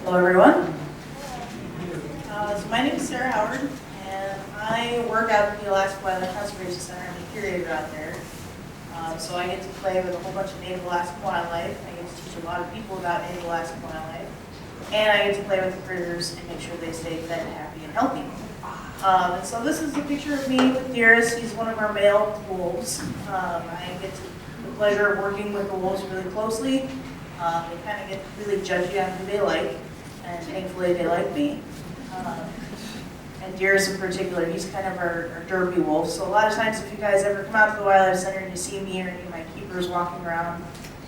Hello everyone. So my name is Sarah Howard, and I work out at the Alaska Wildlife Conservation Center. I'm a curator out there. So I get to play with a whole bunch of native Alaskan wildlife. I get to teach a lot of people about native Alaskan wildlife. And I get to play with the critters and make sure they stay fed, happy, and healthy. And so this is a picture of me with Dearest. He's one of our male wolves. I get the pleasure of working with the wolves really closely. They kind of get really judgy on who they like, and thankfully they like me. And Dearest in particular, he's kind of our derpy wolf. So a lot of times if you guys ever come out to the Wildlife Center and you see me or any of my keepers walking around,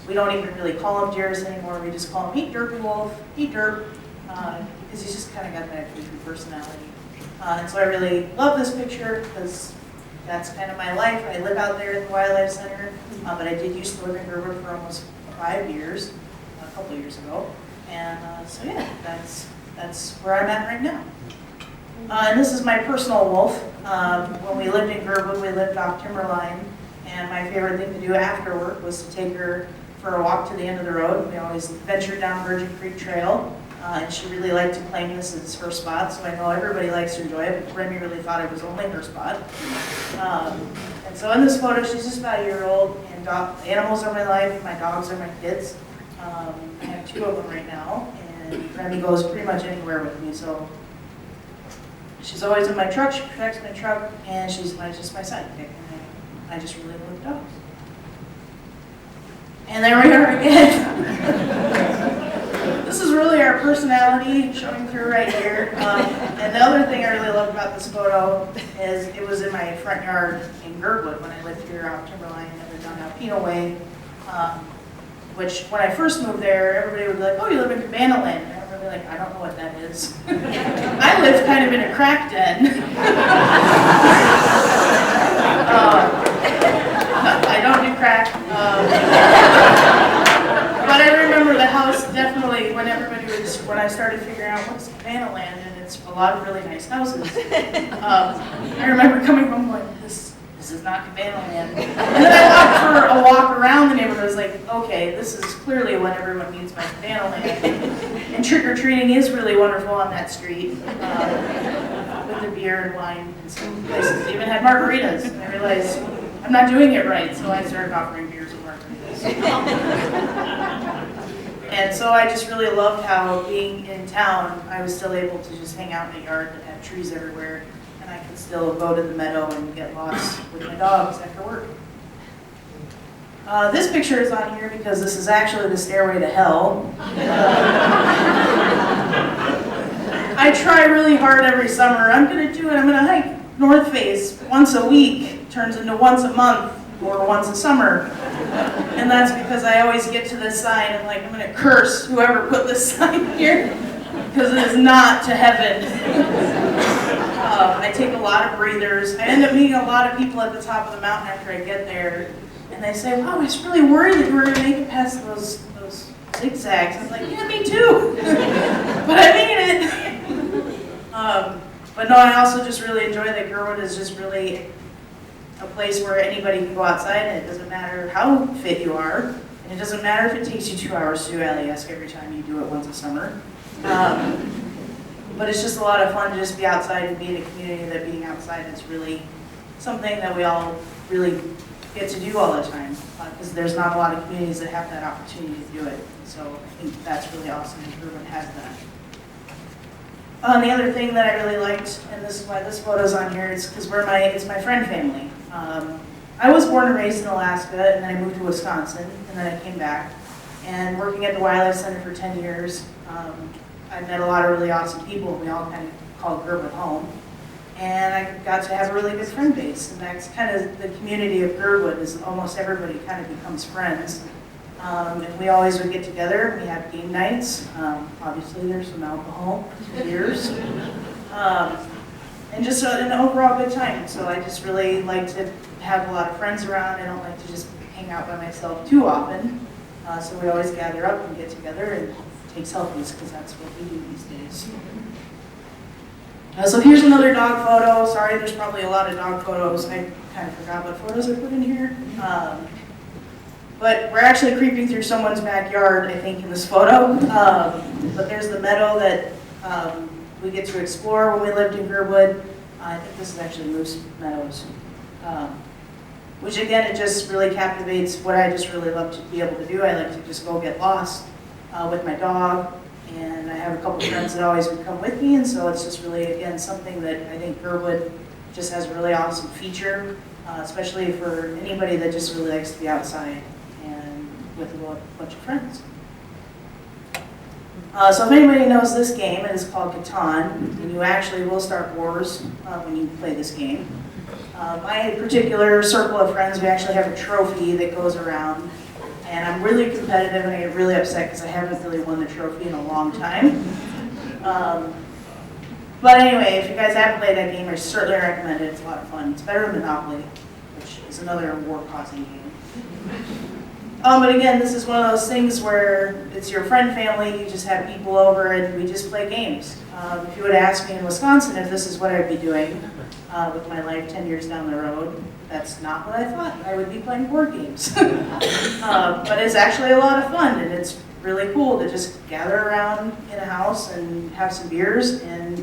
we don't even really call him Dearest anymore. We just call him, "Hey, derpy wolf, hey, derp," because he's just kind of got that goofy personality. And so I really love this picture because that's kind of my life. I live out there at the Wildlife Center, but I did used to live in Girdwood for almost 5 years, a couple years ago. And so yeah, that's where I'm at right now. And this is my personal wolf. When we lived in Girdwood, we lived off Timberline, and my favorite thing to do after work was to take her for a walk to the end of the road. We always ventured down Virgin Creek Trail, and she really liked to claim this as her spot, so I know everybody likes to enjoy it, but Remy really thought it was only her spot. And so in this photo, she's just about a year old, and animals are my life, my dogs are my kids. I have 2 of them right now, and Remy goes pretty much anywhere with me, so she's always in my truck, she protects my truck, and she's just my sidekick, and I just really love dogs. And there we are again. This is really our personality showing through right here. And the other thing I really love about this photo is it was in my front yard in Girdwood when I lived here off Timberline and down Alpino Way. Which when I first moved there, everybody would be like, "Oh, you live in Cabana Land." And I would be like, "I don't know what that is." I lived kind of in a crack den. I don't do crack. But I remember the house definitely when when I started figuring out what's Cabana Land, and it's a lot of really nice houses. I remember coming home like, this is not Cabana Land. And then I walked for a walk around the neighborhood. I was like, okay, this is clearly what everyone means by Cabana Land. And trick-or-treating is really wonderful on that street. With the beer and wine, and some places even had margaritas. And I realized I'm not doing it right, so I started offering beers and margaritas. And so I just really loved how being in town, I was still able to just hang out in the yard that had trees everywhere, and I could still go to the meadow and get lost with my dogs after work. This picture is on here because this is actually the stairway to hell. I try really hard every summer. I'm going to do it. I'm going to hike North Face once a week. Turns into once a month or once a summer. And that's because I always get to this sign and like, I'm going to curse whoever put this sign here because it is not to heaven. I take a lot of breathers. I end up meeting a lot of people at the top of the mountain after I get there. And they say, "Wow, I was really worried that you were going to make it past those zigzags." I was like, "Yeah, me too." But I made it. But no, I also just really enjoy that Girdwood is just really a place where anybody can go outside, and it doesn't matter how fit you are, and it doesn't matter if it takes you 2 hours to do Alyesk every time you do it once a summer. But it's just a lot of fun to just be outside and be in a community that being outside is really something that we all really get to do all the time, because there's not a lot of communities that have that opportunity to do it. So I think that's really awesome that Girdwood has that. The other thing that I really liked, and this is why this photo's on here, is because it's my friend family. I was born and raised in Alaska, and then I moved to Wisconsin, and then I came back. And working at the Wildlife Center for 10 years, I met a lot of really awesome people. We all kind of called Girdwood home. And I got to have a really good friend base, and that's kind of the community of Girdwood, is almost everybody kind of becomes friends. And we always would get together, we had game nights, obviously there's some alcohol, some beers, and just an overall good time. So I just really like to have a lot of friends around. I don't like to just hang out by myself too often. So we always gather up and get together and take selfies, because that's what we do these days. So here's another dog photo. Sorry, there's probably a lot of dog photos. I kind of forgot what photos I put in here. But we're actually creeping through someone's backyard, I think, in this photo. But there's the meadow that we get to explore when we lived in Girdwood. I think this is actually Moose Meadows. Which again, it just really captivates what I just really love to be able to do. I like to just go get lost with my dog. And I have a couple friends that always would come with me. And so it's just really, again, something that I think Girdwood just has a really awesome feature, especially for anybody that just really likes to be outside and with a bunch of friends. So if anybody knows this game, it is called Catan, and you actually will start wars when you play this game. My particular circle of friends, we actually have a trophy that goes around, and I'm really competitive and I get really upset because I haven't really won the trophy in a long time. But anyway, if you guys haven't played that game, I certainly recommend it. It's a lot of fun. It's better than Monopoly, which is another war-causing game. But again, this is one of those things where it's your friend family, you just have people over and we just play games. If you would ask me in Wisconsin if this is what I'd be doing with my life 10 years down the road, that's not what I thought. I would be playing board games. But it's actually a lot of fun, and it's really cool to just gather around in a house and have some beers and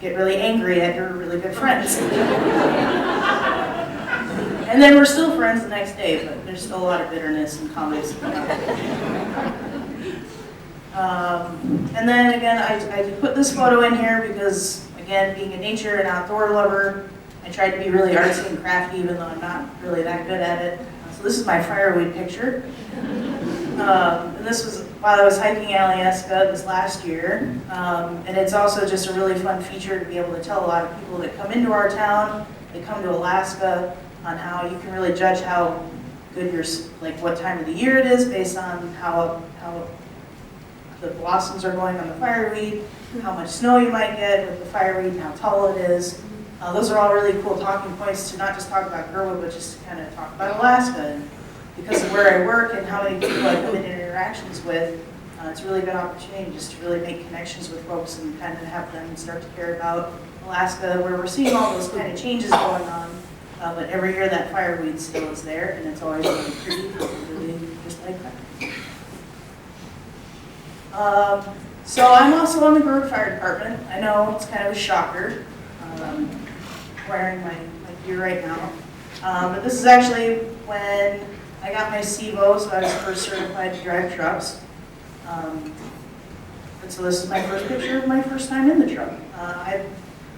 get really angry at your really good friends. And then we're still friends the next day, but there's still a lot of bitterness and comments. And then again, I put this photo in here because, again, being a nature and outdoor lover, I tried to be really artsy and crafty, even though I'm not really that good at it. So this is my fireweed picture. And this was while I was hiking Alaska this last year. And it's also just a really fun feature to be able to tell a lot of people that come into our town, they come to Alaska, on how you can really judge how good your, like what time of the year it is based on how the blossoms are going on the fireweed, how much snow you might get with the fireweed, and how tall it is. Those are all really cool talking points to not just talk about Girdwood, but just to kind of talk about Alaska. And because of where I work and how many people I come in interactions with, it's a really good opportunity just to really make connections with folks and kind of have them start to care about Alaska, where we're seeing all those kind of changes going on. But every year that fireweed still is there, and it's always really pretty, really just like that. So I'm also on the Girdwood Fire Department. I know it's kind of a shocker, wearing my gear right now. But this is actually when I got my SEVO, so I was first certified to drive trucks. And so this is my first picture of my first time in the truck. I've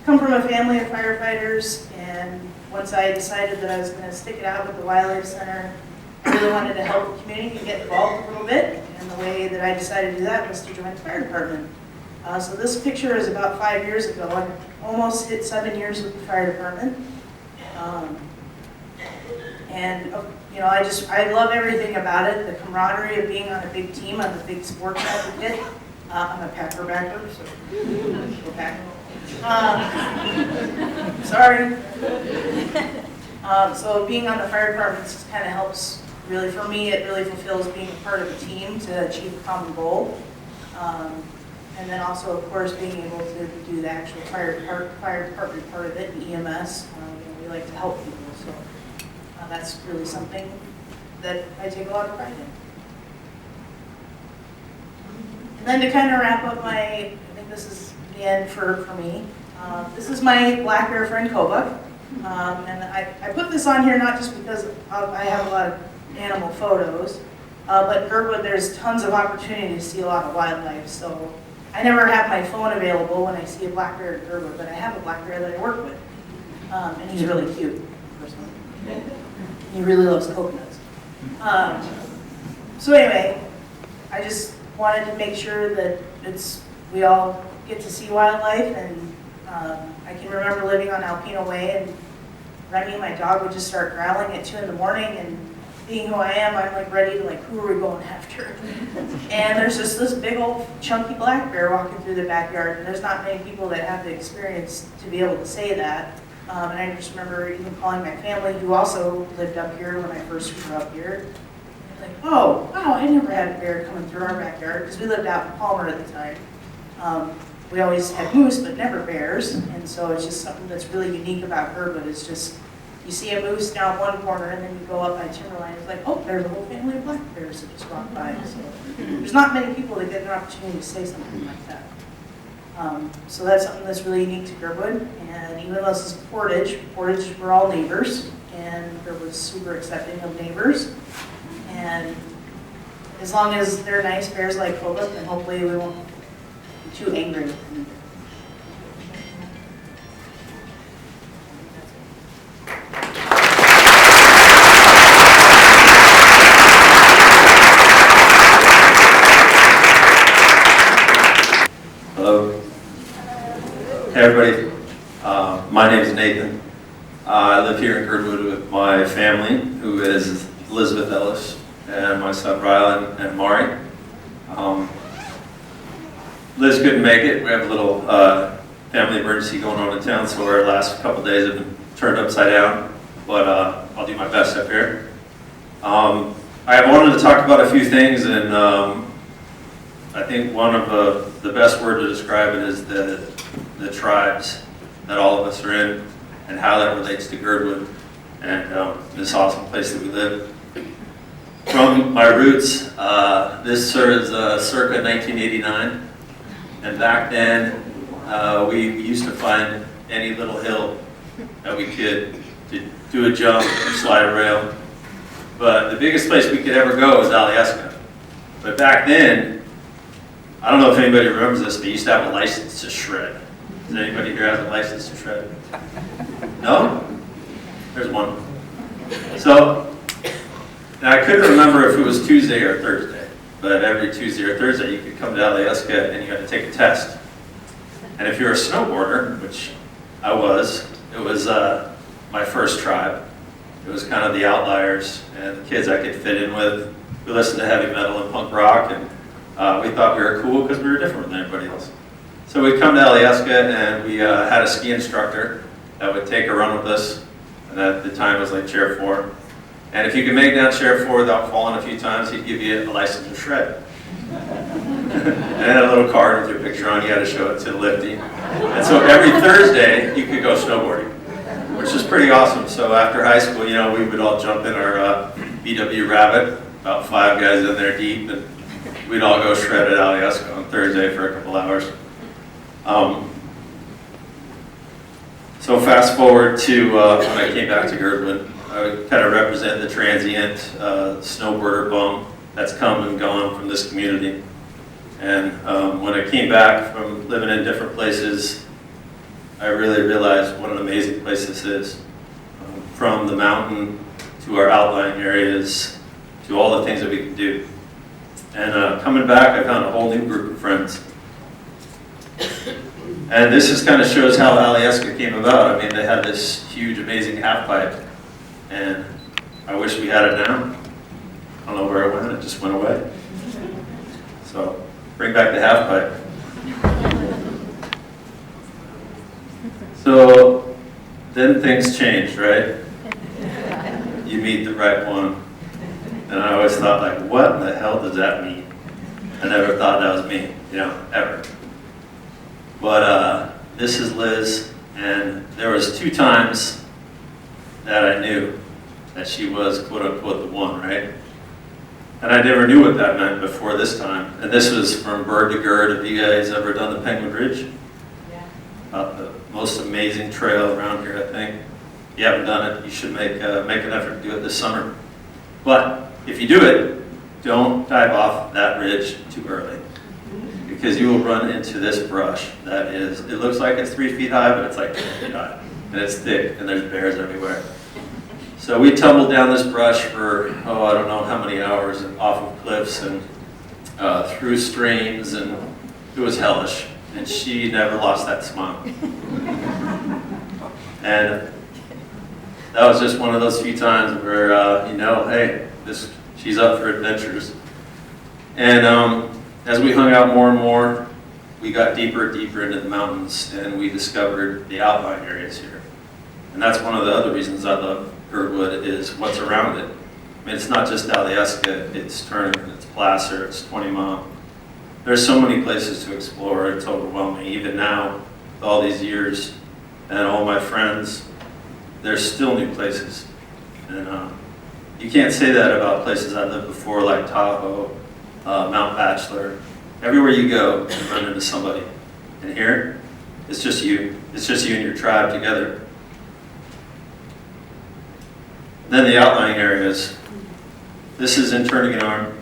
come from a family of firefighters, and once I decided that I was going to stick it out with the Wildlife Center, I really wanted to help the community and get involved a little bit. And the way that I decided to do that was to join the fire department. So this picture is about 5 years ago. I almost hit 7 years with the fire department. And you know, I love everything about it. The camaraderie of being on a big team. I'm a big sports advocate. I'm a Packer backer, so go Packer. Sorry. So being on the fire department just kind of helps, really, for me, it really fulfills being a part of a team to achieve a common goal. And then also, of course, being able to do the actual fire department part of it, and EMS. You know, we like to help people, so that's really something that I take a lot of pride in. And then to kind of wrap up I think this is the end for me. This is my black bear friend Kobuk. And I put this on here not just because I have a lot of animal photos, but Girdwood, there's tons of opportunity to see a lot of wildlife. So I never have my phone available when I see a black bear at Girdwood, but I have a black bear that I work with. And he's really cute, personally. He really loves coconuts. So anyway, I just wanted to make sure that we all get to see wildlife, and I can remember living on Alpena Way, and Remy, my dog, would just start growling at 2 in the morning, and being who I am, I'm like ready to who are we going after? And there's just this big old chunky black bear walking through the backyard, and there's not many people that have the experience to be able to say that. And I just remember even calling my family, who also lived up here when I first grew up here. Like, oh, wow, I never had a bear coming through our backyard, because we lived out in Palmer at the time. We always had moose, but never bears, and so it's just something that's really unique about Girdwood. It's just you see a moose down one corner, and then you go up by timberline, it's like, oh, there's a whole family of black bears that just walked by. So there's not many people that get an opportunity to say something like that. So that's something that's really unique to Girdwood. And even though this is Portage, we're all neighbors, and Girdwood's super accepting of neighbors. And as long as they're nice bears like Cobra, then hopefully we won't be too angry. Hello. Hey everybody. My name is Nathan. I live here in Girdwood with my family, who is Elizabeth Ellis, and my son Rylan and Mari. Liz couldn't make it. We have a little family emergency going on in town, so our last couple days have been turned upside down, but I'll do my best up here. I wanted to talk about a few things, and I think one of the best word to describe it is the tribes that all of us are in, and how that relates to Girdwood and this awesome place that we live. From my roots, this is circa 1989, and back then we used to find any little hill that we could to do a jump, slide a rail. But the biggest place we could ever go was Alyeska. But back then, I don't know if anybody remembers this, but you used to have a license to shred. Does anybody here have a license to shred? No? There's one. So, now I couldn't remember if it was Tuesday or Thursday, but every Tuesday or Thursday you could come to Alyeska and you had to take a test. And if you're a snowboarder, which I was, it was my first tribe. It was kind of the outliers and the kids I could fit in with. We listened to heavy metal and punk rock, and we thought we were cool because we were different than everybody else. So we'd come to Alyeska, and we had a ski instructor that would take a run with us, and at the time it was like chair 4. And if you could make it down chair 4 without falling a few times, he'd give you a license to shred. And had a little card with your picture on, you had to show it to the lifty. And so every Thursday, you could go snowboarding, which is pretty awesome. So after high school, you know, we would all jump in our VW Rabbit, about 5 guys in there deep, and we'd all go shred at Alyeska on Thursday for a couple hours. So fast forward to when I came back to Girdwood, I kind of represent the transient snowboarder bum that's come and gone from this community. And when I came back from living in different places, I really realized what an amazing place this is. From the mountain to our outlying areas to all the things that we can do. And coming back, I found a whole new group of friends. And this just kind of shows how Alyeska came about. I mean, they had this huge, amazing half pipe, and I wish we had it now. I don't know where it went, it just went away. So, bring back the half pipe. So, then things changed, right? You meet the right one. And I always thought, like, what the hell does that mean? I never thought that was me, you know, ever. But this is Liz, and there was 2 times that I knew that she was quote-unquote the one, right? And I never knew what that meant before this time. And this was from bird to gird. Have you guys ever done the Penguin Ridge? Yeah. The most amazing trail around here, I think. If you haven't done it, you should make an effort to do it this summer. But if you do it, don't dive off that ridge too early, because you will run into this brush that is, it looks like it's 3 feet high, but it's like 10 feet high, and it's thick, and there's bears everywhere. So we tumbled down this brush for, I don't know how many hours, and off of cliffs and through streams, and it was hellish, and she never lost that smile. And that was just one of those few times where, you know, hey, she's up for adventures. And as we hung out more and more, we got deeper and deeper into the mountains, and we discovered the outlying areas here. And that's one of the other reasons I love Girdwood, is what's around it. I mean, it's not just Alyeska, it's Turner, it's Placer, it's 20 Mile. There's so many places to explore, it's overwhelming. Even now, with all these years, and all my friends, there's still new places. And you can't say that about places I lived before, like Tahoe, Mount Bachelor. Everywhere you go, you run into somebody. And here, it's just you. It's just you and your tribe together. Then the outlying areas. This is in Turnagain.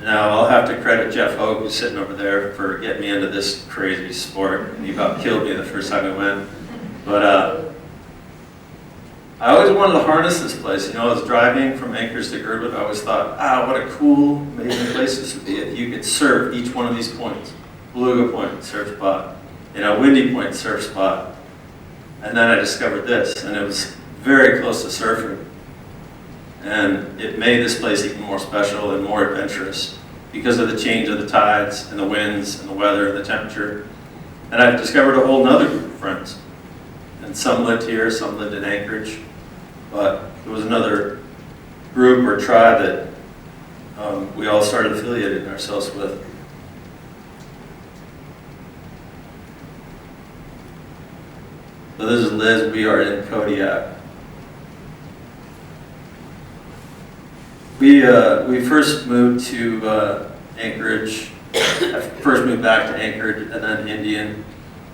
Now, I'll have to credit Jeff Hogue, who's sitting over there, for getting me into this crazy sport. And he about killed me the first time I went. But I always wanted to harness this place. You know, I was driving from Anchorage to Girdwood. I always thought, what a cool, amazing place this would be if you could surf each one of these points. Beluga Point, surf spot. You know, Windy Point, surf spot. And then I discovered this, and it was very close to surfing. And it made this place even more special and more adventurous because of the change of the tides and the winds and the weather and the temperature. And I discovered a whole nother group of friends. And some lived here, some lived in Anchorage. But there was another group or tribe that we all started affiliating ourselves with. So this is Liz, we are in Kodiak. We first moved to Anchorage. I first moved back to Anchorage and then Indian.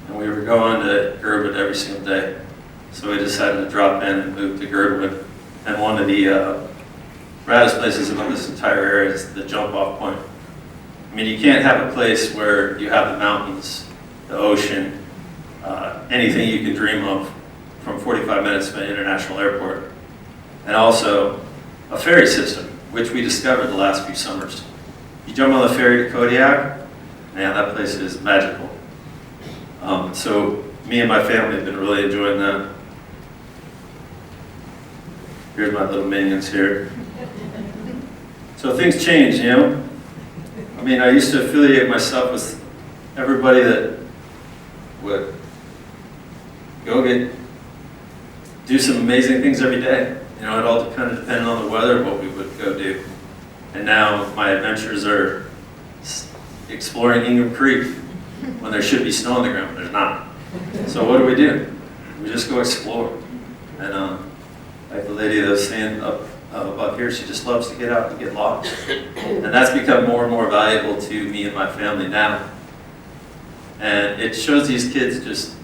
And we were going to Girdwood every single day. So we decided to drop in and move to Girdwood. And one of the raddest places about this entire area is the jump-off point. I mean, you can't have a place where you have the mountains, the ocean, anything you can dream of from 45 minutes from an international airport. And also a ferry system, which we discovered the last few summers. You jump on the ferry to Kodiak, man, that place is magical. So me and my family have been really enjoying that. Here's my little minions here. So things change, you know? I mean, I used to affiliate myself with everybody that would do some amazing things every day. You know, it all kind of depended on the weather, what we would go do. And now my adventures are exploring Ingham Creek when there should be snow on the ground, but there's not. So what do? We just go explore. And like the lady that was staying up above here, she just loves to get out and get lost. And that's become more and more valuable to me and my family now. And it shows these kids just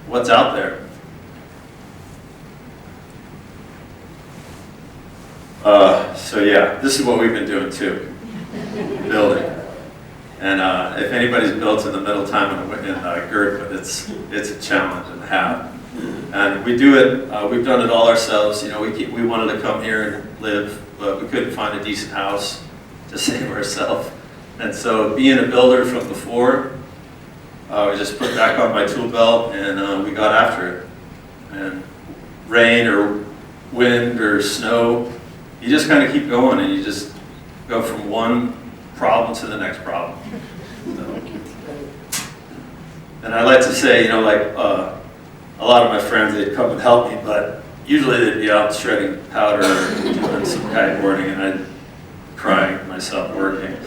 what's out there. So yeah, this is what we've been doing too, building. And if anybody's built in the middle time in Girdwood, it's a challenge and a half. And we do it, we've done it all ourselves. You know, we wanted to come here and live, but we couldn't find a decent house to save ourselves. And so being a builder from before, we just put back on my tool belt and we got after it. And rain or wind or snow, you just kind of keep going and you just go from one problem to the next problem. So, and I like to say, you know, like a lot of my friends, they'd come and help me, but usually they'd be out shredding powder or doing some kiteboarding and I'd crying myself working.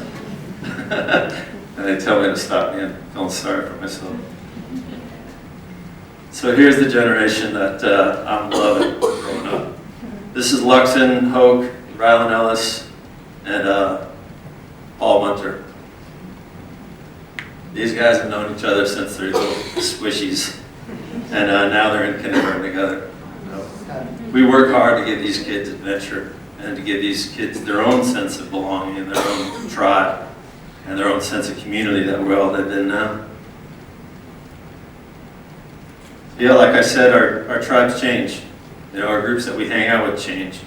And they tell me to stop being feeling sorry for myself. So here's the generation that I'm loving growing up. This is Luxon, Hoke, Rylan Ellis, and Paul Munter. These guys have known each other since they're little squishies, and now they're in kindergarten together. We work hard to give these kids adventure and to give these kids their own sense of belonging and their own tribe and their own sense of community that we all live in now. Yeah, like I said, our tribes change. You know, our groups that we hang out with change.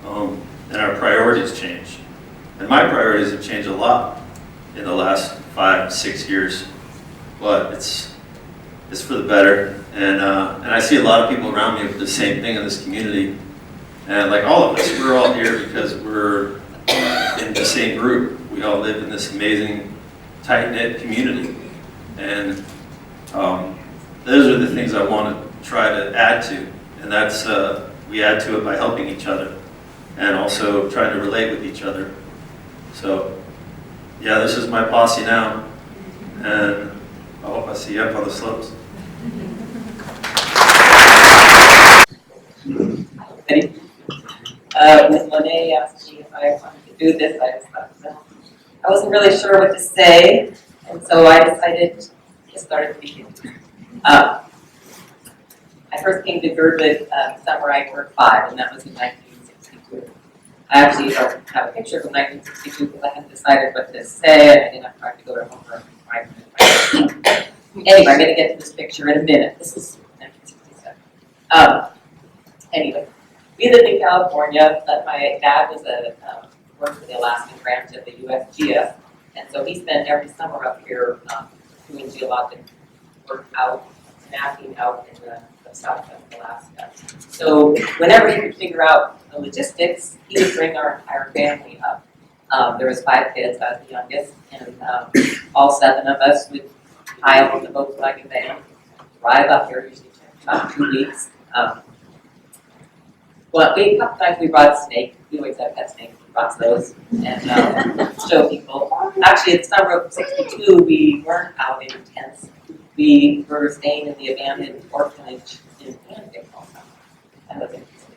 And our priorities change. And my priorities have changed a lot in the last 5-6 years. But it's for the better. And I see a lot of people around me with the same thing in this community. And like all of us, we're all here because we're in the same group. We all live in this amazing, tight-knit community. And those are the things I want to try to add to. And that's, we add to it by helping each other and also trying to relate with each other. So, yeah, this is my posse now. And I hope I see you up on the slopes. When Monet asked me if I wanted to do this, I just thought, well, I wasn't really sure what to say, and so I decided to start at the beginning. I first came to Girdwood summer I turned 5, and that was in 1962. I actually don't have a picture from 1962 because I hadn't decided what to say, and I didn't have time to go to home for 5 minutes. Anyway, I'm going to get to this picture in a minute. This is 1967. Anyway, we lived in California, but my dad was worked for the Alaskan branch of the USGS, and so he spent every summer up here doing geologic work out, mapping out in the south of Alaska. So whenever he could figure out the logistics, he would bring our entire family up. There was 5 kids, I was the youngest, and all 7 of us would pile on the Volkswagen van, drive up here, usually about 2 weeks. Well, a couple times we brought a snake. We always have pet snakes. We brought those and show people. Actually, in the summer of '62, we weren't out in tents. We were staying in the abandoned orphanage in Canada all summer. That was interesting.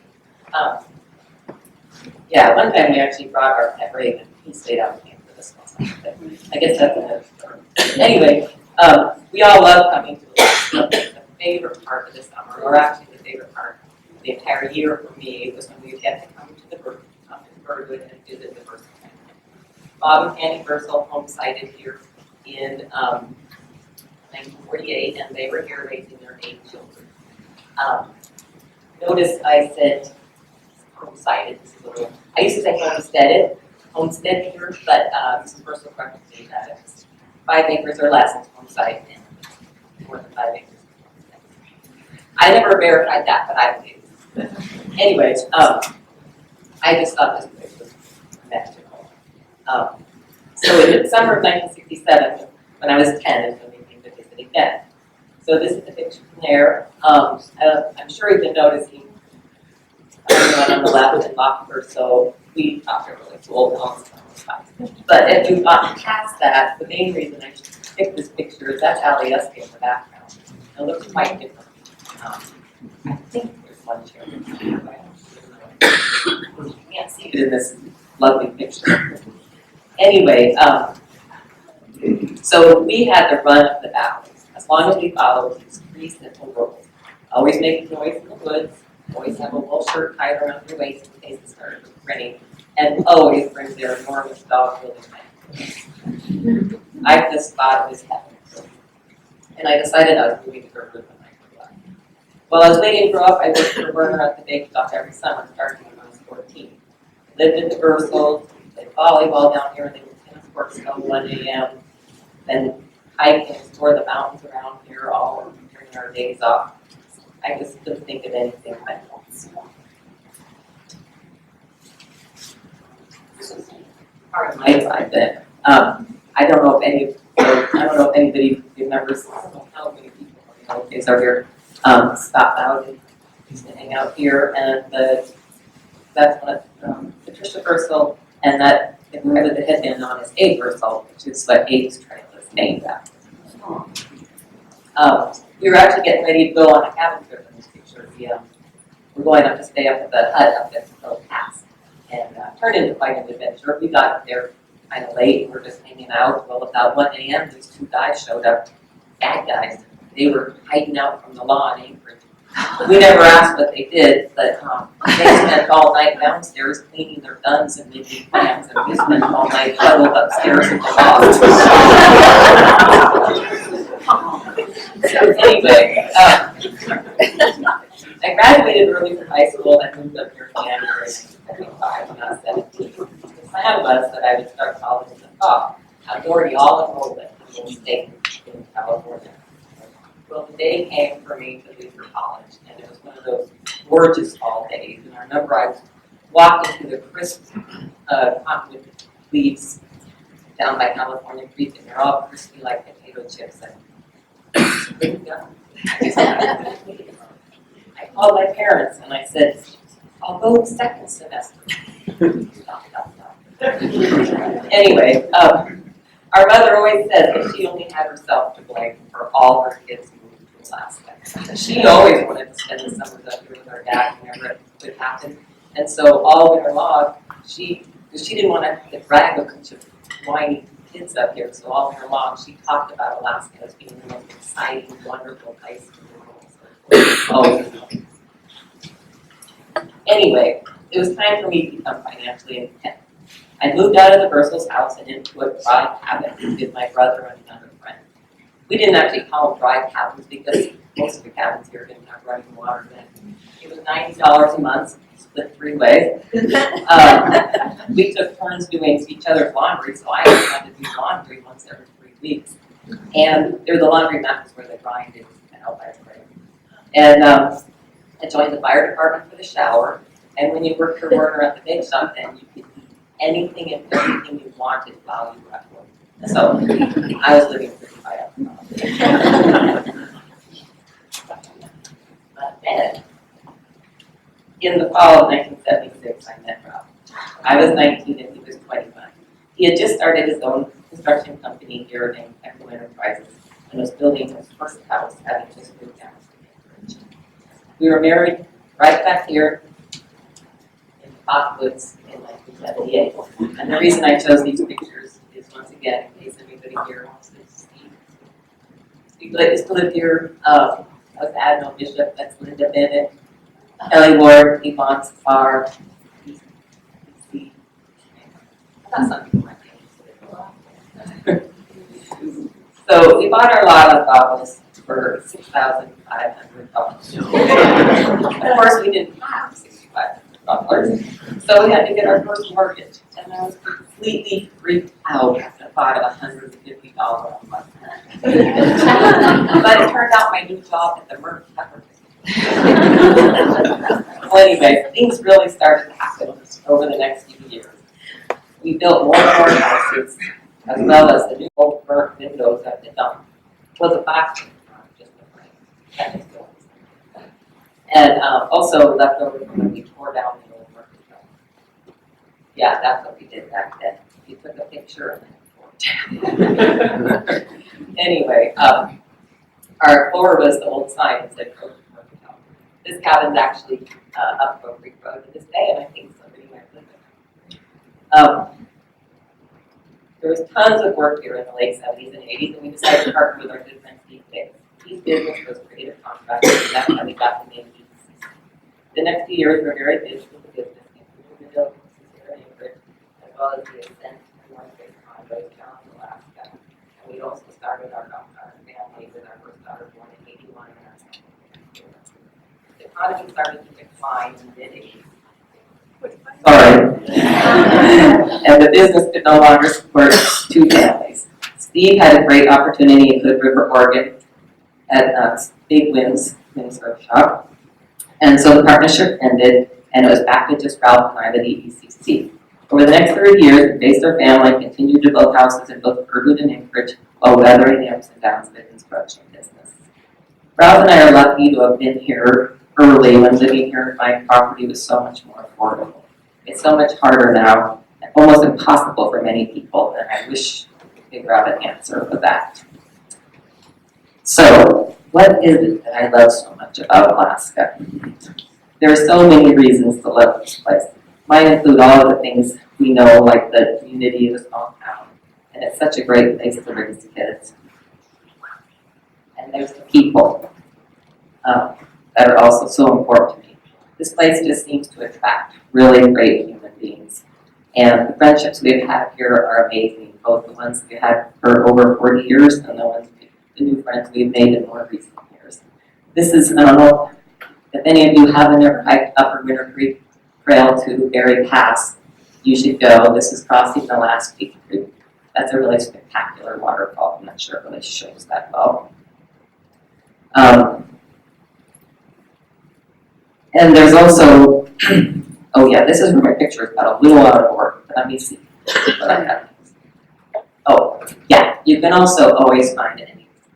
Yeah, one time we actually brought our pet raven. He stayed out with me for this one. But I guess that's another story. Anyway, we all love coming to Alaska. The favorite part of the summer, or actually the favorite part of the entire year for me, was when we would get to come to the Girdwood and visit the Bursell family. Bob and Annie Bursell home sited here in 1948, and they were here raising their 8 children. Notice I said home-sited. I used to say homestead here, but Mrs. Bursell corrected me that it's 5 acres or less is home-site, and more than 5 acres. I never verified that, but I believe it. Anyways, I just thought this place was magical. So in the summer of 1967, when I was 10, is when we came to visit again. So this is the picture from there. I'm sure you've been noticing everyone on the left and Lockyer, so we thought they were really cool and all this stuff. But if you got past that, the main reason I picked this picture is that's Alieska in the background. It looks quite different. I think there's one chair. You can't see it in this lovely picture. Anyway, so we had the run of the valleys. As long as we followed these 3 simple rules. Always make noise in the woods, always have a wool shirt tied around your waist in case it started raining, and always bring their enormous dog-building bag. I just thought it was heaven. And I decided I was moving to Girdwood when I grew up. While I was waiting to grow up, I worked for Werner at the bake shop every summer, starting when I was 14. Lived in the Bursell, played volleyball down here, and they were tennis courts till 1 a.m. Then hiked and explored the mountains around here all during our days off. I just couldn't think of anything like this. This is part of my side that I don't know if anybody remembers. I don't know how many people nowadays are here. Stopped out and used to hang out here, and that's one of Patricia Bursell, and that whoever the had been known as A Bursell, which is what Abe's Trail is named after. We were actually getting ready to go on a cabin trip in this picture. We're going up to stay up at the hut up at the pass, and turned into quite an adventure. We got up there kind of late. We were just hanging out. Well, about 1 a.m., these 2 guys showed up, bad guys. They were hiding out from the law in Anchorage. We never asked what they did, but they spent all night downstairs cleaning their guns and making plans, and we spent all night huddled upstairs in the loft. Anyway, I graduated early from high school and moved up here in January 1975 when I was 17. The plan was that I would start college in the fall. I was already all enrolled at the state in California. Well, the day came for me to leave for college, and it was one of those gorgeous fall days. And I remember I was walking through the crisp cottonwood leaves down by California Creek, and they're all crispy like potato chips. And I called my parents and I said, I'll go second semester. Anyway, our mother always said that she only had herself to blame for all her kids moving to Alaska. She always wanted to spend the summers up here with her dad whenever it could happen. And so all winter long, she didn't want to drag a bunch of whiny kids up here, so all winter long she talked about Alaska as being the most exciting, wonderful place in the world. Always. Anyway, it was time for me to become financially independent. I moved out of the Bursel's house and into a dry cabin with my brother and another friend. We didn't actually call them dry cabins because most of the cabins here didn't have running water then. It was $90 a month, split 3 ways. We took turns doing each other's laundry, so I only had to do laundry once every 3 weeks. And there were the laundry mountains where the grind is out by the grave. And I joined the fire department for the shower. And when you worked for Werner at the bake shop, then you could eat anything and everything you wanted while you were at work. So I was living pretty high up. But then, in the fall of 1976, I met Rob. I was 19 and he was 21. He had just started his own construction company here named Echo Enterprises and was building his first house, having just moved down to Cambridge. We were married right back here in the Cottonwoods in 1978. And the reason I chose these pictures is, once again, in case anybody here wants to see. Steve used to live here. I was Admiral Bishop, that's Linda Bennett. Kelly Ward, Yvonne Safar, that's some people might be. So we bought our lot on Goggles for $6,500. Of course, we didn't have $6,500, so we had to get our first mortgage, and I was completely freaked out at the thought of $150 a month. But it turned out my new job at the Merck Pepper. Well, anyway, things really started to happen over the next few years. We built more and more houses, as well as the new old Merck windows at the dump. Was a box, just a frame. And also left over from when we tore down the old Merck dump. Yeah, that's what we did back then. We took a picture and then tore it down. Anyway, our floor was the old sign that said Merck. This cabin's actually up Oak Creek Road to this day, and I think somebody might live there. There was tons of work here in the late 70s and 80s, and we decided to partner with our good friend Steve Hicks. Steve's business was creative contracting, and that's how we got the name ECC. The next few years were very busy with the business, including the buildings here in Anchorage, as well as the Ascent and North Bay condos down in Alaska. And we also started our family with our first daughter born in 81. The economy started to decline in the mid-80s. Sorry. And the business could no longer support 2 families. Steve had a great opportunity in Hood River, Oregon at Big Wind's surf shop. And so the partnership ended, and it was back to just Ralph and I with the ECC. Over the next 30 years, we raised our family and continued to build houses in both Girdwood and Anchorage while weathering the ups and downs of the construction business. Ralph and I are lucky to have been here early when living here and buying property was so much more affordable. It's so much harder now, and almost impossible for many people, and I wish we could figure out an answer for that. So, what is it that I love so much about Alaska? There are so many reasons to love this place. Mine include all of the things we know, like the community of a small town, and it's such a great place to raise kids. And there's the people that are also so important to me. This place just seems to attract really great human beings. And the friendships we've had here are amazing, both the ones we've had for over 40 years and the new friends we've made in more recent years. This is, I don't know if any of you haven't ever hiked Upper Winter Creek Trail to Berry Pass, you should go. This is crossing the last Peak Creek. That's a really spectacular waterfall. I'm not sure it really shows that well. And there's also, oh yeah, this is where my picture is got a little out of order, but let me see what I have. Oh, yeah, you can also always find a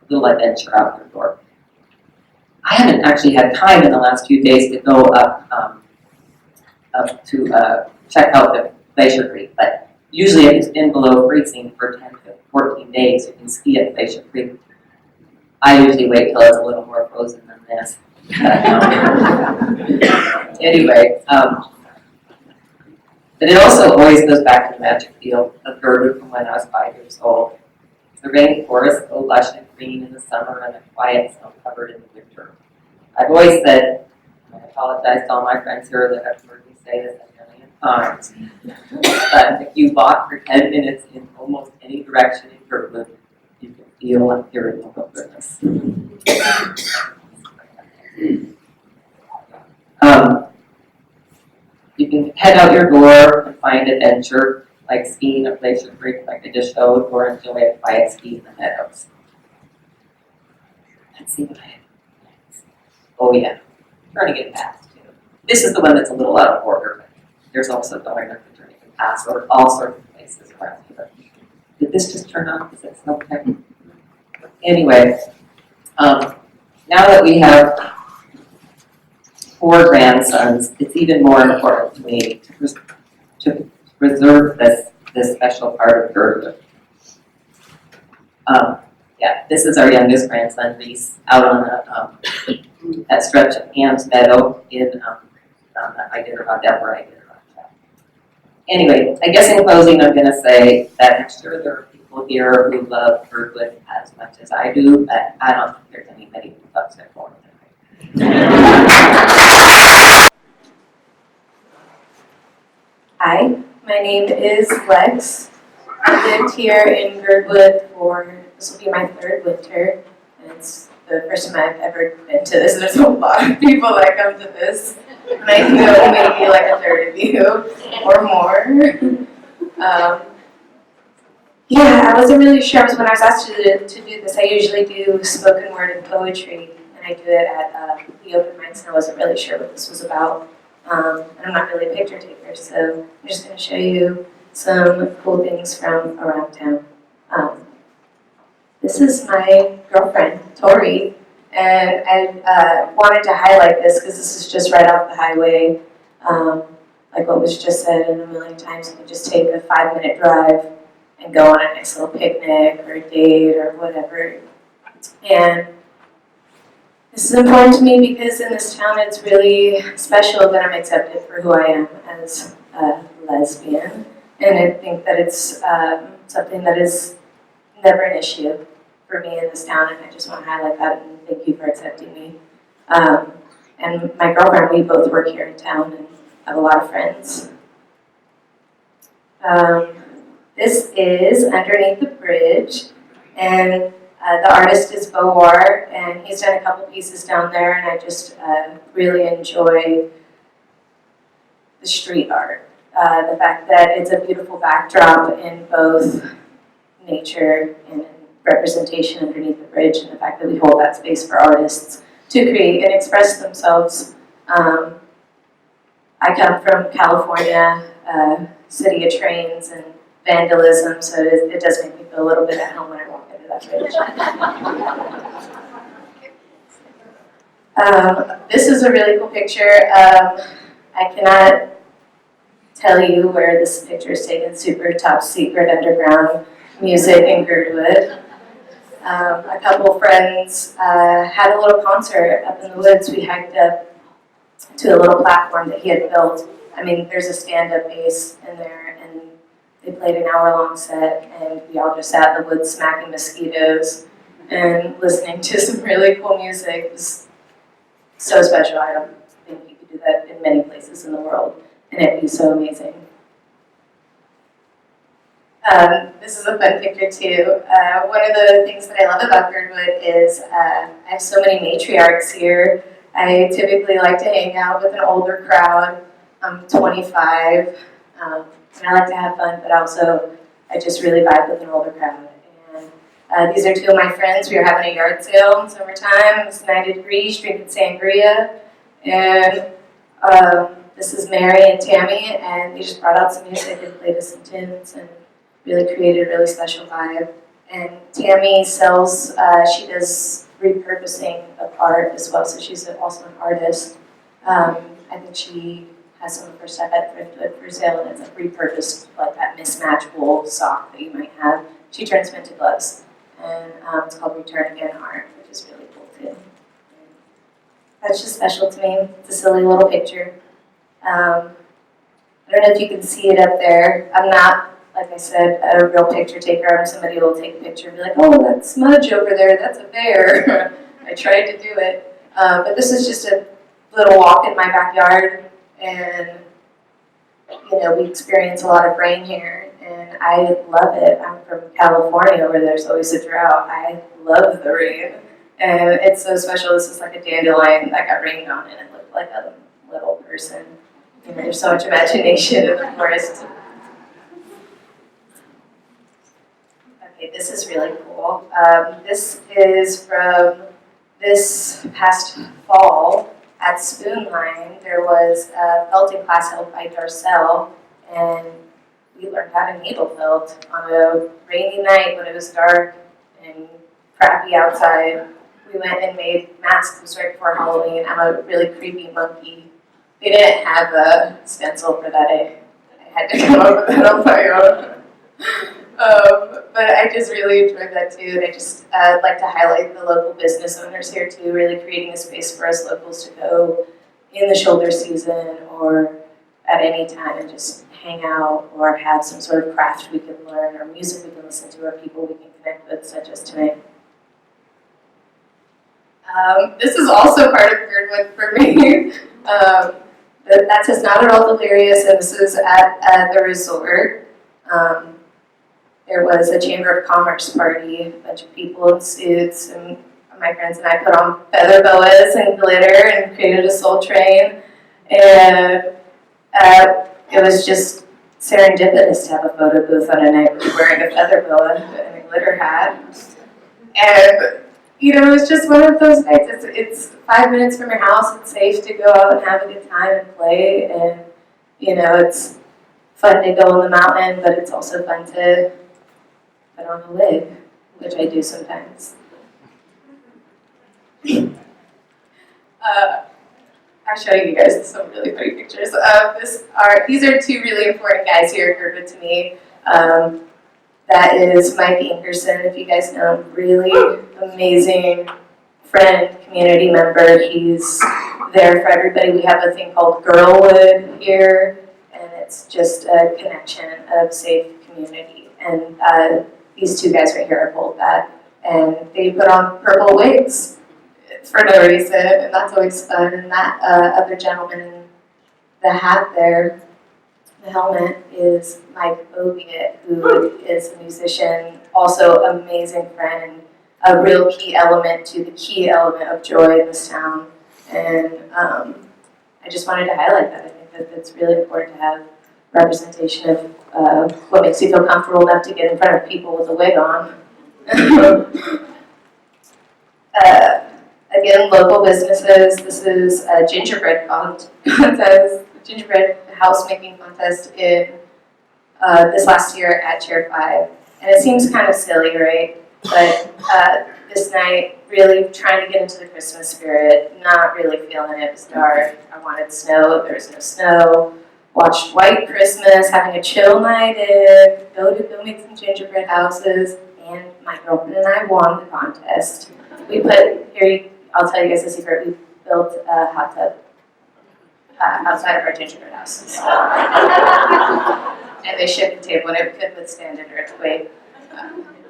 little adventure out your door. I haven't actually had time in the last few days to go up to check out the Glacier Creek, but usually if it's been below freezing for 10 to 14 days, you can ski at Glacier Creek. I usually wait till it's a little more frozen than this. Anyway, but it also always goes back to the magic feel of Girdwood from when I was 5 years old. The rainforest, so lush and green in the summer and a quiet snow-covered in the winter. I've always said, and I apologize to all my friends here that have heard me say this a million times, but if you walk for 10 minutes in almost any direction in Girdwood, you can feel and hear the wilderness. You can head out your door and find adventure, like skiing at Glacier Creek, like I just showed, or enjoy a quiet ski in the meadows. Let's see what I have. Oh yeah, trying to get past too. This is the one that's a little out of order, but there's also going up the journey to pass or all sorts of places around here. Did this just turn on? Is it okay? Anyway, now that we have 4 grandsons, it's even more important to me to preserve this special part of Girdwood. Yeah, this is our youngest grandson, Reese, out on that stretch of Ann's Meadow in, I did about that where I did about that. Anyway, I guess in closing, I'm going to say that I'm sure there are people here who love Girdwood as much as I do, but I don't think there's anybody who loves it more than I do. Hi, my name is Lex. I lived here in Girdwood this will be my 3rd winter, and it's the first time I've ever been to this. There's a lot of people that come to this, and I know maybe like a third of you or more. Yeah, I wasn't really sure when I was asked to do this. I usually do spoken word and poetry, and I do it at the open mics, and I wasn't really sure what this was about. And I'm not really a picture taker, so I'm just going to show you some cool things from around town. This is my girlfriend, Tori, and I wanted to highlight this because this is just right off the highway, like what was just said in a million times. You can just take a 5-minute drive and go on a nice little picnic or a date or whatever. And this is important to me because in this town it's really special that I'm accepted for who I am as a lesbian. And I think that it's something that is never an issue for me in this town, and I just want to highlight that and thank you for accepting me. And my girlfriend, we both work here in town and have a lot of friends. This is Underneath the Bridge, and the artist is Beauvoir, and he's done a couple pieces down there, and I just really enjoy the street art. The fact that it's a beautiful backdrop in both nature and representation underneath the bridge, and the fact that we hold that space for artists to create and express themselves. I come from California, city of trains and vandalism, so it does make me feel a little bit at home when I walk into that bridge. This is a really cool picture. I cannot tell you where this picture is taken. Super top secret underground music in Girdwood. A couple friends had a little concert up in the woods. We hiked up to a little platform that he had built. I mean, there's a stand-up bass in there, and they played an hour-long set, and we all just sat in the woods smacking mosquitoes and listening to some really cool music. It was so special. I don't think you could do that in many places in the world, and it'd be so amazing. This is a fun picture too. One of the things that I love about Girdwood is I have so many matriarchs here. I typically like to hang out with an older crowd. I'm 25, and I like to have fun, but also I just really vibe with an older crowd. And these are 2 of my friends. We were having a yard sale in summertime. It was 90 degrees, drinking sangria. And this is Mary and Tammy, and they just brought out some music and played us some tunes and really created a really special vibe. And Tammy sells, she does repurposing of art as well, so she's also an artist. I think she has some of her stuff at Thriftwood for sale, and it's a repurposed, like that mismatchable sock that you might have. She turns them into gloves, and it's called Return Again Art, which is was really cool too. That's just special to me. It's a silly little picture. I don't know if you can see it up there. I'm not, like I said, a real picture taker. Somebody will take a picture and be like, oh, that smudge over there, that's a bear. I tried to do it. But this is just a little walk in my backyard, and we experience a lot of rain here, and I love it. I'm from California where there's always a drought. I love the rain, and it's so special. This is like a dandelion that got rained on, and it looked like a little person. There's so much imagination in the forest. Okay, this is really cool. This is from this past fall at Spoonline. There was a felting class held by Darcel, and we learned how to needle felt on a rainy night when it was dark and crappy outside. We went and made masks. It was right before Halloween. I'm a really creepy monkey. They didn't have a stencil for that. I had to come up with that on my own. But I just really enjoyed that too, and I just like to highlight the local business owners here too, really creating a space for us locals to go in the shoulder season or at any time and just hang out or have some sort of craft we can learn or music we can listen to or people we can connect with, such as tonight. This is also part of Girdwood for me. That says Not at All Delirious, and this is at the resort. There was a Chamber of Commerce party, a bunch of people in suits, and my friends and I put on feather boas and glitter and created a soul train. And it was just serendipitous to have a photo booth on a night where you're wearing a feather boa and a glitter hat. And it was just one of those nights. It's 5 minutes from your house. It's safe to go out and have a good time and play. And, it's fun to go on the mountain, but it's also fun to put on a wig, which I do sometimes. I'll show you guys some really funny pictures. These are two really important guys here at Girdwood to me. That is Mike Ingerson, if you guys know him, really amazing friend, community member. He's there for everybody. We have a thing called Girlwood here, and it's just a connection of safe community. And these two guys right here hold that. And they put on purple wigs for no reason, and that's always fun. And that other gentleman in the hat there, the helmet, is Mike Oviatt, who is a musician, also amazing friend, and a real key element to the key element of joy in this town. And I just wanted to highlight that. I think that it's really important to have representation of what makes you feel comfortable enough to get in front of people with a wig on. Again, local businesses. This is a gingerbread contest, gingerbread house making contest in this last year at Chair 5. And it seems kind of silly, right? But this night, really trying to get into the Christmas spirit, not really feeling it. It was dark. I wanted snow. There was no snow. Watched White Christmas, having a chill night in, go make some gingerbread houses, and my girlfriend and I won the contest. I'll tell you guys a secret, we built a hot tub outside of our gingerbread house. And they shipped the table, and it could withstand an earthquake.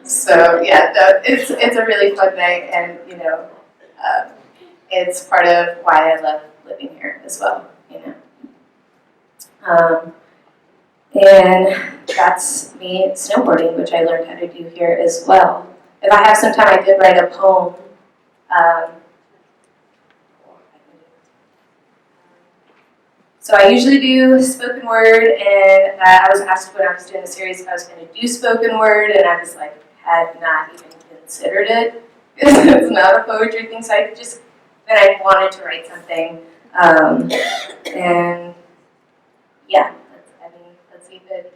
So yeah, it's a really fun night, and it's part of why I love living here as well. And that's me snowboarding, which I learned how to do here as well. If I have some time, I did write a poem. So I usually do spoken word, and I was asked when I was doing the series if I was going to do spoken word, and I was like, had not even considered it, because it's not a poetry thing, so then I wanted to write something, and yeah, let's see if it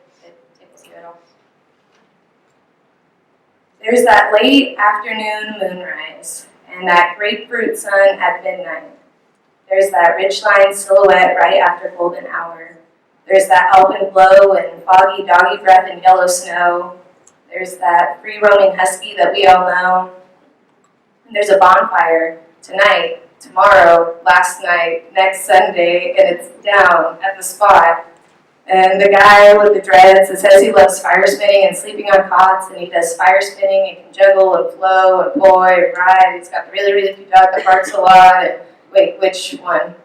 tickles you at all. There's that late afternoon moonrise, and that grapefruit sun at midnight. There's that ridgeline silhouette right after golden hour. There's that alpine glow and foggy doggy breath and yellow snow. There's that free-roaming husky that we all know. And there's a bonfire tonight, tomorrow, last night, next Sunday, and it's down at the spot. And the guy with the dreads that says he loves fire spinning and sleeping on cots, and he does fire spinning, he can juggle and flow and boy and ride. He's got the really, really cute dog that barks a lot. And wait, which one?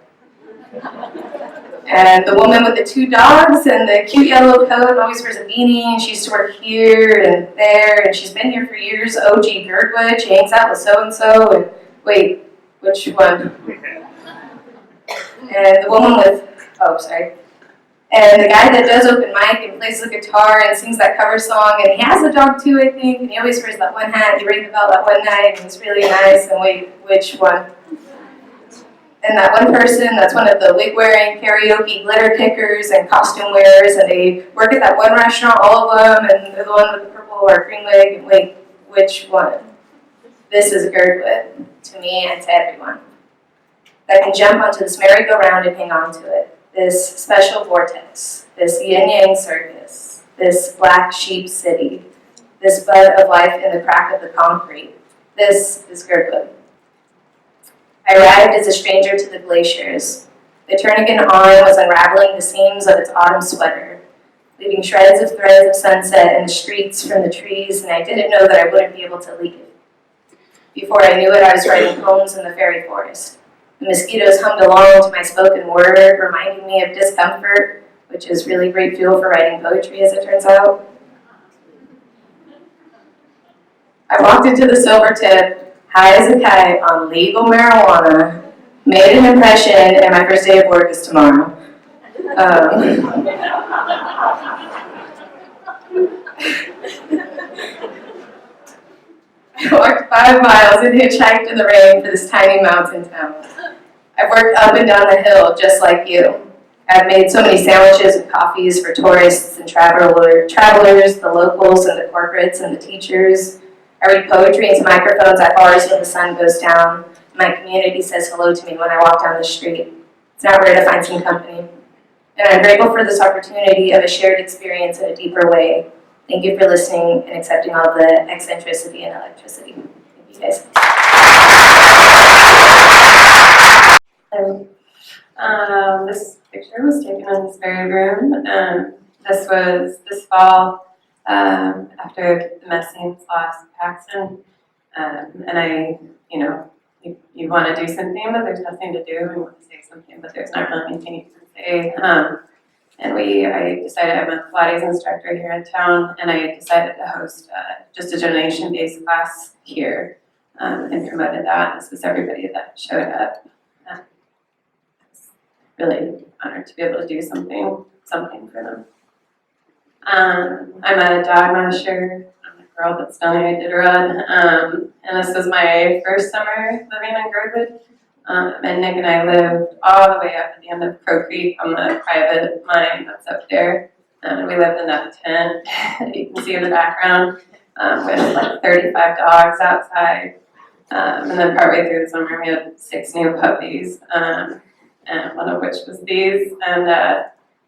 And the woman with the 2 dogs and the cute yellow coat always wears a beanie, and she used to work here and there, and she's been here for years. OG Girdwood, she hangs out with so-and-so, and wait, which one? And the woman with, oh, sorry. And the guy that does open mic and plays the guitar and sings that cover song, and he has a dog too, I think, and he always wears that one hat. He rang the bell that one night, and he's really nice, and wait, which one? And that one person, that's one of the wig-wearing, karaoke glitter kickers and costume wearers, and they work at that one restaurant, all of them, and they're the one with the purple or green wig, and wait, which one? This is Girdwood, to me and to everyone. That can jump onto this merry-go-round and hang on to it. This special vortex, this yin-yang circus, this black sheep city, this bud of life in the crack of the concrete. This is Girdwood. I arrived as a stranger to the glaciers. The Turnigan on was unraveling the seams of its autumn sweater, leaving shreds of threads of sunset in the streets from the trees, and I didn't know that I wouldn't be able to leave. Before I knew it, I was writing poems in the fairy forest. The mosquitoes hummed along to my spoken word, reminding me of discomfort, which is really great fuel for writing poetry, as it turns out. I walked into the Silvertip, high as a kite on legal marijuana, made an impression, and my first day of work is tomorrow. I walked 5 miles and hitchhiked in the rain for this tiny mountain town. I've worked up and down the hill just like you. I've made so many sandwiches and coffees for tourists and travelers, the locals and the corporates and the teachers. I read poetry into microphones at bars when the sun goes down. My community says hello to me when I walk down the street. It's not rare to find some company. And I'm grateful for this opportunity of a shared experience in a deeper way. Thank you for listening and accepting all the eccentricity and electricity. Thank you guys. This picture was taken in this very room. This was this fall after the Messians lost Paxton. And I, you want to do something, but there's nothing to do, and you want to say something, but there's not really anything you can say. And I decided, I'm a Pilates instructor here in town, and I decided to host just a donation-based class here and promoted that. This was everybody that showed up. Really honored to be able to do something for them. I'm a dog masher. I'm a girl that's telling me I did run. And this was my first summer living in Girdwood. And Nick and I lived all the way up at the end of Crow Creek on the private mine that's up there. And we lived in that tent that you can see in the background with like 35 dogs outside. And then partway through the summer, we had 6 new puppies. And one of which was these, and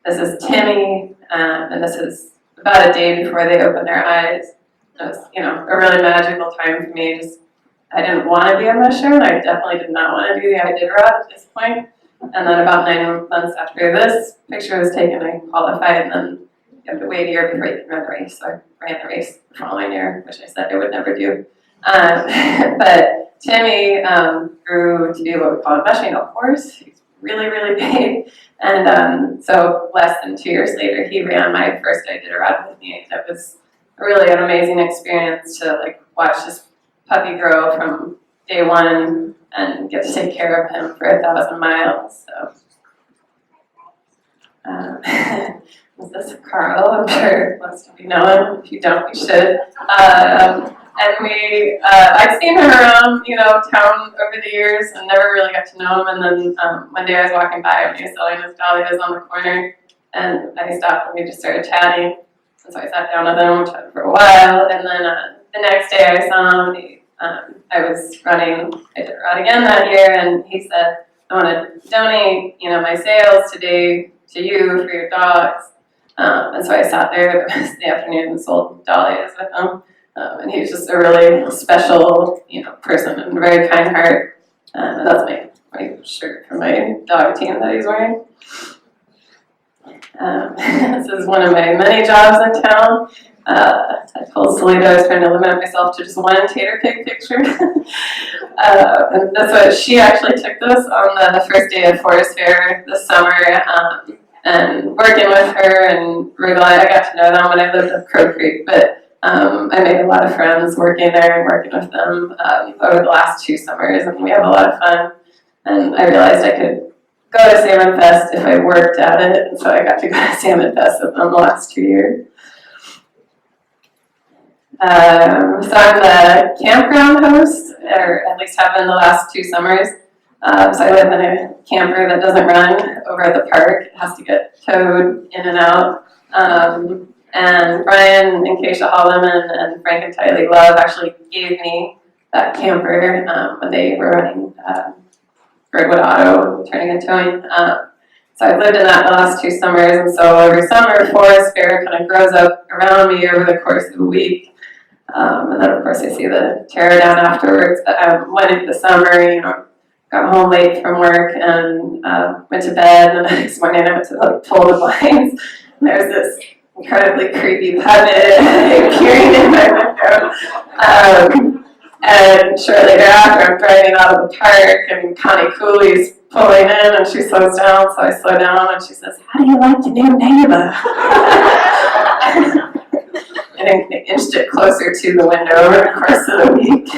this is Timmy, and this is about a day before they opened their eyes. It was, a really magical time for me. I didn't want to be a musher, and I definitely did not want to do the Iditarod at this point. And then about 9 months after this picture was taken, I qualified, and then you have to wait a year before you can run the race. So I ran the race the following year, which I said I would never do. But Timmy grew to be what we call a mushing horse. He's really, really big. And so less than 2 years later, he ran my first Iditarod with me. It was really an amazing experience to watch this puppy grow from day one and get to take care of him for 1,000 miles. So is this Carl? I'm sure most of you know him. If you don't, you should. And I'd seen him around, town over the years and never really got to know him. And then one day I was walking by him and he was selling his dahlias on the corner. And I stopped and we just started chatting. And so I sat down with him, chatted for a while. And then the next day I saw him, I was running, I did a run again that year. And he said, I want to donate, my sales today to you for your dogs. And so I sat there the rest of the afternoon and sold dahlias with him. And he was just a really special, person and a very kind heart. And that's my shirt for my dog team that he's wearing. This is one of my many jobs in town. I told Salita I was trying to limit myself to just one tater pig picture. And that's what she actually took this on the first day of Forest Fair this summer. And working with her and Riggle, I got to know them when I lived at Crow Creek, but I made a lot of friends working there and working with them over the last 2 summers, and we have a lot of fun. And I realized I could go to Salmon Fest if I worked at it, and so I got to go to Salmon Fest with them the last 2 years. So I'm the campground host, or at least have been the last 2 summers. So I live in a camper that doesn't run over at the park. It has to get towed in and out. And Brian and Keisha Holloman and Frank and Tylee Love actually gave me that camper when they were running Girdwood Auto, turning and towing. So I've lived in that the last 2 summers, and so every summer, Forest Fair kind of grows up around me over the course of a week. And then of course I see the tear down afterwards. But I went into the summer, got home late from work and went to bed, and the next morning I went to pull the blinds. There's this incredibly creepy puppet peering in my window. And shortly thereafter, I'm driving out of the park, and Connie Cooley's pulling in, and she slows down, so I slow down, and she says, "How do you like the new neighbor?" And I inched it closer to the window over the course of the week.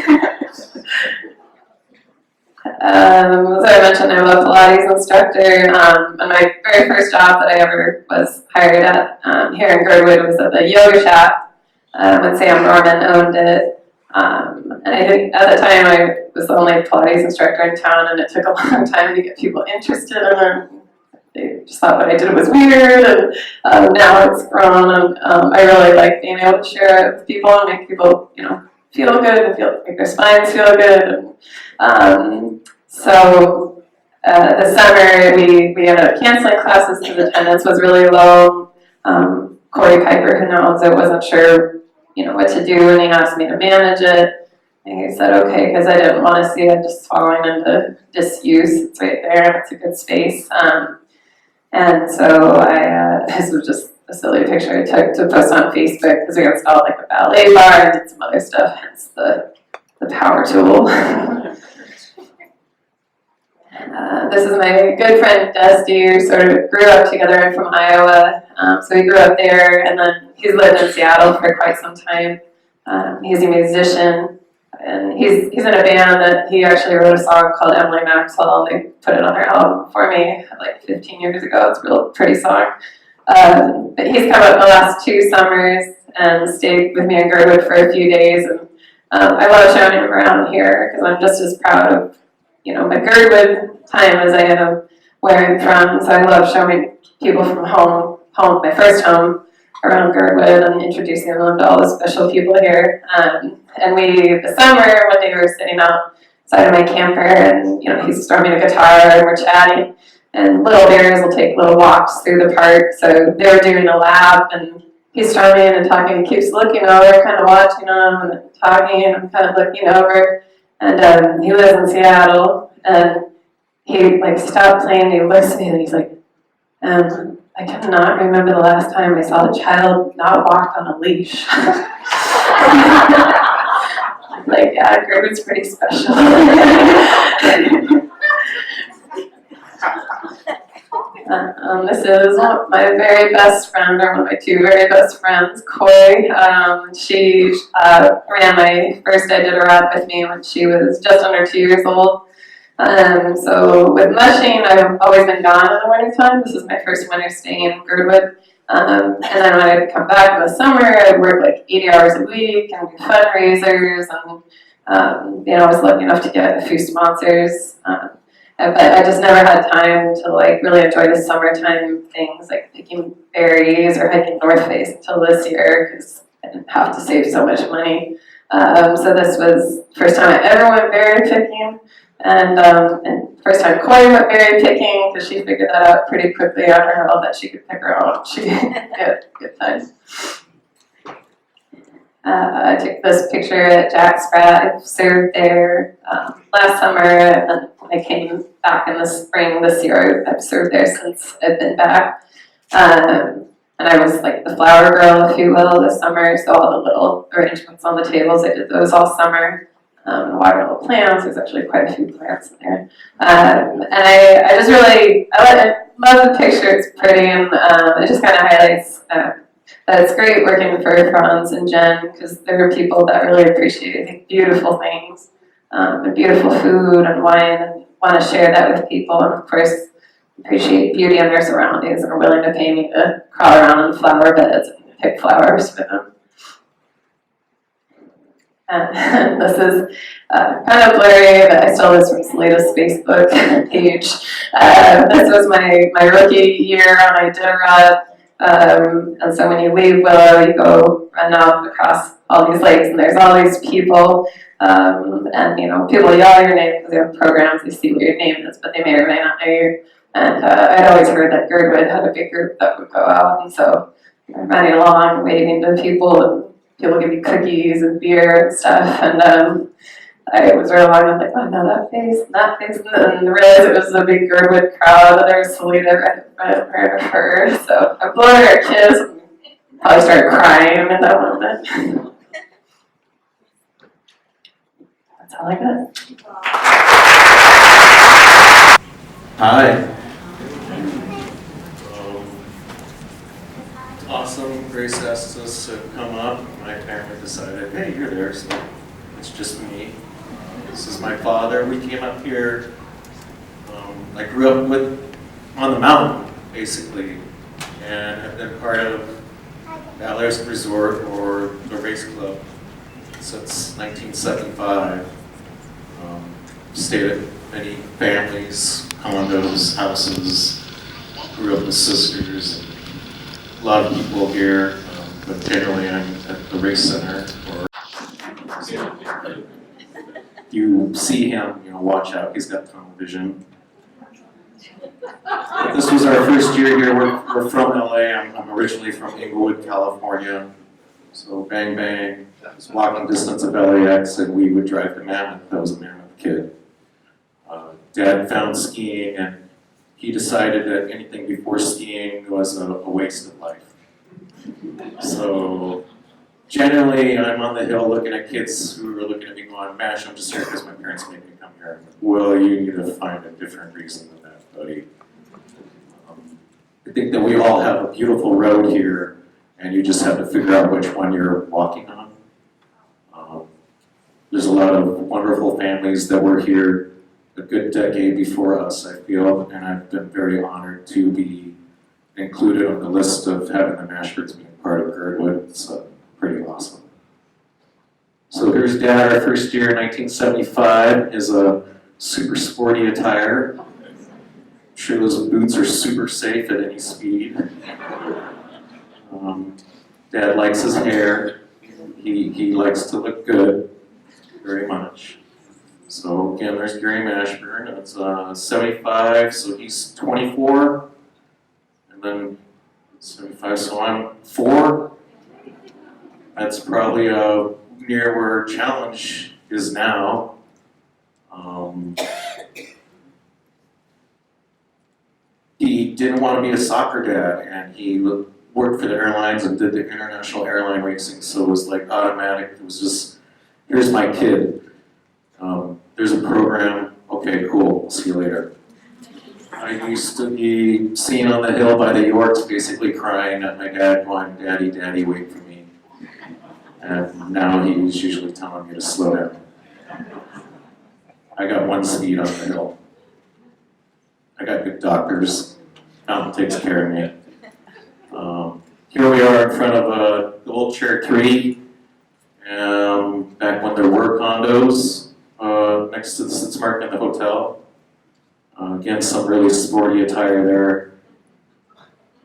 As I mentioned, I'm a Pilates instructor, and my very first job that I ever was hired at here in Girdwood was at the yoga shop when Sam Norman owned it. And I think at the time I was the only Pilates instructor in town, and it took a long time to get people interested in it. They just thought what I did was weird, and now it's grown, and I really like being able to share it with people and make people, feel good and make their spines feel good. And so this summer we ended up canceling classes because attendance was really low. Corey Kuiper, who now owns it, wasn't sure, what to do, and he asked me to manage it. And he said, okay, because I didn't want to see it just falling into disuse. It's right there, and it's a good space. And so this was just a silly picture I took to post on Facebook because we installed like a ballet bar and did some other stuff, hence the power tool. This is my good friend Dusty, who sort of grew up together. I'm from Iowa, so he grew up there, and then he's lived in Seattle for quite some time. He's a musician, and he's in a band that he actually wrote a song called Emily Maxwell, and they put it on their album for me like 15 years ago. It's a real pretty song. But he's come up the last 2 summers and stayed with me in Girdwood for a few days, and I love showing him around here because I'm just as proud of my Girdwood time as I am where I'm from. So I love showing people from home, my first home, around Girdwood and introducing them to all the special people here. And this summer, one day we were sitting outside of my camper, and he's strumming a guitar and we're chatting. And little bears will take little walks through the park. So they were doing a lap, and he's strumming and talking. He keeps looking over, kind of watching them and talking, and I'm kind of looking over. And he lives in Seattle, and he stopped playing, and he looks at me, and he's like, I cannot remember the last time I saw a child not walked on a leash. Like, yeah, Girdwood's pretty special. This is my very best friend, or one of my 2 very best friends, Coy. She ran my first Iditarod with me when she was just under 2 years old. So with mushing, I've always been gone in the wintertime. This is my first winter staying in Girdwood. And then when I'd come back in the summer, I'd work like 80 hours a week and do fundraisers, and I was lucky enough to get a few sponsors. But I just never had time to really enjoy the summertime things like picking berries or hiking North Face until this year because I didn't have to save so much money. So this was the first time I ever went berry picking, and first time Coy went berry picking because she figured that out pretty quickly on her own that she could pick her own. She had good time. I took this picture at Jack Sprat. I served there last summer, and then when I came back in the spring this year, I've served there since I've been back. And I was like the flower girl, if you will, this summer. So all the little arrangements on the tables, I did those all summer. Water little plants. There's actually quite a few plants in there. And I just really, I love the picture. It's pretty, and it just kind of highlights that it's great working for Franz and Jen, because they're people that really appreciate beautiful things, and beautiful food and wine, and want to share that with people, and of course appreciate beauty in their surroundings and are willing to pay me to crawl around in flower beds and pick flowers for them. And this is kind of blurry, but I stole this from his latest Facebook page. This was my rookie year on Iditarod. And so when you leave Willow, you go run out across all these lakes, and there's all these people. And people yell your name because they have programs, they see what your name is, but they may or may not know you. And I'd always heard that Girdwood had a big group that would go out, and so I'm running along, waving to people, and people give me cookies and beer and stuff. And I was right along, I'm like, oh no, that face, and then realized it was a big Girdwood crowd, and there was Selena right of her. So I blew her a kiss, and probably started crying in that moment. That's all I got. Hi. Awesome. Grace asked us to come up. My family decided, hey, you're there, so it's just me. This is my father. We came up here. I grew up on the mountain, basically, and have been part of Valleys Resort, or the race club, since 1975. Stayed at many families, condos, houses, grew up with sisters. A lot of people here, but generally I'm at the race center. You see him, watch out, he's got tunnel vision. But this was our first year here. We're from LA. I'm originally from Inglewood, California. So bang bang, it's walking distance of LAX, and we would drive to Mammoth. I was a Mammoth kid. Dad found skiing, and he decided that anything before skiing was a waste of life. So generally, I'm on the hill looking at kids who are looking at me going, "Mash, I'm just here because my parents made me come here." Well, you need to find a different reason than that, buddy. I think that we all have a beautiful road here, and you just have to figure out which one you're walking on. There's a lot of wonderful families that were here a good decade before us, I feel, and I've been very honored to be included on the list of having the Mashfords being part of Girdwood. It's pretty awesome. So here's Dad, our first year in 1975, is a super sporty attire. I'm sure those boots are super safe at any speed. Dad likes his hair. He likes to look good, very much. So again, there's Gary Mashburn. It's 75, so he's 24. And then 75, so I'm 4. That's probably near where Challenge is now. He didn't want to be a soccer dad, and he worked for the airlines and did the international airline racing, so it was like automatic. It was just, here's my kid. There's a program, okay, cool, we'll see you later. I used to be seen on the hill by the Yorks basically crying at my dad going, "Daddy, Daddy, wait for me." And now he's usually telling me to slow down. I got 1 speed on the hill. I got good doctors. Mountain takes care of me. Here we are in front of the old Chair 3. Back when there were condos next to the Sitzmark and the hotel. Again, some really sporty attire there.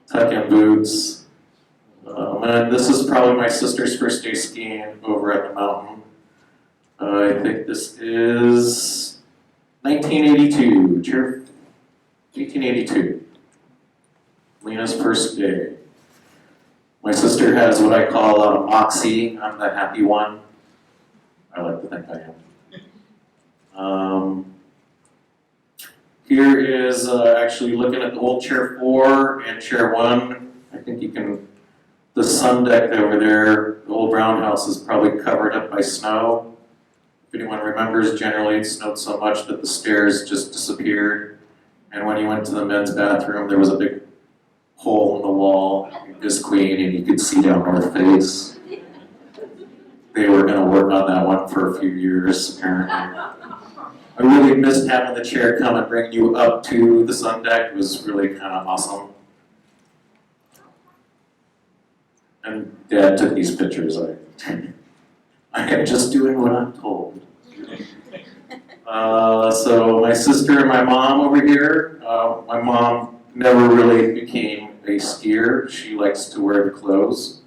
Tuck-in boots. And this is probably my sister's first day skiing over at the mountain. I think this is 1982. 1882. Lena's first day. My sister has what I call a moxie. I'm the happy one. I like to think I am. Here is actually looking at the old chair 4 and chair 1. I think you can, the sun deck over there, the old brown house is probably covered up by snow. If anyone remembers, generally it snowed so much that the stairs just disappeared. And when you went to the men's bathroom, there was a big hole in the wall, this queen, and you could see down North Face. They were going to work on that one for a few years, apparently. I really missed having the chair come and bring you up to the sun deck. It was really kind of awesome. And Dad took these pictures. I am just doing what I'm told. So my sister and my mom over here. My mom never really became a skier. She likes to wear the clothes.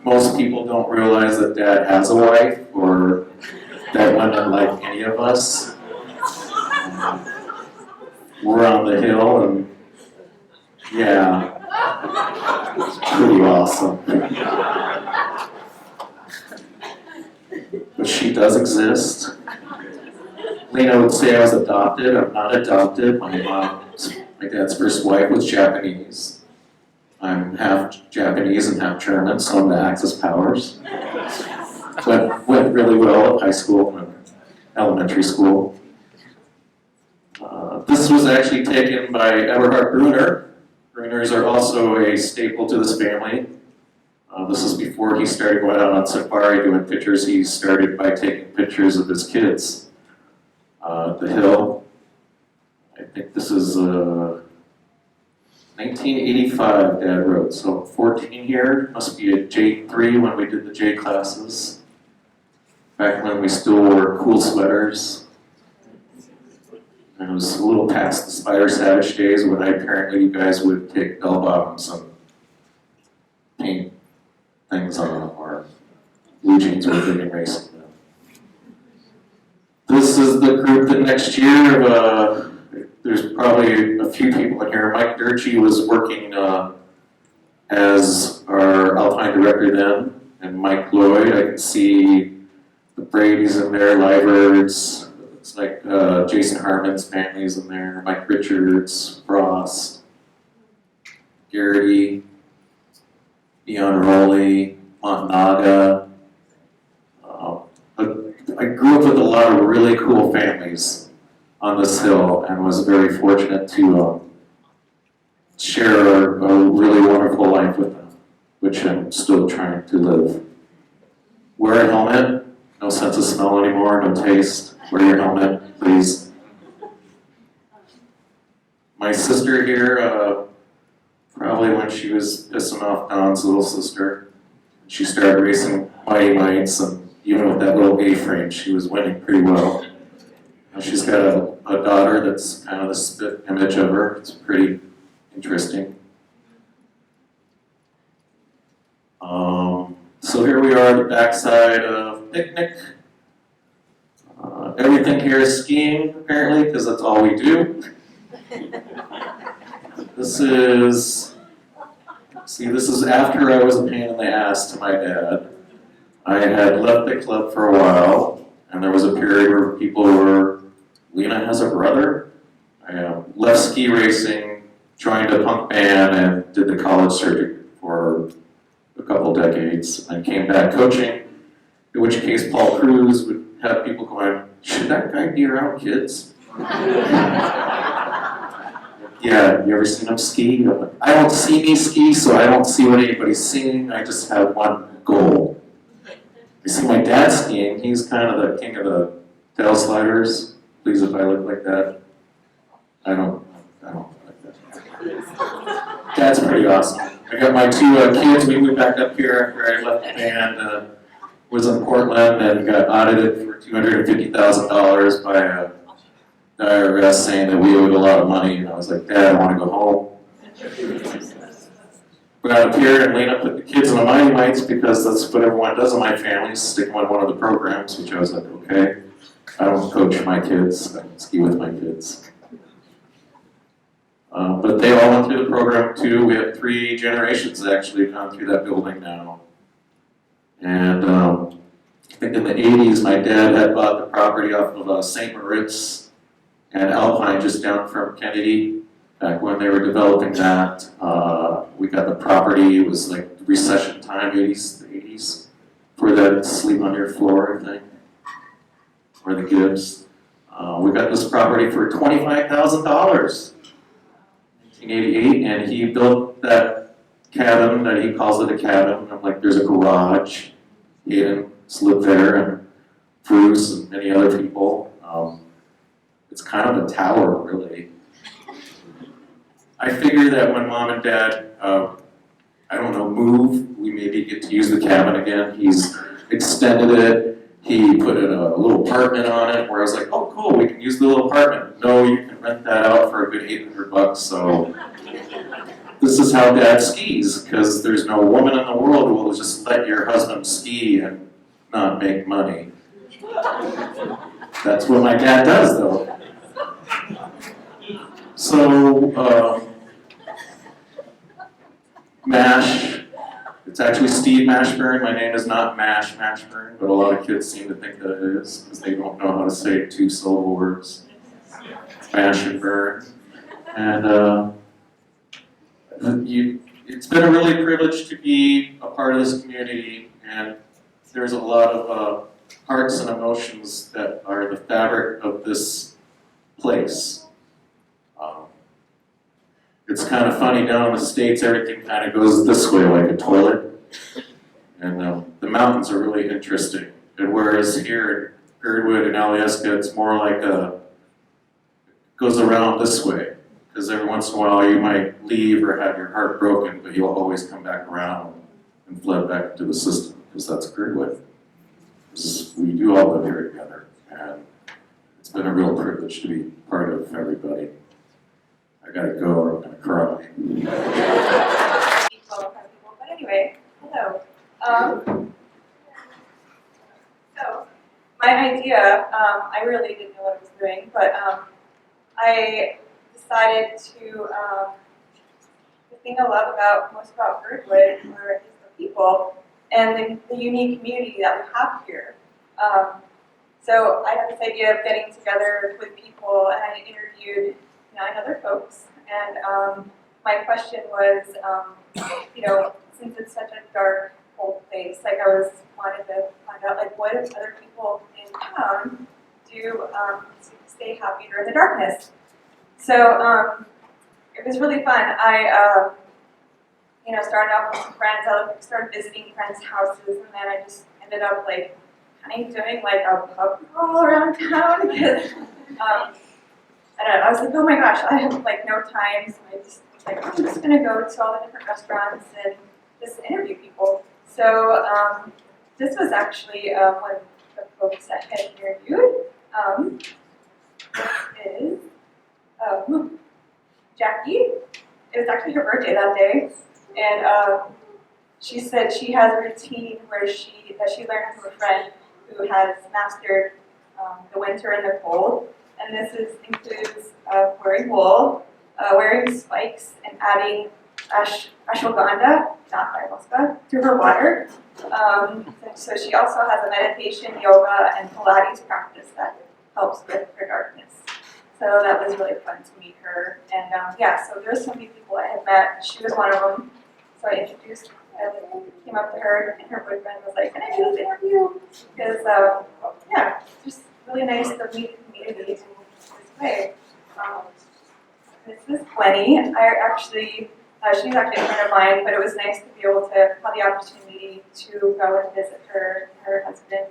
Most people don't realize that Dad has a wife or that women like any of us. We're on the hill and yeah, it's pretty awesome. But she does exist. Lena would say I was adopted. I'm not adopted. My dad's first wife was Japanese. I'm half Japanese and half German, so I'm the Axis powers. Went really well at high school and elementary school. This was actually taken by Eberhard Brunner. Brunners are also a staple to this family. This is before he started going out on safari doing pictures. He started by taking pictures of his kids. The hill. I think this is 1985 Dad wrote, so 14 here. Must be a J3 when we did the J classes. Back when we still wore cool sweaters. And it was a little past the Spider Savage days when apparently you guys would take bell bottoms and paint things on them, or blue jeans were big and racing them. This is the group that next year, there's probably a few people in here. Mike Durkee was working as our Alpine director then, and Mike Lloyd. I can see the Brady's in there, Liebert. It's like Jason Harmon's family's in there, Mike Richards, Frost, Garrity, Dion Rowley, Montnaga. I grew up with a lot of really cool families on this hill and was very fortunate to share a really wonderful life with them, which I'm still trying to live. Wear a helmet, no sense of smell anymore, no taste. Wear your helmet, please. My sister here, probably when she was pissing off Don's little sister, she started racing Mighty Mites, and even with that little A-frame, she was winning pretty well. She's got a daughter that's kind of the spit image of her. It's pretty interesting. So here we are at the backside of Picnic. Everything here is skiing, apparently, because that's all we do. This is after I was a pain in the ass to my dad. I had left the club for a while, and there was a period where people were, Lena has a brother. I left ski racing, joined a punk band, and did the college circuit for a couple decades, and came back coaching, in which case Paul Cruz would have people going, should that guy be around kids? Yeah, you ever seen him ski? I don't see me ski, so I don't see what anybody's seeing. I just have one goal. You see my dad skiing, he's kind of the king of the tail sliders. Please, if I look like that. I don't look like that. Dad's pretty awesome. I got my two kids, we moved back up here after I left the band, was in Portland and got audited for $250,000 by a the IRS saying that we owed a lot of money, and I was like, Dad, I want to go home. Got up here and Lena put the kids in the Mighty Mites because that's what everyone does in my family, stick them on one of the programs, which I was like, okay. I don't coach my kids, I ski with my kids. But they all went through the program too. We have 3 generations that actually have gone through that building now. And I think in the 80s, my dad had bought the property off of St. Moritz and Alpine just down from Kennedy. Back when they were developing that, we got the property. It was like recession time, 80s, for that sleep on your floor thing, or the Gibbs. We got this property for $25,000, 1988, and he built that cabin that he calls it a cabin. I'm like, there's a garage. He and lived there, and Bruce and many other people. It's kind of a tower, really. I figure that when Mom and Dad, move, we maybe get to use the cabin again. He's extended it. He put in a little apartment on it where I was like, oh, cool, we can use the little apartment. No, you can rent that out for a good $800, so this is how Dad skis, because there's no woman in the world who will just let your husband ski and not make money. That's what my dad does, though. So, MASH, it's actually Steve Mashburn. My name is not Mash Mashburn, but a lot of kids seem to think that it is, because they don't know how to say 2-syllable words. Mash and burn. And it's been a really privilege to be a part of this community, and there's a lot of hearts and emotions that are the fabric of this place. It's kind of funny, down in the States, everything kind of goes this way like a toilet. And the mountains are really interesting. And whereas here in Girdwood and Alyeska, it's more like goes around this way. Because every once in a while you might leave or have your heart broken, but you'll always come back around and flood back into the system, because that's Girdwood. We do all live here together, and it's been a real privilege to be part of everybody. I gotta go or I'm gonna cry. But anyway, hello. So, my idea, I really didn't know what I was doing, but I decided to, the thing I love most about Girdwood is the people and the unique community that we have here. So I had this idea of getting together with people, and I interviewed 9 other folks, and my question was, since it's such a dark, cold place, like I wanted to find out, like, what do other people in town do to stay happy during the darkness? So it was really fun. I, started off with some friends. I started visiting friends' houses, and then I just ended up like kind of doing like a pub crawl around town because. I don't know, I was like, oh my gosh, I have like no time, so I just was like, I'm just gonna go to all the different restaurants and just interview people. So this was actually one of the folks that had interviewed. This is Jackie. It was actually her birthday that day, and she said she has a routine where she learned from a friend who has mastered the winter and the cold. And this includes wearing wool, wearing spikes, and adding ashwagandha, not ayahuasca, to her water. So she also has a meditation, yoga, and Pilates practice that helps with her darkness. So that was really fun to meet her. And so there were so many people I had met. She was one of them. So I came up to her, and her boyfriend was like, can I do this interview? Because, just really nice to meet the community this way. This is Gwenny. She's actually a friend of mine, but it was nice to be able to have the opportunity to go and visit her and her husband,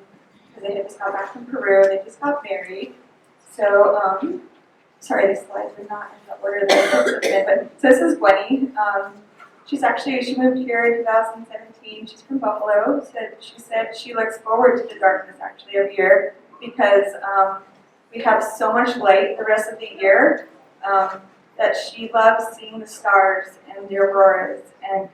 because they had just got back from Peru. They just got married. So, sorry, these slides are not in the order that I put them in, but so this is Gwenny. She moved here in 2017. She's from Buffalo. She said she looks forward to the darkness actually every year, because we have so much light the rest of the year that she loves seeing the stars and the auroras, and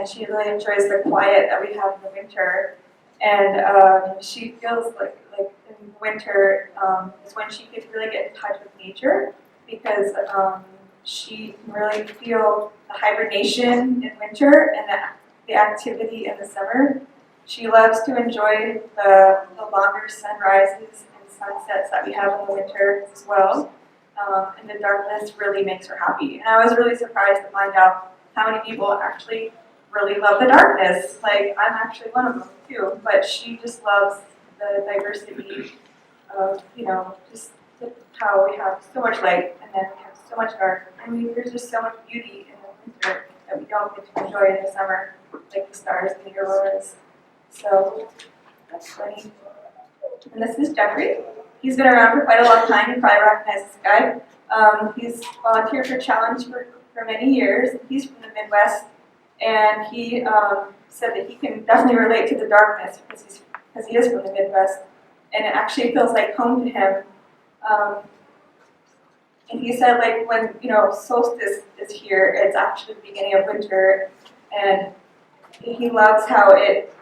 she really enjoys the quiet that we have in the winter. And she feels like in winter is when she could really get in touch with nature. because she can really feel the hibernation in winter and the activity in the summer. She loves to enjoy the longer sunrises and sunsets that we have in the winter as well. And the darkness really makes her happy. And I was really surprised to find out how many people actually really love the darkness. Like, I'm actually one of them too, but she just loves the diversity of, just how we have so much light and then we have so much dark. I mean, there's just so much beauty in the winter that we don't get to enjoy in the summer, like the stars and the auroras. So that's funny. And this is Jeffrey. He's been around for quite a long time. You probably recognize this guy. He's volunteered for Challenge for many years. He's from the Midwest, and he said that he can definitely relate to the darkness because he is from the Midwest, and it actually feels like home to him. And he said, like, when solstice is here, it's actually the beginning of winter, and he loves how it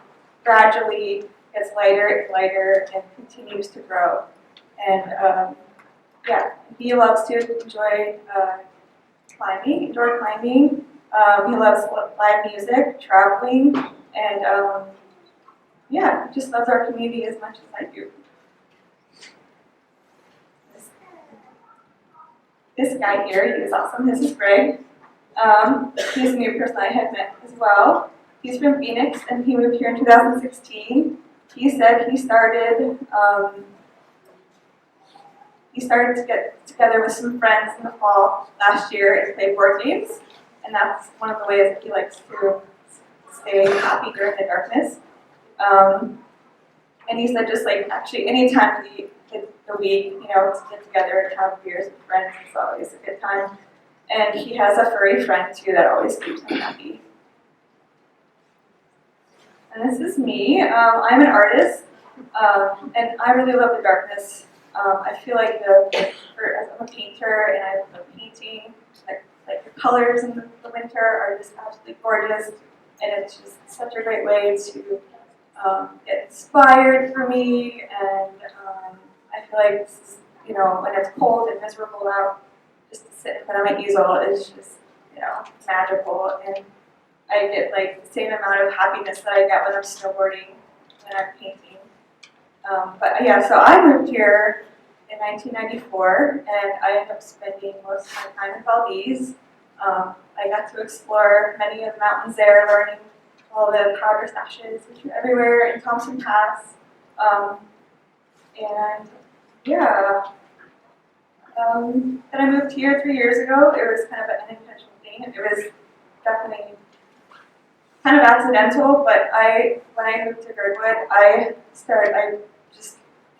gradually gets lighter and lighter and continues to grow. And he loves to enjoy climbing, indoor climbing. He loves live music, traveling, and he just loves our community as much as I do. This guy here, he is awesome. This is Greg. He's a new person I had met as well. He's from Phoenix, and he moved here in 2016. He said he started to get together with some friends in the fall last year and play board games, and that's one of the ways that he likes to stay happy during the darkness. And he said just like actually any time of the week, to get together and have beers with friends is always a good time. And he has a furry friend too that always keeps him happy. And this is me. I'm an artist, and I really love the darkness. I feel like I'm a painter, and I love painting. Like the colors in the winter are just absolutely gorgeous, and it's just such a great way to get inspired for me. And I feel like this is, when it's cold and miserable out, just to sit in front of my easel is just, magical. And I get like the same amount of happiness that I get when I'm snowboarding, when I'm painting. So I moved here in 1994, and I ended up spending most of my time in Valdez. I got to explore many of the mountains there, learning all the powder stashes, which are everywhere in Thompson Pass. Then I moved here 3 years ago. It was kind of an unintentional thing. It was definitely kind of accidental, but when I moved to Girdwood, I just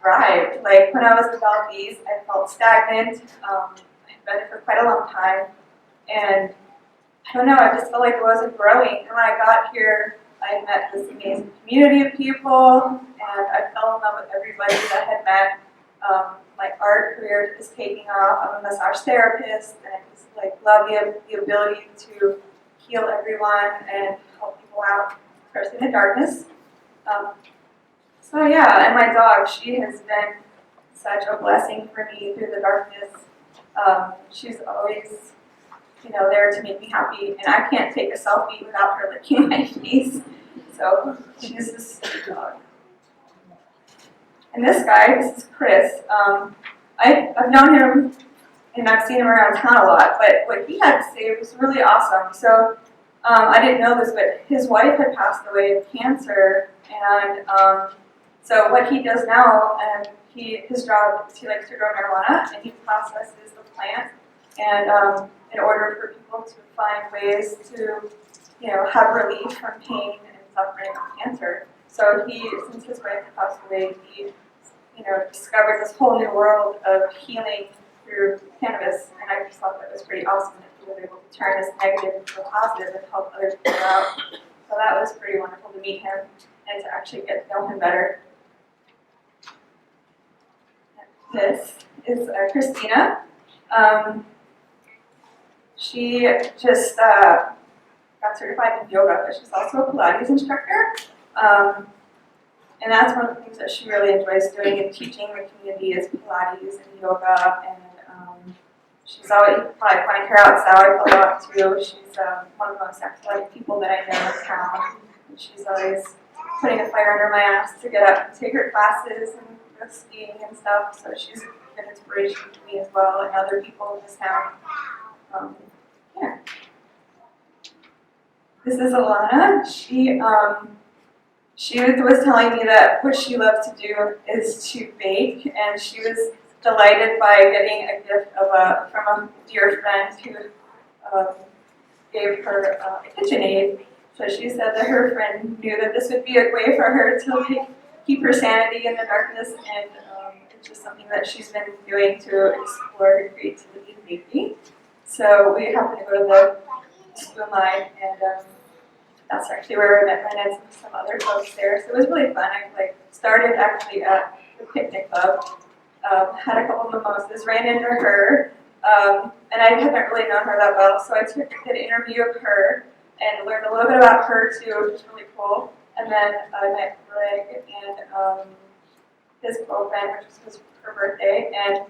thrived. Like when I was in Valdez, I felt stagnant. I had been there for quite a long time, and I don't know, I just felt like it wasn't growing. And when I got here, I met this amazing community of people, and I fell in love with everybody that I had met. My art career is taking off. I'm a massage therapist, and I just love the ability to heal everyone and help people out, especially in the darkness. And my dog, she has been such a blessing for me through the darkness. She's always, there to make me happy, and I can't take a selfie without her licking my face. So she's a sweet dog. And this guy, this is Chris. I've known him and I've seen him around town a lot, but what he had to say was really awesome. So I didn't know this, but his wife had passed away of cancer, and so what he does now, and his job is he likes to grow marijuana, and he processes the plant, and in order for people to find ways to, have relief from pain and suffering of cancer. So since his wife had passed away, he, discovered this whole new world of healing through cannabis, and I just thought that was pretty awesome that he was able to turn this negative into a positive and help other people out. So that was pretty wonderful to meet him and to actually get to know him better. This is Christina. She just got certified in yoga, but she's also a Pilates instructor. And that's one of the things that she really enjoys doing and teaching the community is Pilates and yoga. And she's always, you can probably find her outside a lot too. She's one of the most athletic people that I know in town. And she's always putting a fire under my ass to get up and take her classes and go skiing and stuff. So she's an inspiration to me as well and other people in this town. Yeah. This is Alana. She was telling me that what she loves to do is to bake, and she was delighted by getting a gift from a dear friend who gave her a KitchenAid. So she said that her friend knew that this would be a way for her to keep her sanity in the darkness, and it's just something that she's been doing to explore her creativity in baking. So we happened to go to the school line, and that's actually where I met my and some other folks there. So it was really fun. I started actually at the picnic club, had a couple of mimosas, ran into her, and I haven't really known her that well, so I took an interview of her and learned a little bit about her too, which was really cool. And then I met Greg and his girlfriend, which was her birthday, and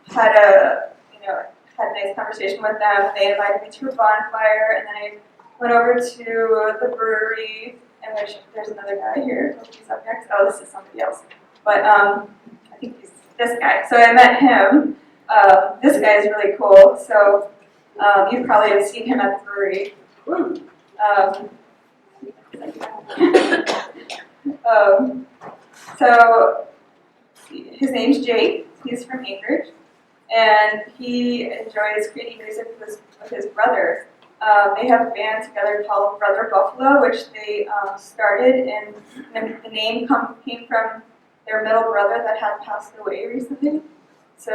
had a nice conversation with them. They invited me to a bonfire, and then I went over to the brewery, and there's another guy here. He's up next. Oh, this is somebody else. But I think he's this guy. So I met him. This guy is really cool. So you probably have seen him at the brewery. So his name's Jake. He's from Anchorage, and he enjoys creating music with his brother. They have a band together called Brother Buffalo, which they started, and the name came from their middle brother that had passed away recently. So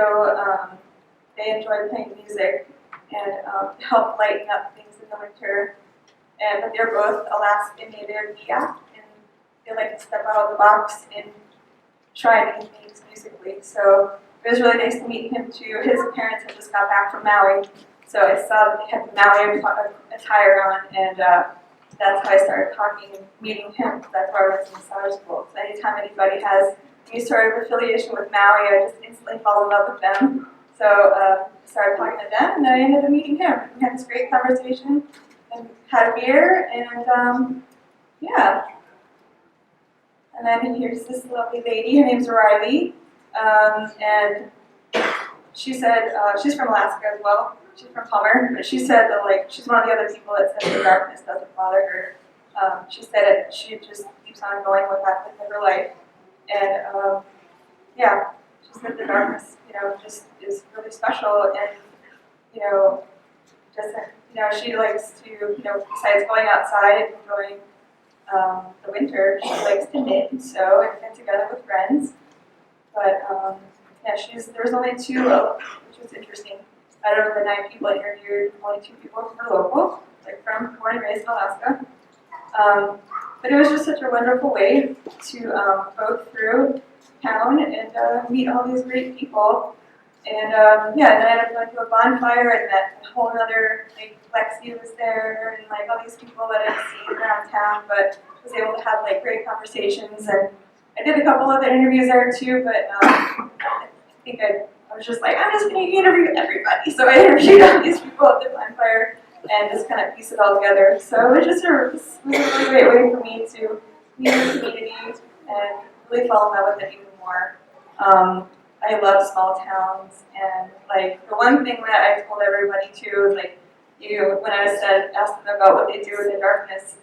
they enjoy playing music and help lighten up things in the winter. But they're both Alaskan Native Yak, and they like to step out of the box and try new things musically. So it was really nice to meet him too. His parents had just got back from Maui. So I saw that they had the Maui attire on, and that's how I started meeting him. That's why I went to massage school. So anytime anybody has any sort of affiliation with Maui, I just instantly fall in love with them. So I started talking to them, and then I ended up meeting him. We had this great conversation, and had a beer, and yeah. And then here's this lovely lady. Her name's Riley, and she said she's from Alaska as well. She's from Palmer, but she said that she's one of the other people that says the darkness doesn't bother her. She said it. She just keeps on going with that in her life, and yeah, she said the darkness, just is really special, and just she likes to, besides going outside and enjoying the winter, she likes to knit and sew and get together with friends. But yeah, there was only two, which was interesting. Out of the 9 people I interviewed, only 2 people were local, born and raised in Alaska. But it was just such a wonderful way to go through town and meet all these great people. And yeah, then I ended up going to a bonfire and met a whole other, Lexi was there, and all these people that I've seen around town, but was able to have great conversations. And I did a couple other interviews there too, but I think I was just I'm just going to interview everybody. So I interviewed all these people at the bonfire and just kind of piece it all together. So it was just a really great way for me to meet the community and really fall in love with it even more. I love small towns, and the one thing that I told everybody too is when I asked them about what they do in the darkness,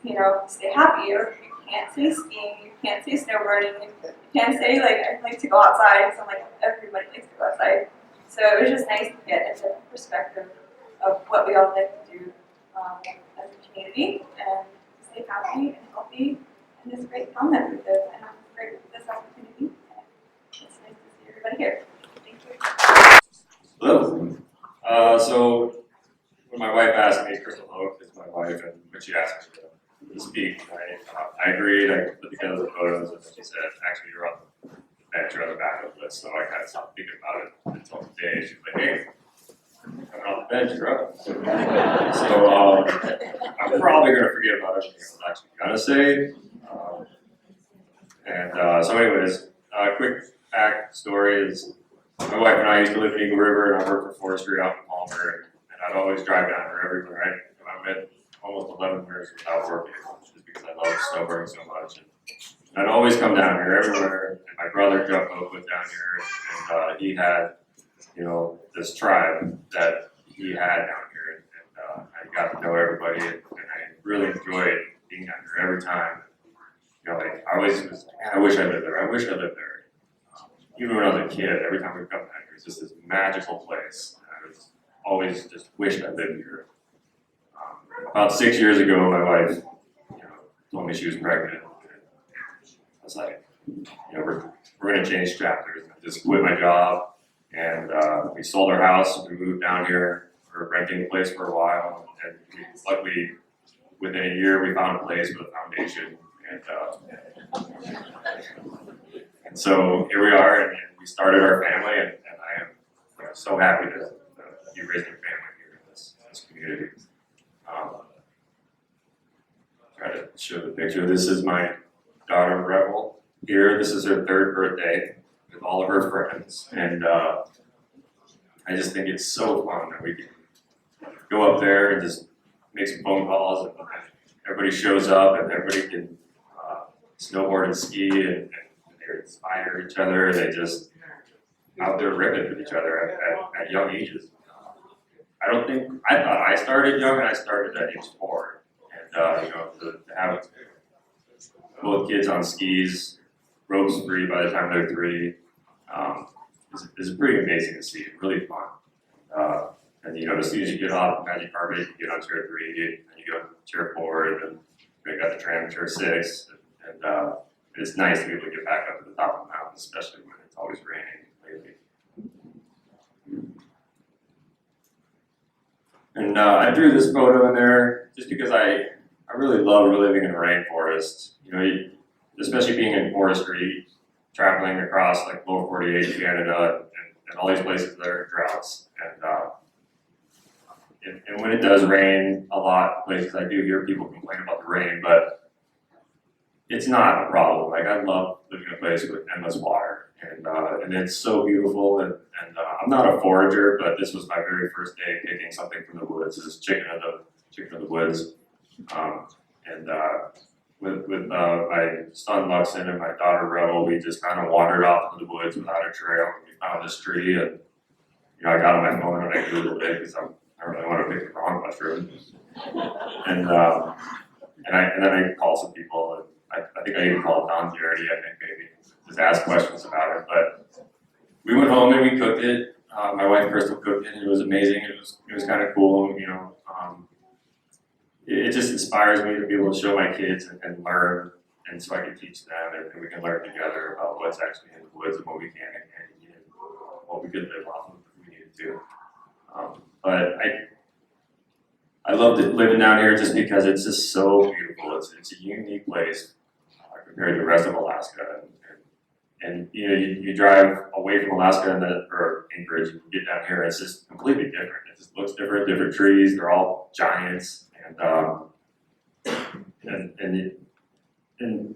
stay happy. You can't say skiing, you can't say snowboarding, you can't say I like to go outside, because everybody likes to go outside. So it was just nice to get a different perspective of what we all like to do as a community, and stay happy and healthy in this great town that we live, and I'm grateful for this opportunity. It's nice to see everybody here. Thank you. Hello. So when my wife asked me, Crystal Oak is my wife, and when she asked me to speak, I agreed. I put together the photos, and she said, "Actually, you're on the bench, you're on the backup list." So I kind of stopped thinking about it until today. She's like, "Hey, coming on the bench, you're up." So I'm probably going to forget about everything I was actually going to say. So anyways, quick back story is My wife and I used to live in Eagle River, and I worked for forestry out in Palmer, and I'd always drive down here everywhere. I went almost 11 years without working, just because I love snowboarding so much. And I'd always come down here everywhere, and my brother Jeff Oak was down here, and he had, you know, this tribe that he had down here, and I got to know everybody, and I really enjoyed being down here every time. You know, like, I always was, man, I wish I lived there, I wish I lived there. Even when I was a kid, every time we come back, it's just this magical place. I was always just wished I lived here. About 6 years ago, my wife, you know, told me she was pregnant. I was like, you know, we're gonna change chapters. I just quit my job, and we sold our house. We moved down here. We were renting a place for a while, and luckily, within a year, we found a place with a foundation. And so here we are, and we started our family, and I am, you know, so happy to be raising a family here in this community. Try to show the picture. This is my daughter Rebel here. This is her 3rd birthday with all of her friends, and I just think it's so fun that we can go up there and just make some phone calls, and everybody shows up, and everybody can snowboard and ski, and they inspire each other. They just out there ripping with each other at young ages. I thought I started young, and I started at age 4. And you know, to have both kids on skis, ropes free by the time they're 3, is pretty amazing to see. Really fun. And you know, as soon as you get off Magic Carpet, you get on chair 3, and you go to chair 4, and then you got the tram chair 6. And it's nice to be able to get back up to the top of the mountain, especially when it's always raining lately. And I drew this photo in there just because I really love living in a rainforest. You know, especially being in forestry, traveling across like lower 48 Canada and all these places that are droughts. And when it does rain a lot, places I do hear people complain about the rain, but it's not a problem. Like, I love living in a place with endless water, and it's so beautiful. And I'm not a forager, but this was my very first day picking something from the woods. This is chicken of the woods. With my son Luxon and my daughter Rebel, we just kind of wandered off into the woods without a trail. We found this tree, and you know, I got on my phone and I Googled it because I really want to pick the wrong mushroom. And then I called some people, and I think I even called Don Garrity, I think maybe, just ask questions about it. But we went home and we cooked it. My wife Crystal cooked it, and it was amazing. It was kind of cool, you know. It just inspires me to be able to show my kids and learn, and so I can teach them, and we can learn together about what's actually in the woods and what we can and what we could live off of if we needed to. But I loved living down here just because it's just so beautiful. It's a unique place compared to the rest of Alaska. And you know, you drive away from Alaska or Anchorage, and you get down here, and it's just completely different. It just looks different. Different trees. They're all giants, and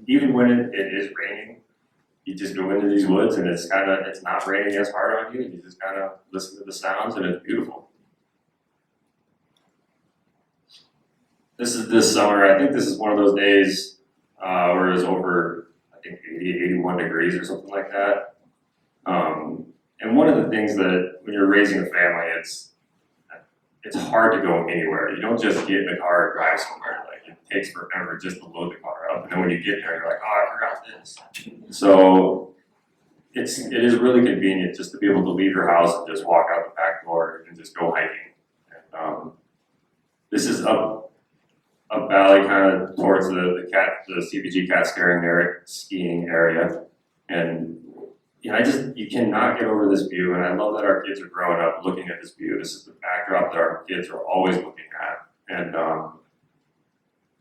even when it is raining, you just go into these woods, and it's not raining as hard on you. And you just kind of listen to the sounds, and it's beautiful. This summer, I think this is one of those days where it was over, I think 80, 81 degrees or something like that. And one of the things that when you're raising a family, it's hard to go anywhere. You don't just get in the car and drive somewhere. Like, it takes forever just to load the car up. And then when you get there, you're like, oh, I forgot this. So it is really convenient just to be able to leave your house and just walk out the back door and just go hiking. And, this is up valley, kind of towards the CBG cat skiing area, and you know, you cannot get over this view. And I love that our kids are growing up looking at this view. This is the backdrop that our kids are always looking at. And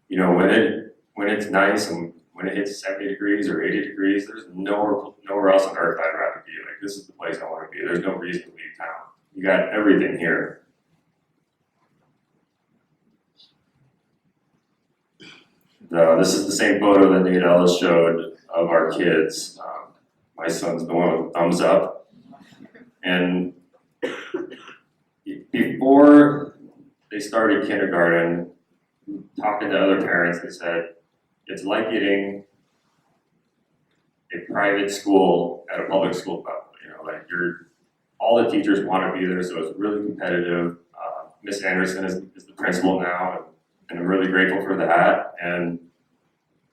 you know, when it's nice and when it hits 70 degrees or 80 degrees, there's nowhere else on earth I'd rather be. Like, this is the place I want to be. There's no reason to leave town. You got everything here. This is the same photo that Nate Ellis showed of our kids. My son's the one with thumbs up. And before they started kindergarten, talking to other parents, they said, it's like getting a private school at a public school level. You know, like all the teachers want to be there, so it's really competitive. Miss Anderson is the principal now, and I'm really grateful for that. And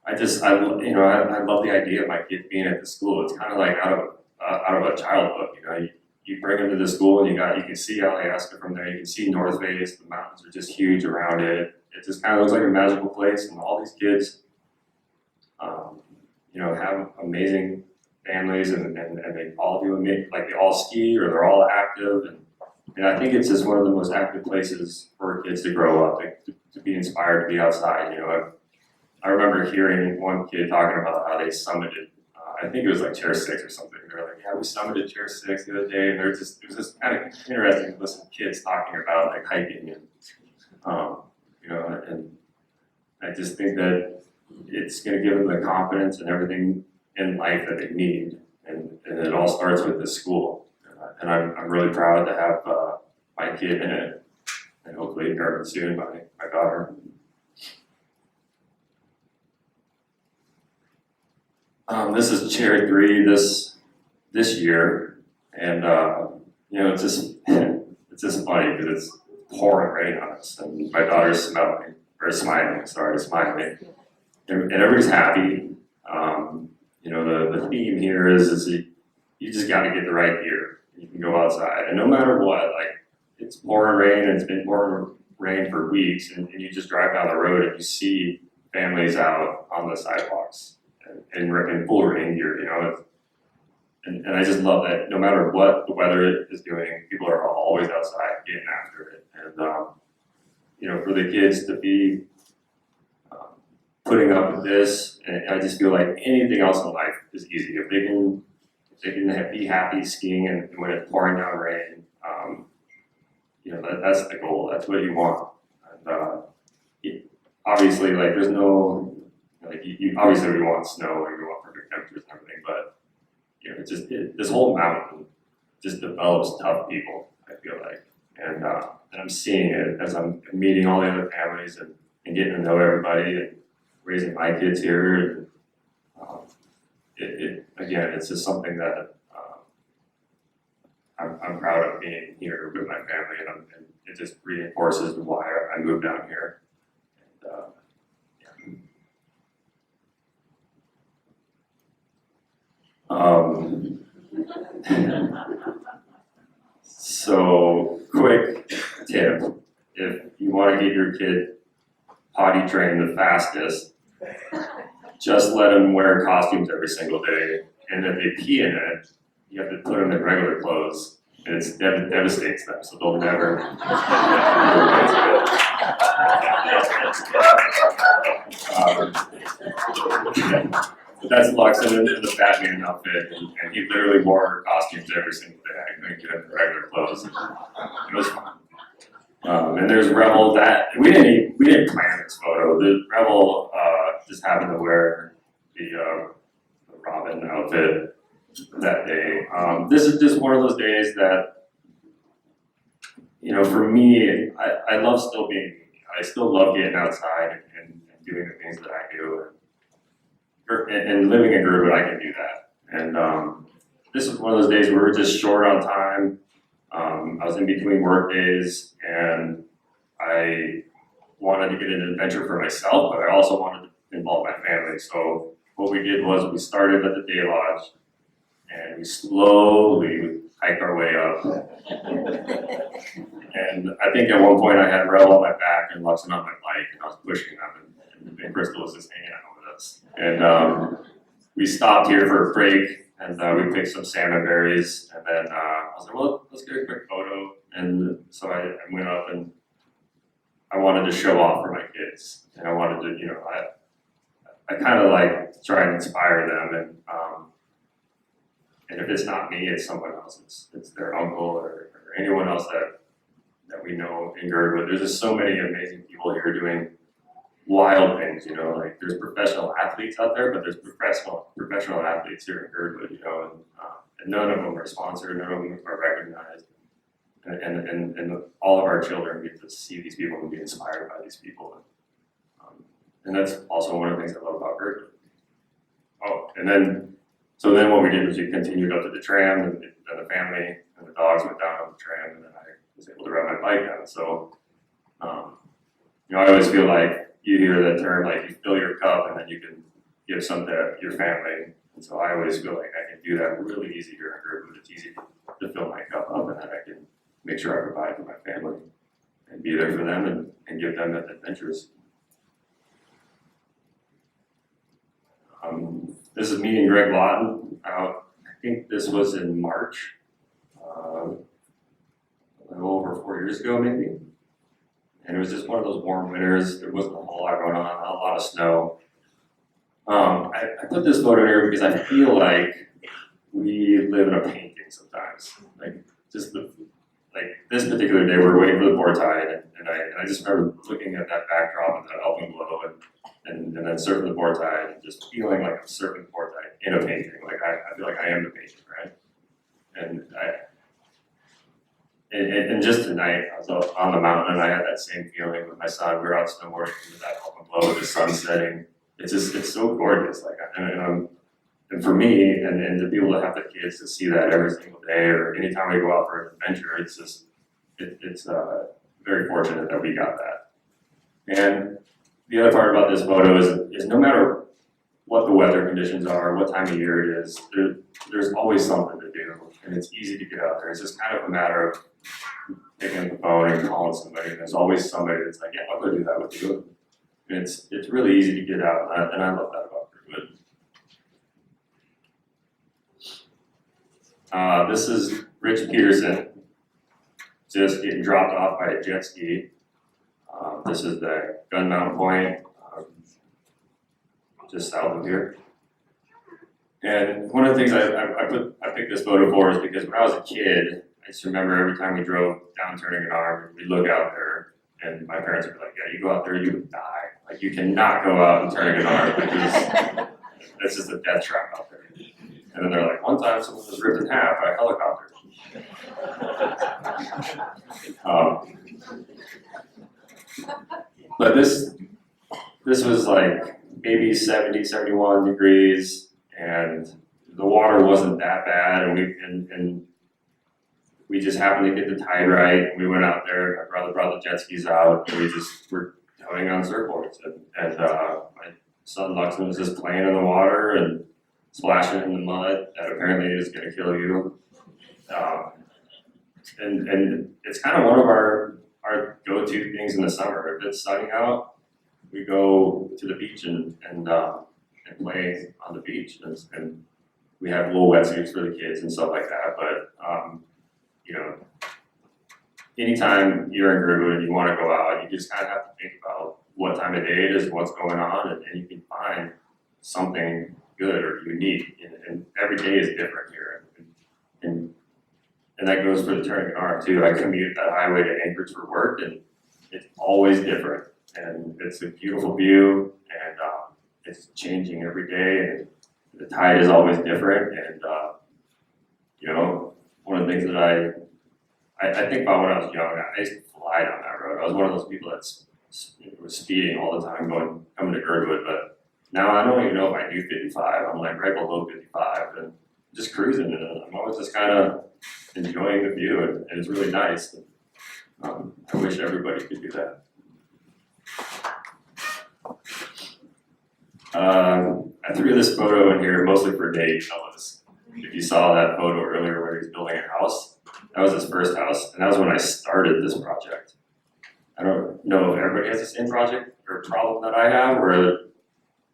I love the idea of my kid being at the school. It's kind of like out of a child book. You know, you bring them to the school, and you can see Alaska from there. You can see North Face. The mountains are just huge around it. It just kind of looks like a magical place, and all these kids, have amazing families, and they all do like they all ski or they're all active, and I think it's just one of the most active places for kids to grow up, to be inspired to be outside. You know, I remember hearing one kid talking about how they summited. I think it was like chair 6 or something. They were like, "Yeah, we summited chair 6 the other day," and it was just kind of interesting to listen to kids talking about like hiking and and I just think that it's going to give them the confidence and everything in life that they need, and it all starts with this school. And I'm really proud to have my kid in it, and hopefully very soon my daughter. This is chair 3 this year, and it's just funny because it's pouring rain on us, and my daughter's smiling, and everybody's happy. The theme here is you just got to get the right gear. You can go outside, and no matter what, like it's pouring rain, and it's been pouring rain for weeks, and you just drive down the road and you see families out on the sidewalks in full rain gear, and I just love that no matter what the weather is doing, people are always outside getting after it, and for the kids to be putting up with this, and I just feel like anything else in life is easy. If they can be happy skiing and when it's pouring down rain, that's the goal. That's what you want. And obviously, like there's no you obviously you want snow or you want perfect temperatures and everything, but this whole mountain just develops tough people. I feel like, and I'm seeing it as I'm meeting all the other families and getting to know everybody and raising my kids here. And again, it's just something that I'm proud of being here with my family, and it just reinforces why I moved down here. So, quick tip: if you want to get your kid potty trained the fastest, just let them wear costumes every single day. And if they pee in it, you have to put them in regular clothes, and it devastates them, so they'll never. But that's Luxon in the Batman outfit, and he literally wore costumes every single day. I couldn't get him in regular clothes. It was fun. And there's Rebel that we didn't plan this photo. The Rebel just happened to wear the Robin outfit that day. This is just one of those days that, for me, I love still being me. I still love getting outside and doing the things that I do. And living in Girdwood, I can do that. And this was one of those days where we were just short on time. I was in between work days, and I wanted to get an adventure for myself, but I also wanted to involve my family. So what we did was we started at the day lodge, and we slowly hiked our way up. And I think at one point I had Rel on my back and Luxon on my bike, and I was pushing them, and Crystal was just hanging out with us. And we stopped here for a break, and we picked some salmon berries, and then I was like, well, let's get a quick photo. And so I went up, and I wanted to show off for my kids, and I wanted to, I kind of like to try and inspire them, and if it's not me, it's someone else. It's their uncle or anyone else that we know in Girdwood. There's just so many amazing people here doing wild things, like there's professional athletes out there, but there's professional athletes here in Girdwood, and none of them are sponsored, none of them are recognized. And all of our children get to see these people and be inspired by these people. And that's also one of the things I love about Girdwood. Oh, so then what we did was we continued up to the tram, and the family and the dogs went down on the tram, and then I was able to ride my bike down. So, you know, I always feel like you hear that term, like you fill your cup and then you can give some to your family. And so I always feel like I can do that really easy here in Girdwood. It's easy to fill my cup up, and then I can make sure I provide for my family and be there for them and give them adventures. This is meeting Greg Lawton out, I think this was in March, a little over 4 years ago maybe. And it was just one of those warm winters. There wasn't a whole lot going on, not a lot of snow. I put this photo here because I feel like we live in a painting sometimes. Like just like this particular day, we were waiting for the board tide, and I just remember looking at that backdrop of that alpenglow and then surfing the board tide and just feeling like I'm surfing the board tide in a painting. Like I feel like I am the painting, right? And just tonight, I was on the mountain and I had that same feeling with my son. We were out snowboarding with that alpenglow, the sun setting. It's so gorgeous. Like and for me, and to be able to have the kids to see that every single day or anytime we go out for an adventure, it's just it's very fortunate that we got that. And the other part about this photo is no matter what the weather conditions are, what time of year it is, there's always something to do, and it's easy to get out there. It's just kind of a matter of picking up the phone and calling somebody. And there's always somebody that's like, yeah, I'll go do that with you. And it's really easy to get out, and I love that about Girdwood. This is Rich Peterson, just getting dropped off by a jet ski. This is the Gun Mountain Point, just south of here. And one of the things I picked this photo for is because when I was a kid, I just remember every time we drove down Turning an Arm, we'd look out there, and my parents would be like, yeah, you go out there, you would die. Like, you cannot go out and Turning an Arm, because it's just a death trap out there. And then they're like, one time someone was ripped in half by a helicopter. But this was like maybe 70, 71 degrees, and the water wasn't that bad, and we just happened to get the tide right. We went out there, my brother brought the jet skis out, and we just were towing on surfboards. And my son Luxon was just playing in the water and splashing in the mud that apparently is going to kill you. And it's kind of one of our go-to things in the summer. If it's sunny out, we go to the beach and play on the beach. And we have little wetsuits for the kids and stuff like that. But, you know, anytime you're in Girdwood and you want to go out, you just kind of have to think about what time of day it is, what's going on, and you can find something good or unique. And every day is different here. And that goes for the Turning an Arm too. I commute that highway to Anchorage for work, and it's always different. And it's a beautiful view, and it's changing every day, and the tide is always different. And you know, one of the things that I think about when I was young, I used to fly down that road. I was one of those people that was speeding all the time coming to Girdwood, but now I don't even know if I do 55. I'm like right below 55 and just cruising, and I'm always just kind of enjoying the view, and it's really nice. I wish everybody could do that. I threw this photo in here mostly for Dave Ellis. If you saw that photo earlier where he was building a house, that was his first house, and that was when I started this project. I don't know if everybody has the same project or problem that I have, where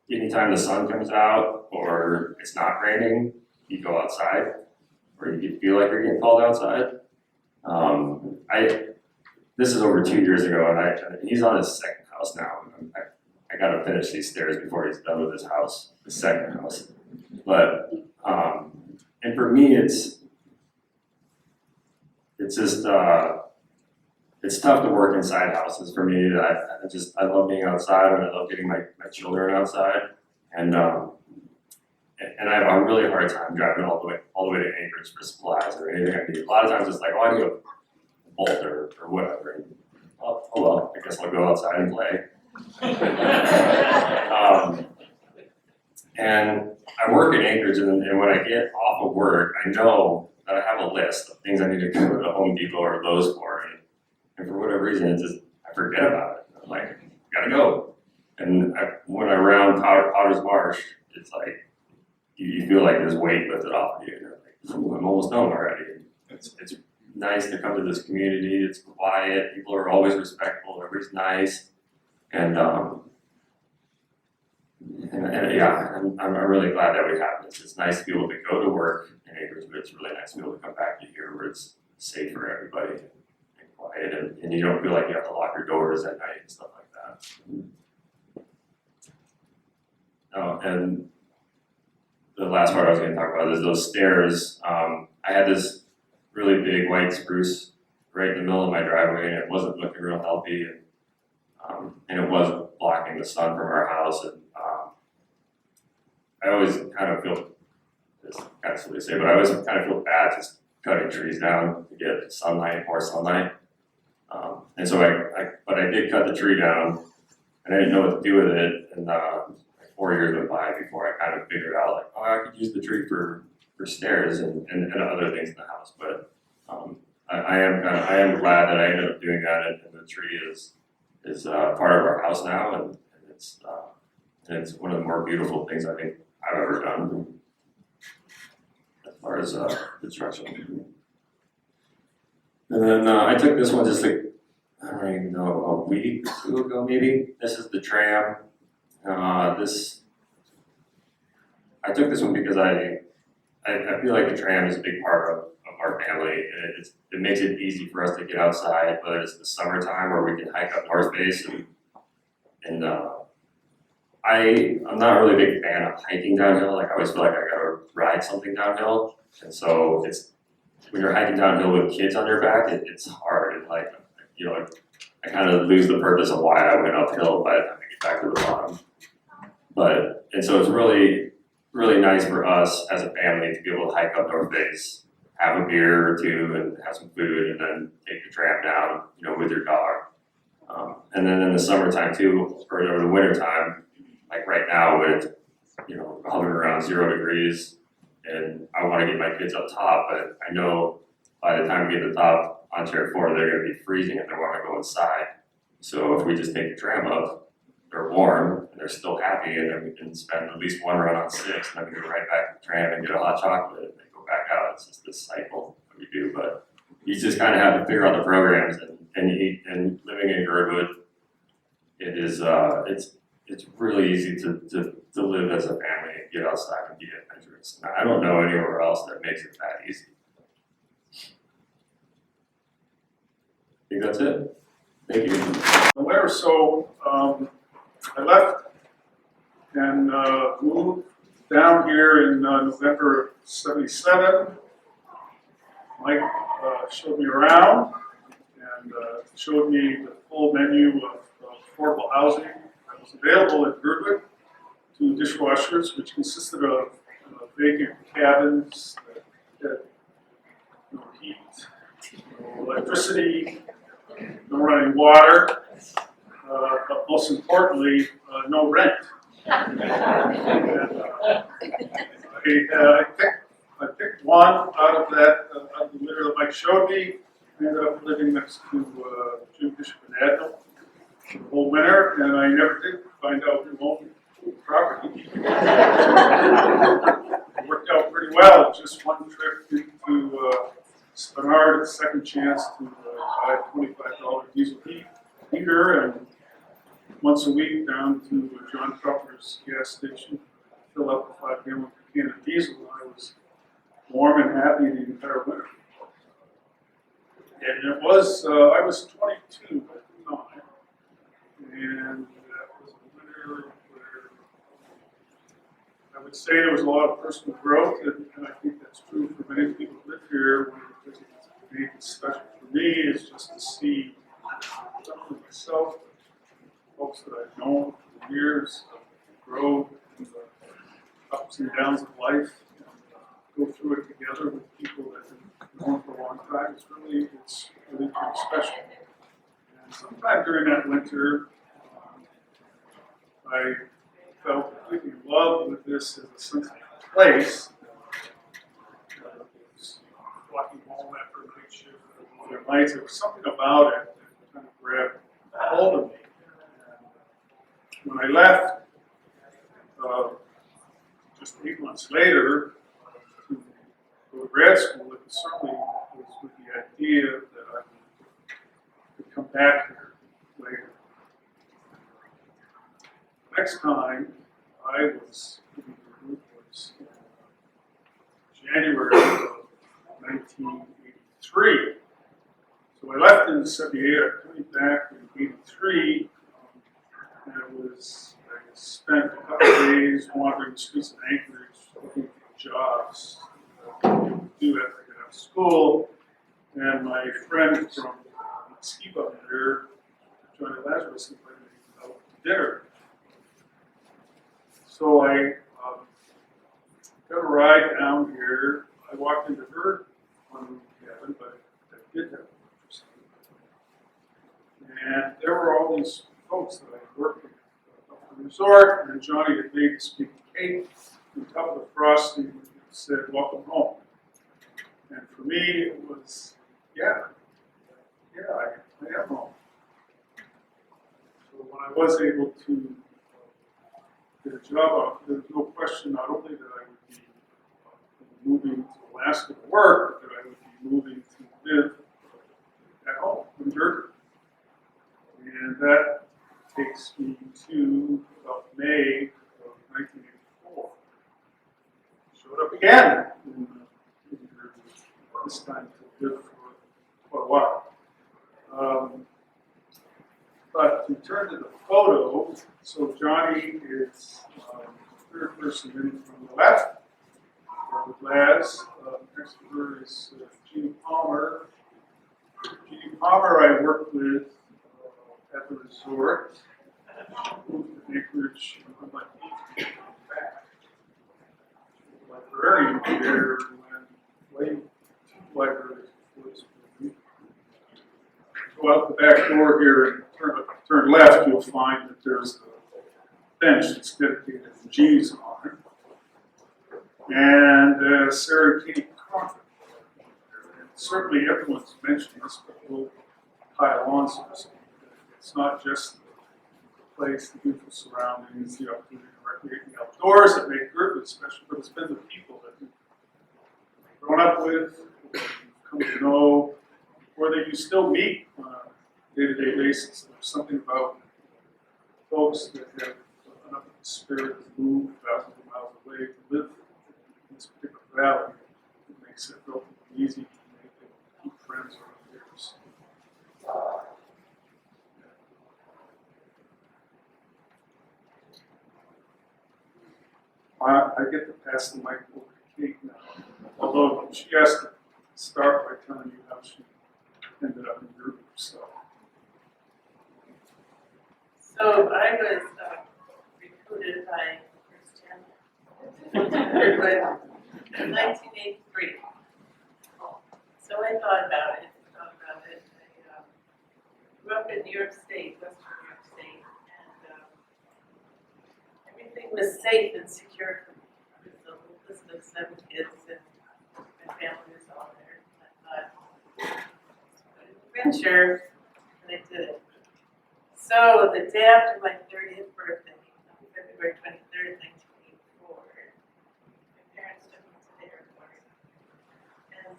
anytime the sun comes out or it's not raining, you go outside, or you feel like you're getting called outside. This is over 2 years ago, and he's on his second house now. I gotta finish these stairs before he's done with his house, the second house. But and for me, it's just it's tough to work inside houses for me. I love being outside, and I love getting my children outside. And and I have a really hard time driving all the way to Anchorage for supplies or anything I need. A lot of times it's like, oh, I need a bolt or whatever. And, oh well, I guess I'll go outside and play. And I work in Anchorage, and when I get off of work, I know that I have a list of things I need to go to Home Depot or Lowe's for, and for whatever reason, it's just I forget about it. I'm like, gotta go. And when I round Potter's Marsh, it's like you feel like this weight lifted off of you. And you're like, ooh, I'm almost home already. It's nice to come to this community. It's quiet. People are always respectful. Everybody's nice, and yeah, I'm really glad that we have this. It's nice to be able to go to work in Anchorage, but it's really nice to be able to come back to here where it's safe for everybody and quiet, and you don't feel like you have to lock your doors at night and stuff like that. Oh, and the last part I was going to talk about is those stairs. I had this really big white spruce right in the middle of my driveway, and it wasn't looking real healthy, and it was blocking the sun from our house. And I always kind of feel, it's kind of silly to say, but I always kind of feel bad just cutting trees down to get sunlight, more sunlight. And so but I did cut the tree down, and I didn't know what to do with it. And 4 years went by before I kind of figured out, like, oh, I could use the tree for stairs and other things in the house. But I am glad that I ended up doing that, and the tree is part of our house now, and it's one of the more beautiful things I think I've ever done as far as construction. And then I took this one just like, I don't even know, a week or two ago maybe. This is the tram. I took this one because I feel like the tram is a big part of our family, and it makes it easy for us to get outside, whether it's the summertime where we can hike up North Face, and I'm not really a big fan of hiking downhill. Like I always feel like I gotta ride something downhill, and so when you're hiking downhill with kids on your back, it's hard. And like, you know, I kind of lose the purpose of why I went uphill by the time I get back to the bottom. And so it's really, really nice for us as a family to be able to hike up North Face, have a beer or two, and have some food, and then take the tram down, you know, with your dog. And then in the summertime too, or the winter time, like right now when it's, you know, hovering around 0 degrees, and I want to get my kids up top, but I know by the time we get to the top on Chair 4, they're going to be freezing and they want to go inside. So if we just take the tram up, they're warm and they're still happy, and then we can spend at least one run on 6, and then we go right back to the tram and get a hot chocolate and then go back out. It's just this cycle that we do, but you just kind of have to figure out the programs, and living in Girdwood, it is it's really easy to live as a family and get outside and be adventurous. And I don't know anywhere else that makes it that easy. I think that's it. Thank you. The winter, so I left and moved down here in November of '77. Mike showed me around and showed me the full menu of affordable housing that was available at Girdwood, 2 dishwashers, which consisted of vacant cabins that had no heat, no electricity, no running water, but most importantly, no rent. And, I picked one out of that, out of the litter that Mike showed me. I ended up living next to Jim Bishop and Admiral for the whole winter, and I never did find out who owned the property. It worked out pretty well. Just one trip into Spenard, a second chance to buy a $25 diesel heater, and once a week down to John Cutler's gas station, fill up a 5-gallon can of diesel. I was warm and happy the entire winter. And it was, I was 22 at the time, and that was a winter where I would say there was a lot of personal growth, and I think that's true for many people who live here. One of the things that's made it special for me is just to see not only myself, but folks that I've known for years grow ups and downs of life and go through it together with people that have been known for a long time. It's really pretty special. And sometime during that winter, I felt completely in love with this as a sense of place. Walking home after a night shift, other nights, there was something about it that kind of grabbed hold of me. And when I left, just 8 months later, to go to grad school, it certainly was with the idea that I would come back here later. Next time I was in the group was in January of 1983. So I left in 78, I came back in 83, and I spent a couple of days wandering the streets of Anchorage looking for jobs to do after I got out of school. And my friend from ski club here, Johnny Lazarus, invited me out to dinner. So I got a ride down here. I walked into her one cabin, but I did have interest. And there were all these folks that I worked with at the resort, and Johnny had made this big cake on top of the frosting that said, "Welcome home." And for me, it was, I am home. So when I was able to get a job, there was no question not only that I would be moving to Alaska to work, but that I would be moving to live at home in Girdwood. And that takes me to about May of 1984. Showed up again in Girdwood, this time to live for quite a while. But to turn to the photo, so Johnny is the third person in from the left. With Laz, next to her is Jeannie Palmer. Jeannie Palmer I worked with at the resort. Moved to Anchorage on my 18th back. Librarian there when two libraries before this movie. Go out the back door here and turn left, you'll find that there's a bench that's dedicated to Jeannie's honor. And Sarah Katie Crawford. And certainly everyone's mentioned this, but we'll pile on so to speak. It's not just the place, the beautiful surroundings, the opportunity to recreate in the outdoors that make Girdwood special, but it's been the people that you've grown up with, you've come to know, or that you still meet on a day-to-day basis. There's something about folks that have enough of the spirit to move thousands of miles away to live in this particular valley. It makes it relatively easy to keep friends over the years. I get to pass the mic over to Kate now, although she has to start by telling you how she ended up in your group. So I was recruited by Girdwood in 1983. So I thought about it. I grew up in New York State, Western New York State, and everything was safe and secure for me. I was a little list of 7 kids, and my family was all there. I thought, adventure, and I did it. So the day after my 30th birthday, February 23rd, 1984, my parents took me to the airport. And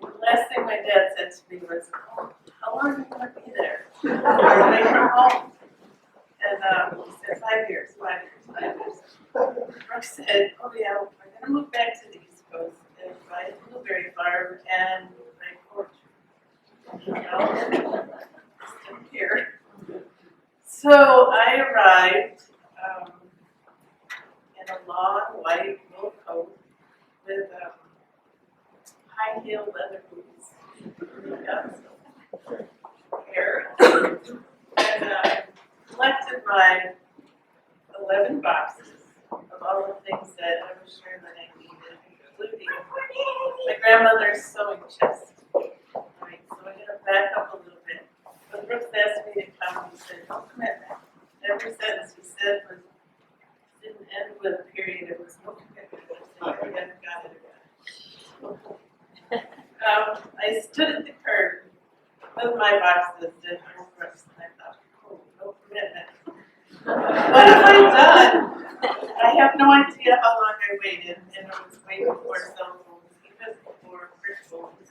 the last thing my dad said to me was, "Oh, how long are you going to be there? Are away from home?" And he said, 5 years. Brooke said, "Oh yeah, we're going to move back to the East Coast and buy a blueberry farm and my poetry." You know? Still here. So I arrived in a long white wool coat with high heel leather boots, hair, and collected my 11 boxes all the things that I was sure that I needed, including my grandmother's sewing chest. Alright, so I'm gonna back up a little bit. When Brooks asked me to come, he said, no commitment. Every sentence he said didn't end with a period, it was no commitment. I said, I haven't got it again. I stood at the curb with my boxes and my Brooks, and I thought, oh, no commitment. What have I done? I have no idea how long I waited, and it was way before cell phones, even before brick phones.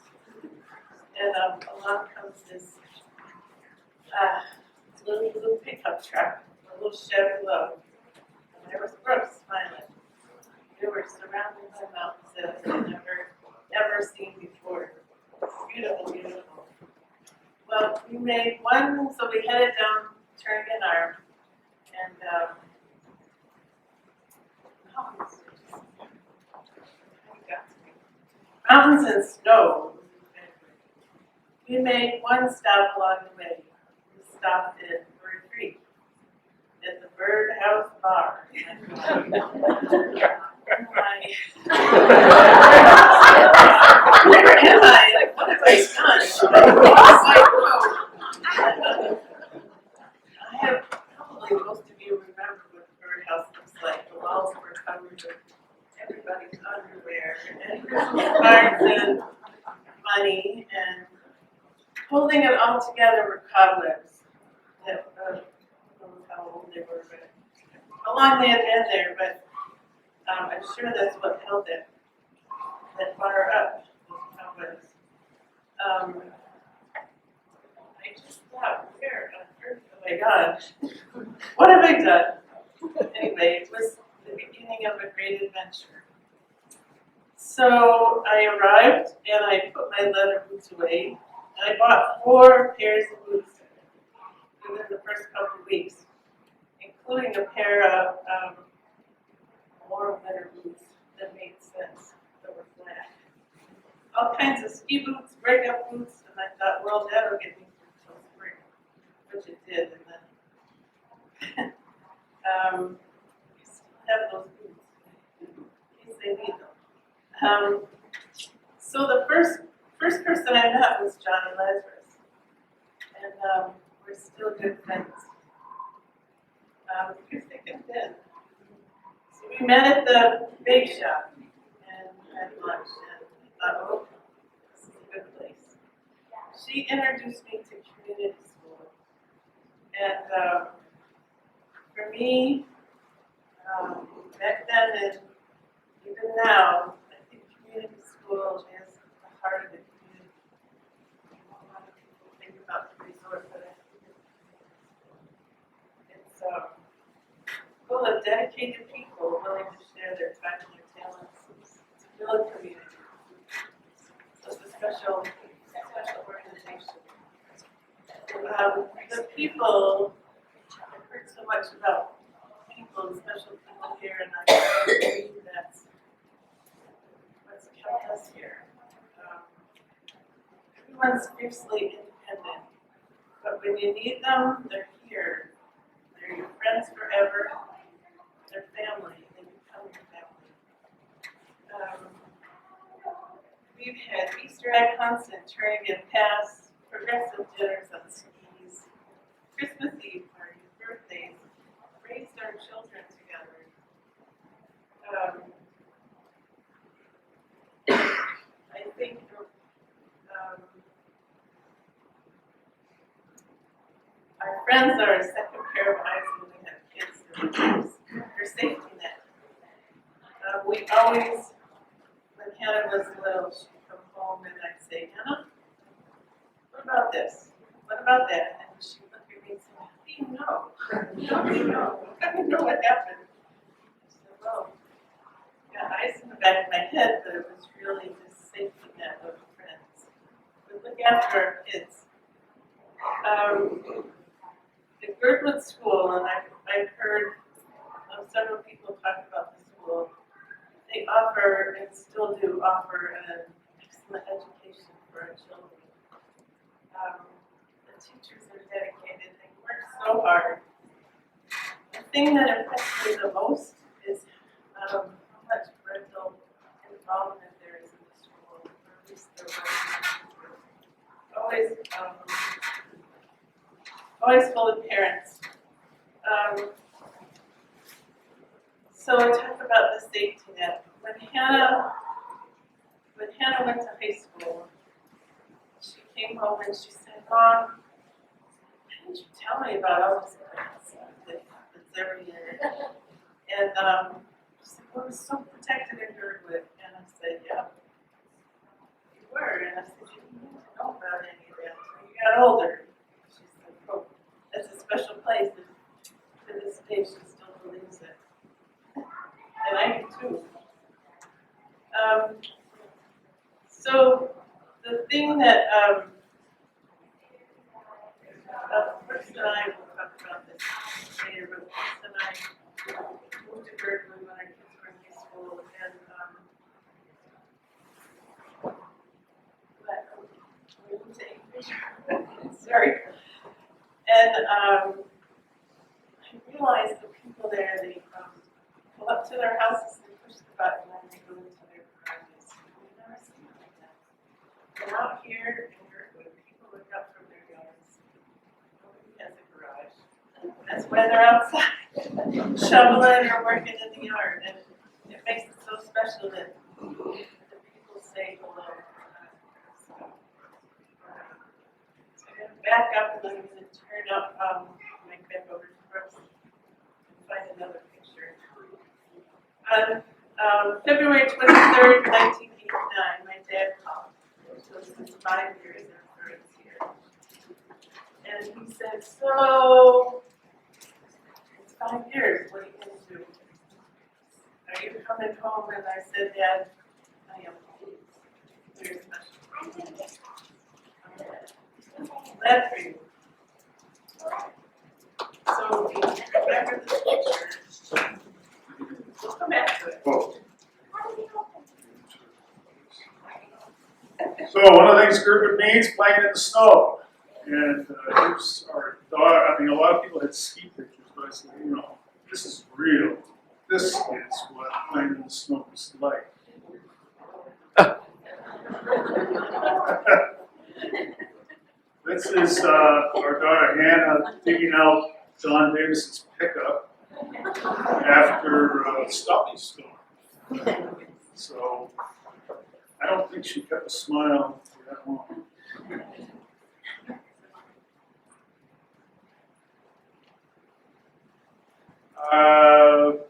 And along comes this little pickup truck, a little Chevy Load. And there was Brooks smiling. We were surrounded by mountains that I've never, ever seen before. Beautiful, beautiful. Well, we made one, so we headed down Turnagain Arm, and mountains and snow. We made one stop along the way. We stopped at Bird Creek, at the Birdhouse Bar. Where am I? Like, what have I done? I have probably most of you remember what the birdhouse looks like. The walls were covered with everybody's underwear and cards and money, and holding it all together were cobwebs. That, I don't know how old they were, but how long they had been there, but I'm sure that's what held it. That bar up, those cobwebs. I just thought, where on earth have I gone? What have I done? Anyway, it was the beginning of a great adventure. So I arrived and I put my leather boots away, and I bought 4 pairs of boots within the first couple of weeks, including a pair of warm winter boots that made sense, that were flat. All kinds of ski boots, breakup boots, and I thought, well, that'll get me through till spring, which it did, and then you still have those boots in case they need them. So the first person I met was Johnny Lazarus, and we're still good friends. You're thick and thin. So we met at the bake shop and had lunch, and I thought, oh, this is a good place. She introduced me to community school, and for me, back then and even now, I think community school is the heart of the community. A lot of people think about the resort, but it's full of dedicated people willing to share their time and their talents. It's a real community. It's a special organization. The people, I've heard so much about people, special people here, and I believe that's what's kept us here. Everyone's fiercely independent, but when you need them, they're here. They're your friends forever. They're family. They become your family. We've had Easter egg hunts in Turnagain Pass, progressive dinners on skis, Christmas Eve parties, birthdays, raised our children together. I think our friends are a second pair of eyes when we have kids. Their safety net. We always, when Hannah was little, she'd come home and I'd say, Hannah, what about this? What about that? And she'd look at me and say, how do you know? How do you know? How do you know what happened? I said, well, I got eyes in the back of my head, but it was really this safety net of friends. We look after our kids. The Girdwood School, and I've heard several people talk about the school. They offer, and still do offer, an excellent education for our children. The teachers are dedicated, they work so hard. The thing that impressed me the most is how much parental involvement there is in the school, or at least there was. Always full of parents. So I talked about the safety net. When Hannah went to high school, she came home and she said, "Mom, why didn't you tell me about all this grants that happens every year?" And she said, "Well, it was so protected in Girdwood." And I said, "Yeah, you were." And I said, "You didn't know about any of that until you got older." She said, "Oh, that's a special place." And to this day, she still believes it. And I do too. So the thing that Chris and I will talk about this later, but Chris and I moved to Girdwood when our kids were in high school, and we moved to English. Sorry. And I realized the people there, they pull up to their houses, they push the button, and they go into their garages. We've never seen it like that. And out here in Girdwood, people look up from their yards. Nobody has a garage. That's why they're outside, shoveling or working in the yard. And it makes it so special that the people say hello. So I'm going to back up and then I'm going to turn up my back over to Brooks and find another picture. On February 23rd, 1989, my dad called. So this is 5 years after it's here. And he said, "So, it's 5 years, what are you going to do? Are you coming home?" And I said, "Dad, I am pleased. Very special. I'm glad for you." So, we remember this picture. We'll come back to it. Oh. So one of the things Girdwood means, playing in the snow. And here's our daughter. I mean, a lot of people had ski pictures, but I said, this is real. This is what playing in the snow is like. This is our daughter Hannah digging out John Davis's pickup after a stopping storm. So I don't think she kept a smile for that long.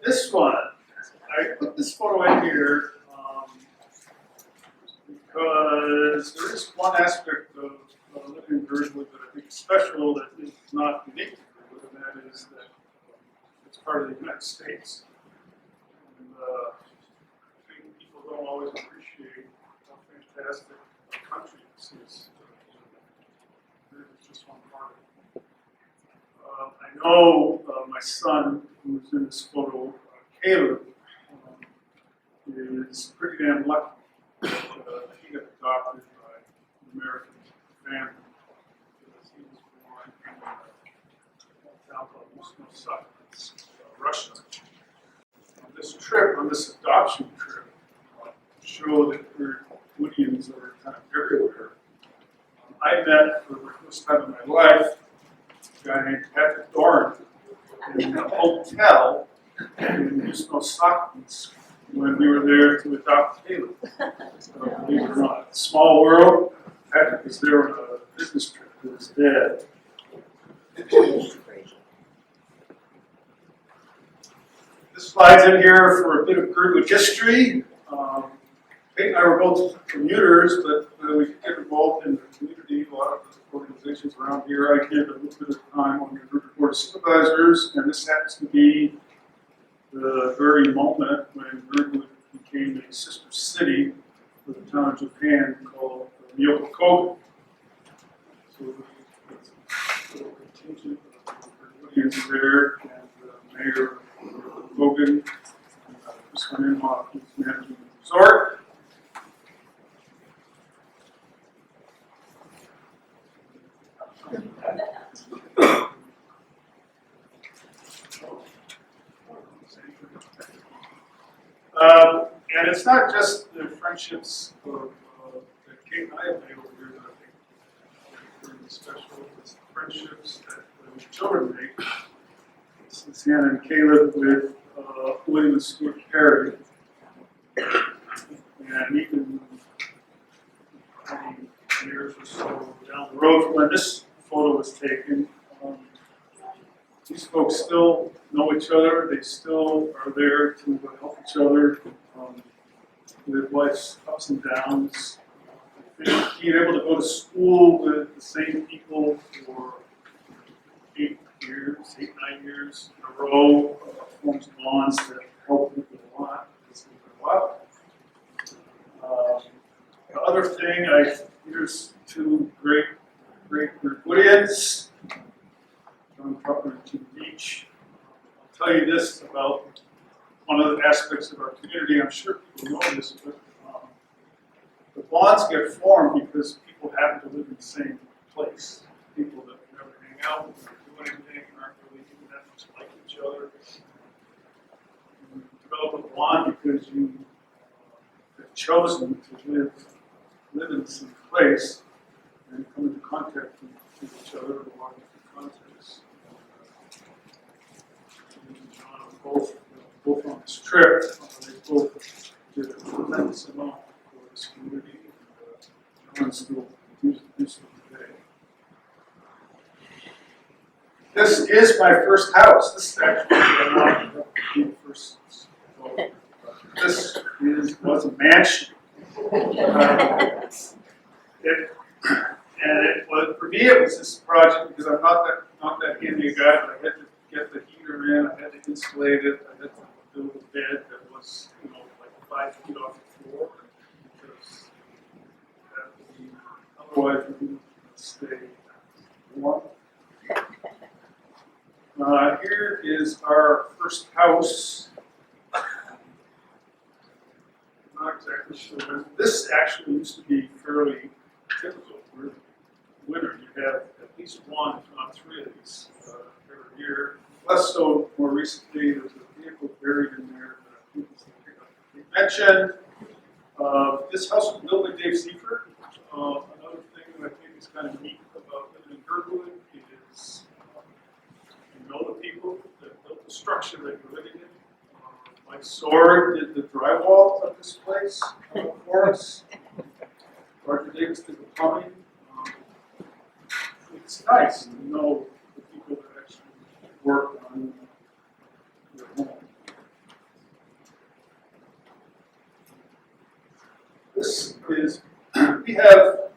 This one, I put this photo in here because there is one aspect of living in Girdwood that I think is special, that is not unique to Girdwood, and that is that it's part of the United States. And I think people don't always appreciate how fantastic a country this is. It's just one part of it. I know my son, who's in this photo, Caleb, is pretty damn lucky. He got adopted by an American family because he was born in a town called Russia. On this trip, on this adoption trip, to show that Girdwoodians are kind of everywhere, I met for the first time in my life a guy named Patrick Doran in a hotel in Stockton's when we were there to adopt Caleb. So, believe it or not, small world. Patrick was there on a business trip with his dad. This slide's in here for a bit of Girdwood history. Kate and I were both commuters, but we get involved in the community. A lot of the organizations around here. I did a little bit of time on the Girdwood Board of Supervisors, and this happens to be the very moment when Girdwood became a sister city for the town of Japan called Myokokogen. So there's a little contingent of Girdwoodians there, and Mayor Kogan, just went in while he was managing the resort. And it's not just the friendships that Kate and I have made over here that I think are pretty special. It's the friendships that the children make. Since Hannah and Caleb with William and Stuart Perry. And even 20 years or so down the road from when this photo was taken, these folks still know each other. They still are there to help each other with life's ups and downs. Being able to go to school with the same people for 8 years, 9 years in a row, forms bonds that help people a lot. The other thing, here's two great Girdwoodians, John Cropper and Jim Beach. I'll tell you this about one of the aspects of our community. I'm sure people know this, but the bonds get formed because people happen to live in the same place. People that never hang out, never do anything, aren't really even that much like each other. You develop a bond because you have chosen to live in the same place and come into contact with each other in a lot of different contexts. Me and John are both on this trip. They both did a tremendous amount for this community, and John still continues to do so today. This is my first house. This is actually the first. This was a mansion. For me, it was this project because I'm not that handy a guy, but I had to get the heater in, I had to insulate it, I had to build a bed that was, like 5 feet off the floor, because that would be, otherwise we wouldn't stay warm. Here is our first house. Not exactly sure. This actually used to be fairly typical. For winter, you have at least one, if not 3 of these every year. Less so more recently. There's a vehicle buried in there that I think is the mentioned. This house was built by Dave Seifert. Another thing that I think is kind of neat about living in Girdwood is you know the people that built the structure that you're living in. Mike Sword did the drywall of this place for us. Roger Davis did the plumbing. It's nice to know the people that actually work on your home. This is, we have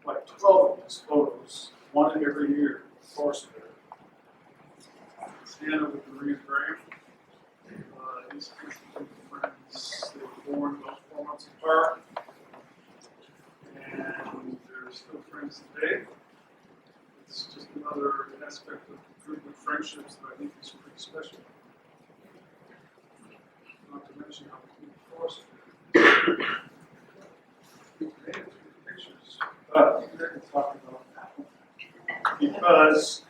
like 12 of these photos, one every year, of course. Hannah with Maria Graham. These friends, they were born about 4 months apart, and they're still friends today. It's just another aspect of Girdwood friendships that I think is pretty special. Not to mention how we force pictures. But we can talk about that one. Because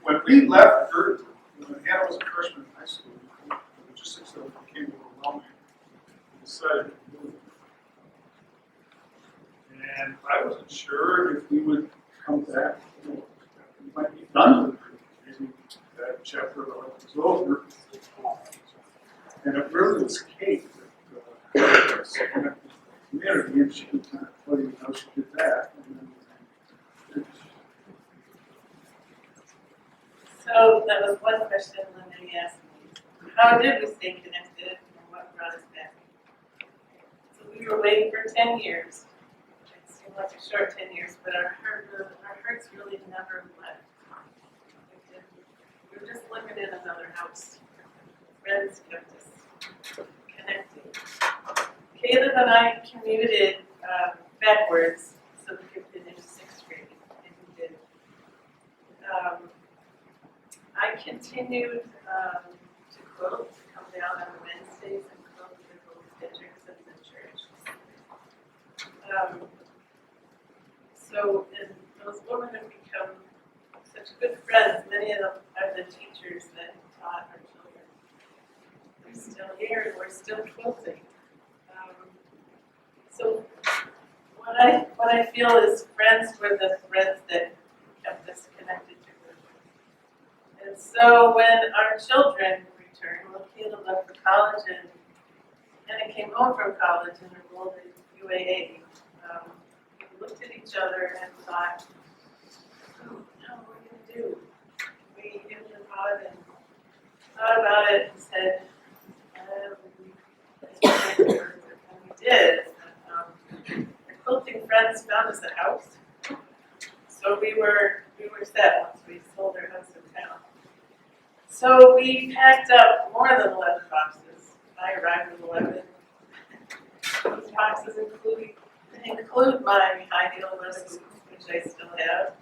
when we left Girdwood, when Hannah was a freshman in high school, the logistics of it became overwhelming. We decided to move. And I wasn't sure if we would come back. We might be done with it. Maybe that chapter of our life was over. And it really was Kate that connected the community, and she could kind of tell you how she did that. And then So that was one question Linda asked me. How did we stay connected and what brought us back? So we were waiting for 10 years. It seemed like a short 10 years, but our hearts really never left. We were just living in another house. Friends kept us connected. Caleb and I commuted backwards so we could finish 6th grade, and we did. I continued to quote, to come down on Wednesdays and quote the little districts of the church. And those women have become such good friends. Many of them are the teachers that taught our children. There's still here and we're still quilting. So what I feel is friends were the threads that kept us connected to Girdwood. And so when our children returned, well, Caleb left for college and Anna came home from college and enrolled in UAA. We looked at each other and thought, oh, no, what are we gonna do? We hemmed and hawed and thought about it and said, and we did. Our quilting friends found us a house. So we were set once we sold our house in town. So we packed up more than 11 boxes. I arrived with 11. These boxes include my high heel list, which I still have,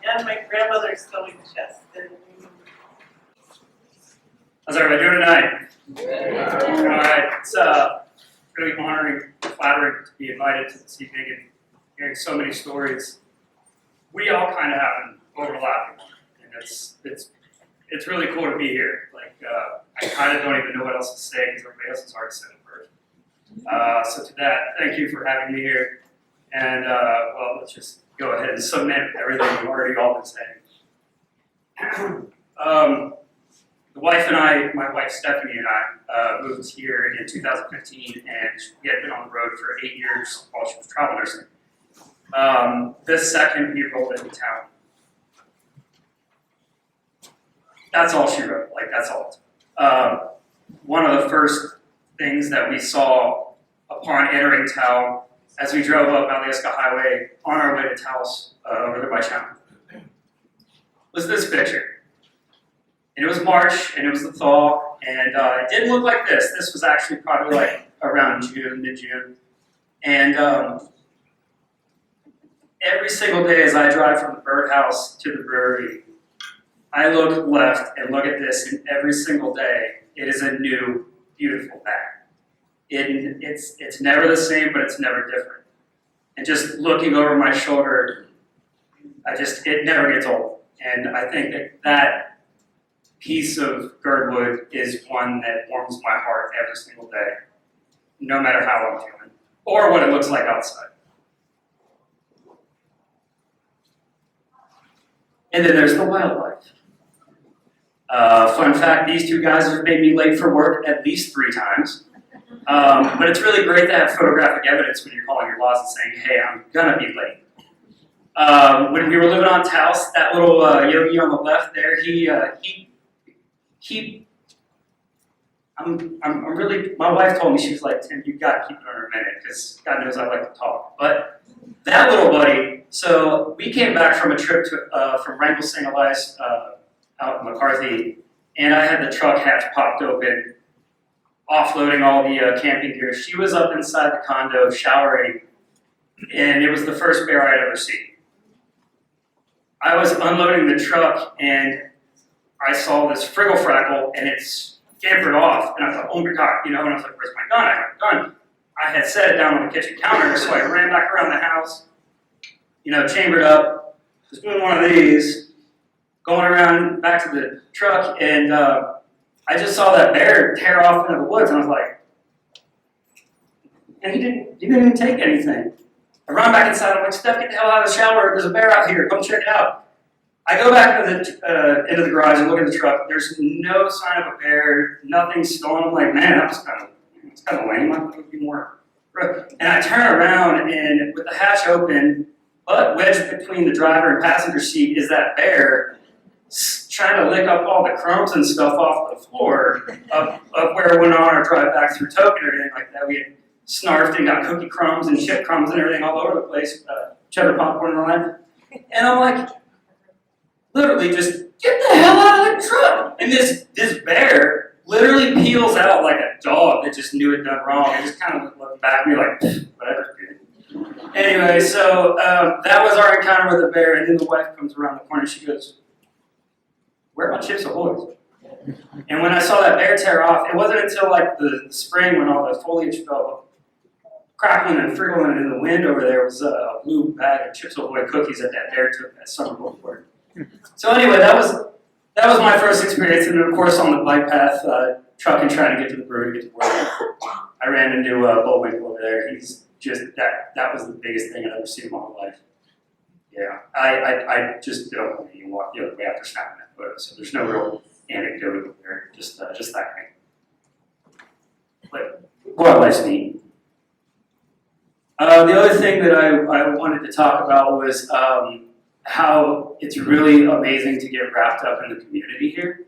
and my grandmother's sewing chest. How's everybody doing tonight? All right, it's really honoring, flattering to be invited to this evening and hearing so many stories. We all kind of have an overlapping one, and it's really cool to be here. Like, I kind of don't even know what else to say because everybody else has already said it first. So to that, thank you for having me here. And well, let's just go ahead and cement everything you've already all been saying. The wife and I, my wife Stephanie and I, moved here in 2015, and we had been on the road for 8 years while she was travel nursing. This second, we rolled into town. That's all she wrote, like that's all. One of the first things that we saw upon entering town as we drove up Alyeska Highway on our way to Taos over there by China was this picture. And it was March, and it was the thaw, and it didn't look like this. This was actually probably like around June, mid-June. And every single day as I drive from the birdhouse to the brewery, I look left and look at this, and every single day, it is a new, beautiful bag. It's never the same, but it's never different. And just looking over my shoulder, it never gets old. And I think that piece of Girdwood is one that warms my heart every single day, no matter how I'm feeling, or what it looks like outside. And then there's the wildlife. Fun fact, these two guys have made me late for work at least 3 times. But it's really great to have photographic evidence when you're calling your boss and saying, hey, I'm gonna be late. When we were living on Taos, that little yogi on the left there, my wife told me, she was like, Tim, you gotta keep it under a minute, because God knows I like to talk. But that little buddy, so we came back from a trip from Wrangell St. Elias out in McCarthy, and I had the truck hatch popped open, offloading all the camping gear. She was up inside the condo showering, and it was the first bear I'd ever seen. I was unloading the truck, and I saw this friggle frackle, and it scampered off, and I thought, oh my God, and I was like, where's my gun? I have a gun. I had set it down on the kitchen counter, so I ran back around the house, chambered up, was doing one of these, going around back to the truck, and I just saw that bear tear off into the woods, and I was like, and he didn't even take anything. I run back inside, I'm like, Steph, get the hell out of the shower, there's a bear out here, come check it out. I go back into the garage and look at the truck. There's no sign of a bear, nothing stolen. I'm like, man, that was kind of lame. I thought it would be more. And I turn around, and with the hatch open, but wedged between the driver and passenger seat is that bear trying to lick up all the crumbs and stuff off the floor of where we went on our drive back through Token and everything like that. We had snarfed and got cookie crumbs and chip crumbs and everything all over the place, cheddar popcorn and all that. And I'm like, literally just get the hell out of the truck. And this bear literally peels out like a dog that just knew it done wrong and just kind of looked back at me like, whatever, dude. Anyway, so that was our encounter with the bear, and then the wife comes around the corner and she goes, where are my Chips Ahoy? And when I saw that bear tear off, it wasn't until like the spring when all the foliage fell crackling and friggling in the wind over there was a blue bag of Chips Ahoy cookies that bear took that summer before. So anyway, that was my first experience, and of course on the bike path, trucking trying to get to the brewery to get to work. I ran into Bullwinkle over there. He's just, that was the biggest thing I've ever seen in my whole life. Yeah, I just don't want to walk the other way after snapping that photo, so there's no real anecdote there, just that guy. But wildlife's neat. The other thing that I wanted to talk about was how it's really amazing to get wrapped up in the community here.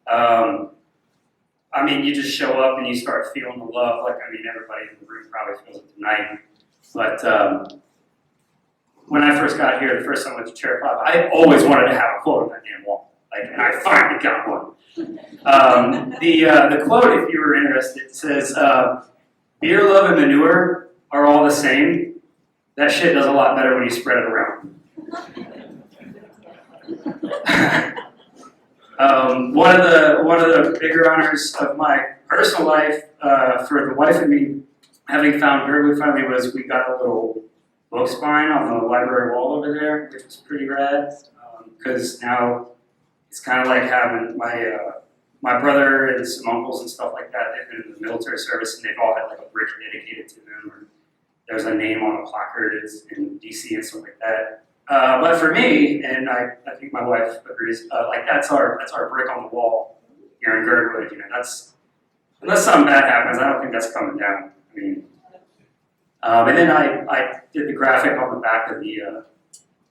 I mean, you just show up and you start feeling the love, like, I mean, everybody in the room probably feels it tonight. But when I first got here, the first time I went to Chair 5, I always wanted to have a quote on that damn wall. Like, and I finally got one. The quote, if you were interested, says, beer, love, and manure are all the same. That shit does a lot better when you spread it around. One of the bigger honors of my personal life for the wife and me having found Girdwood finally was we got a little book spine on the library wall over there, which was pretty rad. Because now it's kind of like having my brother and some uncles and stuff like that. They've been in the military service and they've all had like a brick dedicated to them, or there's a name on a placard in DC and stuff like that. But for me, and I think my wife agrees, like that's our brick on the wall here in Girdwood. You know, that's, unless something bad happens, I don't think that's coming down. I mean, and then I did the graphic on the back of the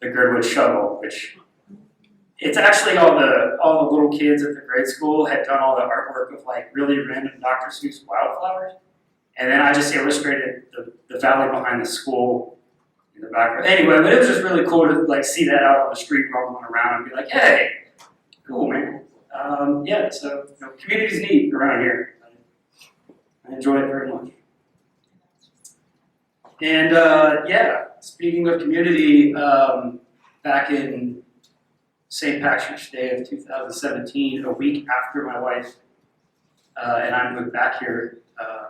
Girdwood shuttle, which it's actually all the little kids at the grade school had done all the artwork of like really random Dr. Seuss wildflowers, and then I just illustrated the valley behind the school in the background. Anyway, but it was just really cool to like see that out on the street rolling around and be like, hey, cool, man. Yeah, so you know, community's neat around here. I enjoy it very much. And yeah, speaking of community, back in St. Patrick's Day of 2017, a week after my wife and I moved back here,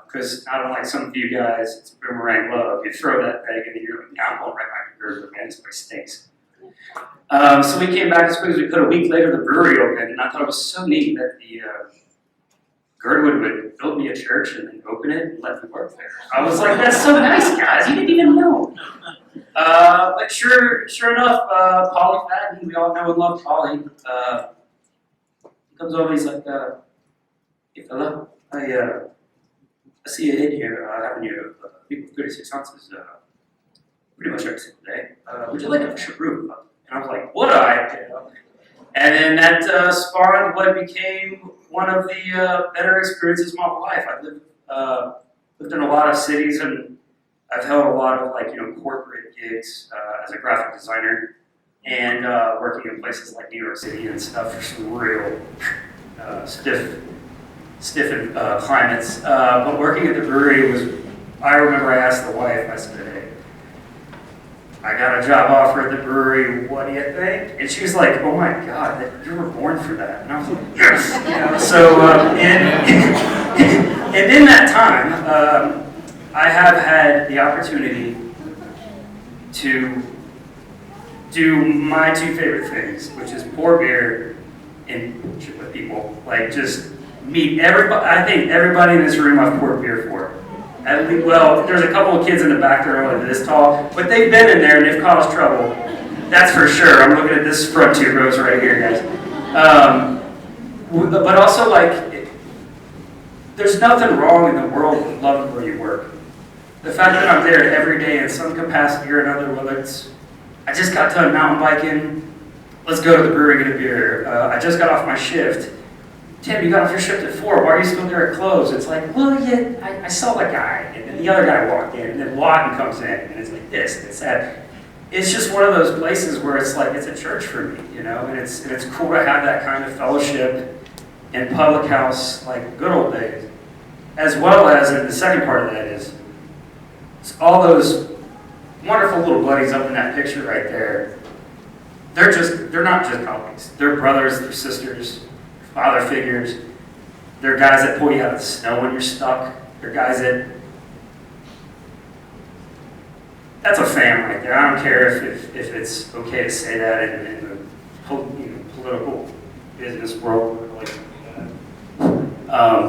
because not unlike some of you guys, it's boomerang love. You throw that peg and you're like, yeah, I'm going right back to Girdwood, man, this place stinks. So we came back as quick as we could. A week later, the brewery opened, and I thought it was so neat that the Girdwood would build me a church and then open it and let me work there. I was like, that's so nice, guys. You didn't even know. But sure enough, Polly Fadden, we all know and love Polly. He comes over, he's like, hey fella, I see you in here having your people 36 ounces pretty much every single day. Would you like a fresh brew? And I was like, would I? You know? And then that spawned what became one of the better experiences of my life. I lived in a lot of cities, and I've held a lot of like, you know, corporate gigs as a graphic designer, and working in places like New York City and stuff for some real stiff climates. But working at the brewery was, I remember I asked the wife, I said, hey, I got a job offer at the brewery, what do you think? And she was like, oh my God, you were born for that. And I was like, yes! You know, so, and in that time, I have had the opportunity to do my two favorite things, which is pour beer and shit with people. Like, just meet everybody. I think everybody in this room I've poured beer for. At least, well, there's a couple of kids in the back that are only this tall, but they've been in there and they've caused trouble. That's for sure. I'm looking at this front two rows right here, guys. But also, like, there's nothing wrong in the world with loving where you work. The fact that I'm there every day in some capacity or another, whether it's, I just got done mountain biking, let's go to the brewery and get a beer. I just got off my shift. Tim, you got off your shift at 4, why are you still there at close? It's like, well, yeah, I saw the guy, and then the other guy walked in, and then Lawton comes in, and it's like this, and it's that. It's just one of those places where it's like, it's a church for me, you know, and it's cool to have that kind of fellowship in public house, like good old days. As well as, and the second part of that is, all those wonderful little buddies up in that picture right there, they're not just colleagues. They're brothers, they're sisters, father figures. They're guys that pull you out of the snow when you're stuck. They're guys that's a fam right there. I don't care if it's okay to say that in the political business world. Like,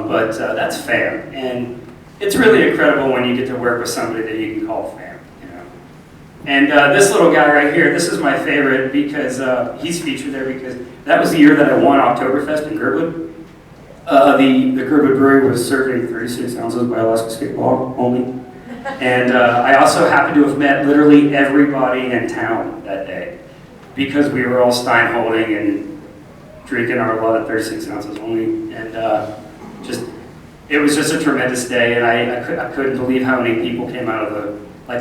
But that's fam, and it's really incredible when you get to work with somebody that you can call fam, you know. And this little guy right here, this is my favorite because he's featured there because that was the year that I won Oktoberfest in Girdwood. The Girdwood Brewery was serving 36 ounces by Alaska State law only. And I also happened to have met literally everybody in town that day because we were all Stein holding and drinking our lot of 36 ounces only. And it was just a tremendous day, and I couldn't believe how many people came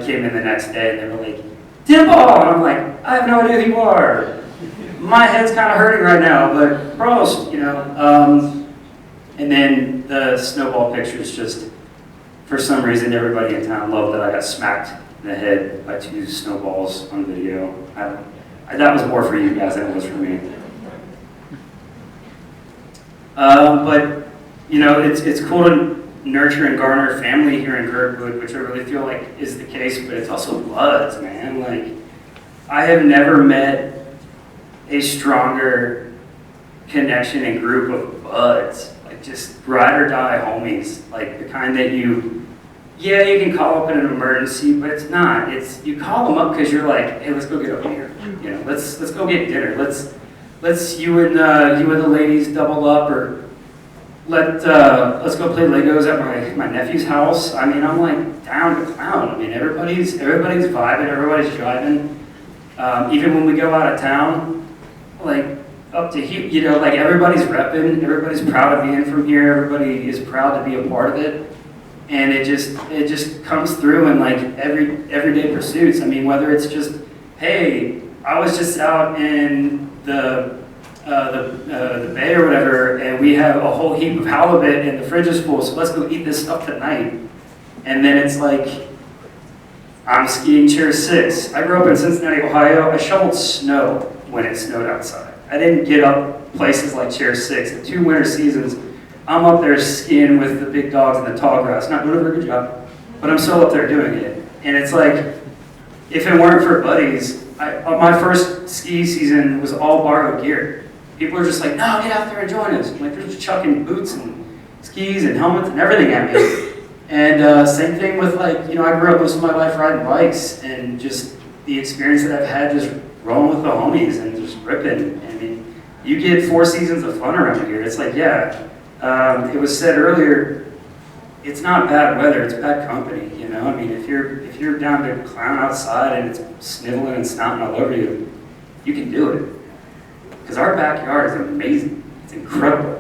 came in the next day, and they were like, Dimple! And I'm like, I have no idea who you are. My head's kind of hurting right now, but Prost, you know. And then the snowball pictures just, for some reason, everybody in town loved that I got smacked in the head by 2 snowballs on video. That was more for you guys than it was for me. But, you know, it's cool to nurture and garner family here in Girdwood, which I really feel like is the case, but it's also buds, man. Like, I have never met a stronger connection and group of buds. Like, just ride or die homies. Like, the kind that you can call up in an emergency, but it's not. You call them up because you're like, hey, let's go get a beer. You know, let's go get dinner. Let's you and the ladies double up, or let's go play Legos at my nephew's house. I mean, I'm like down to clown. I mean, everybody's vibing, everybody's driving. Even when we go out of town, like up to here, you know, like everybody's repping, everybody's proud of being from here, everybody is proud to be a part of it. And it just comes through in like everyday pursuits. I mean, whether it's just, hey, I was just out in the bay or whatever, and we have a whole heap of halibut and the fridge is full, so let's go eat this stuff tonight. And then it's like, I'm skiing Chair 6. I grew up in Cincinnati, Ohio. I shoveled snow when it snowed outside. I didn't get up places like Chair 6. In 2 winter seasons, I'm up there skiing with the big dogs in the tall grass. Not doing a very good job, but I'm still up there doing it. And it's like, if it weren't for buddies, my first ski season was all borrowed gear. People are just like, no, get out there and join us. I'm like, they're just chucking boots and skis and helmets and everything at me. And same thing with like, you know, I grew up most of my life riding bikes, and just the experience that I've had just rolling with the homies and just ripping. I mean, you get 4 seasons of fun around here. It's like, yeah, it was said earlier, it's not bad weather, it's bad company, you know? I mean, if you're down to clown outside and it's sniveling and snotting all over you, you can do it. Because our backyard is amazing. It's incredible.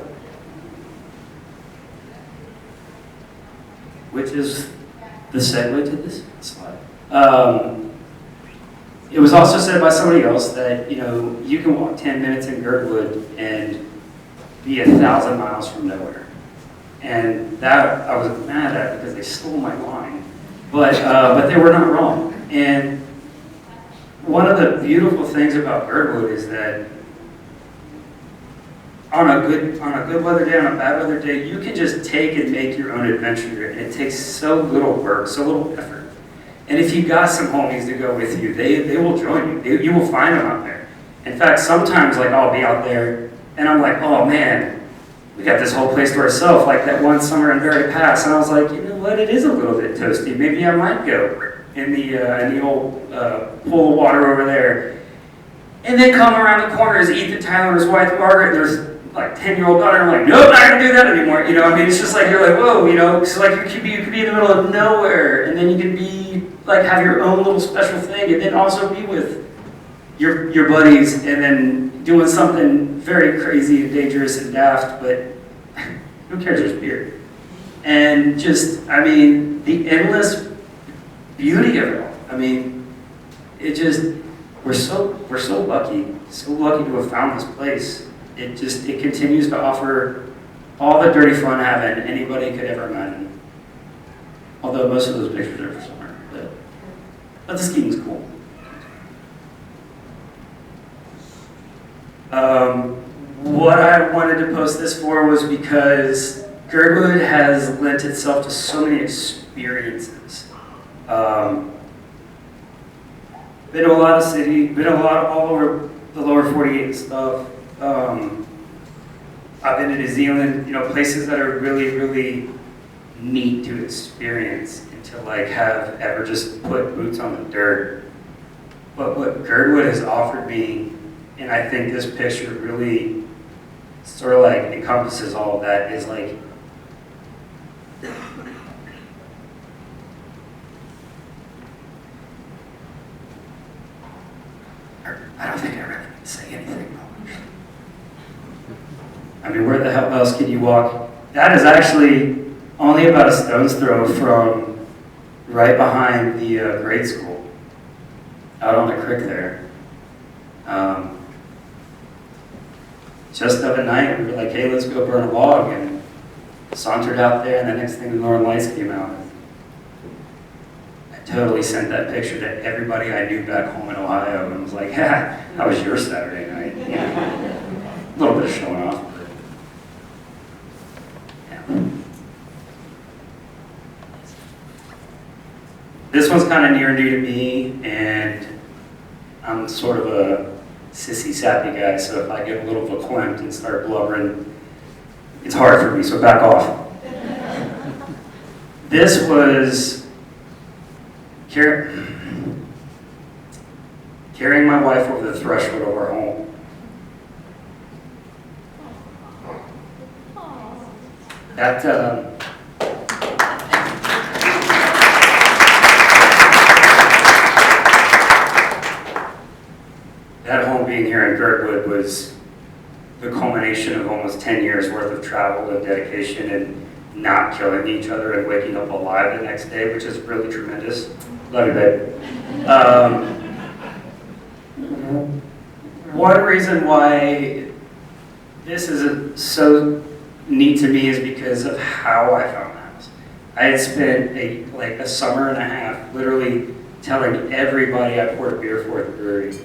Which is the segue to this slide. It was also said by somebody else that, you know, you can walk 10 minutes in Girdwood and be 1,000 miles from nowhere. And that I was mad at because they stole my line. But they were not wrong. And one of the beautiful things about Girdwood is that on a good weather day, on a bad weather day, you can just take and make your own adventure, and it takes so little work, so little effort. And if you got some homies to go with you, they will join you. You will find them out there. In fact, sometimes like I'll be out there and I'm like, oh man, we got this whole place to ourselves, like that one summer in Berry Pass. And I was like, you know what, it is a little bit toasty. Maybe I might go in the old pool of water over there. And they come around the corner as Ethan, Tyler, and his wife Margaret, and there's like 10-year-old daughter, I'm like, nope, not gonna do that anymore. You know, I mean, it's just like, you're like, whoa, you know, it's like you could be in the middle of nowhere, and then you can be, like, have your own little special thing, and then also be with your buddies, and then doing something very crazy and dangerous and daft, but who cares, there's beer. And just, I mean, the endless beauty of it all. I mean, it just, we're so lucky to have found this place. It continues to offer all the dirty fun having anybody could ever imagine. Although most of those pictures are for summer, but the skiing's cool. What I wanted to post this for was because Girdwood has lent itself to so many experiences. Been to a lot of cities, been a lot all over the lower 48 and stuff. I've been to New Zealand, places that are really, really neat to experience and to like have ever just put boots on the dirt. But what Girdwood has offered me, and I think this picture really sort of like encompasses all of that, is like I don't think I really need to say anything. I mean, where the hell else can you walk? That is actually only about a stone's throw from right behind the grade school, out on the creek there. Just the other night, we were like, hey, let's go burn a log, and sauntered out there, and the next thing the northern lights came out. I totally sent that picture to everybody I knew back home in Ohio, and was like, yeah, how was your Saturday night? A little bit of showing off. This one's kind of near and dear to me, and I'm sort of a sissy, sappy guy, so if I get a little verklempt and start blubbering, it's hard for me, so back off. This was carrying my wife over the threshold of our home. That home being here in Girdwood was the culmination of almost 10 years worth of travel and dedication and not killing each other and waking up alive the next day, which is really tremendous. Love you, babe. One reason why this is so neat to me is because of how I found the house. I had spent a summer and a half literally telling everybody I poured a beer for at the brewery,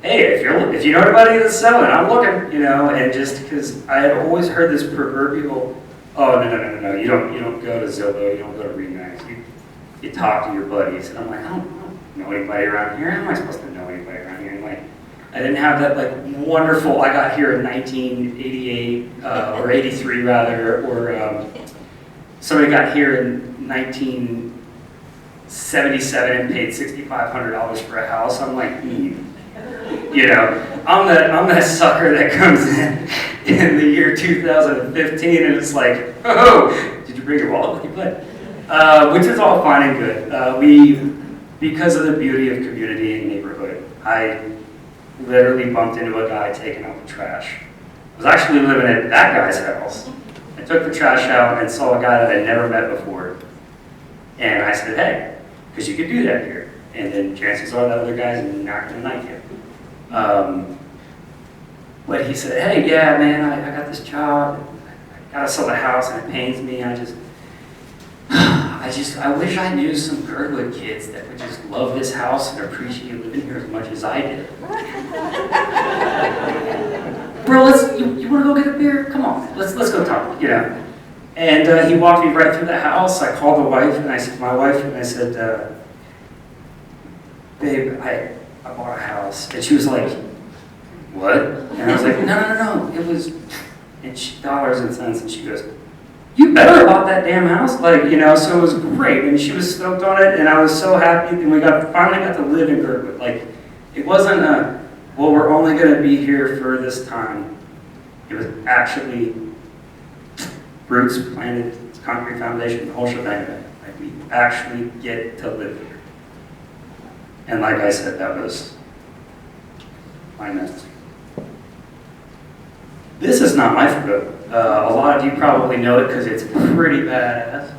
hey, if you know anybody that's selling, I'm looking, and just because I had always heard this proverbial, oh, no, you don't go to Zillow, you don't go to Remax, you talk to your buddies. And I'm like, I don't know anybody around here. How am I supposed to know anybody around here? And I didn't have that wonderful, I got here in 1988, or 83 rather, or somebody got here in 1977 and paid $6,500 for a house. I'm like, I'm that sucker that comes in the year 2015, and it's like, oh, did you bring your wallet with you, bud? Which is all fine and good. Because of the beauty of community and neighborhood, I literally bumped into a guy taking out the trash. I was actually living at that guy's house. I took the trash out and saw a guy that I'd never met before. And I said, hey, because you could do that here. And then chances are that other guy's not going to like you. But he said, hey, yeah, man, I got this job. I got to sell the house and it pains me. I wish I knew some Girdwood kids that would just love this house and appreciate living here as much as I did. Bro, you want to go get a beer? Come on, let's go talk, And he walked me right through the house. I called my wife, and I said, babe, I bought a house. And she was like, what? And I was like, no, it was dollars and cents. And she goes, you better bought that damn house, so it was great, and she was stoked on it, and I was so happy, and we finally got to live in Girdwood. It wasn't well, we're only going to be here for this time. It was actually roots planted, concrete foundation, the whole shebang. We actually get to live here. And like I said, that was my message. This is not my photo. A lot of you probably know it because it's pretty badass.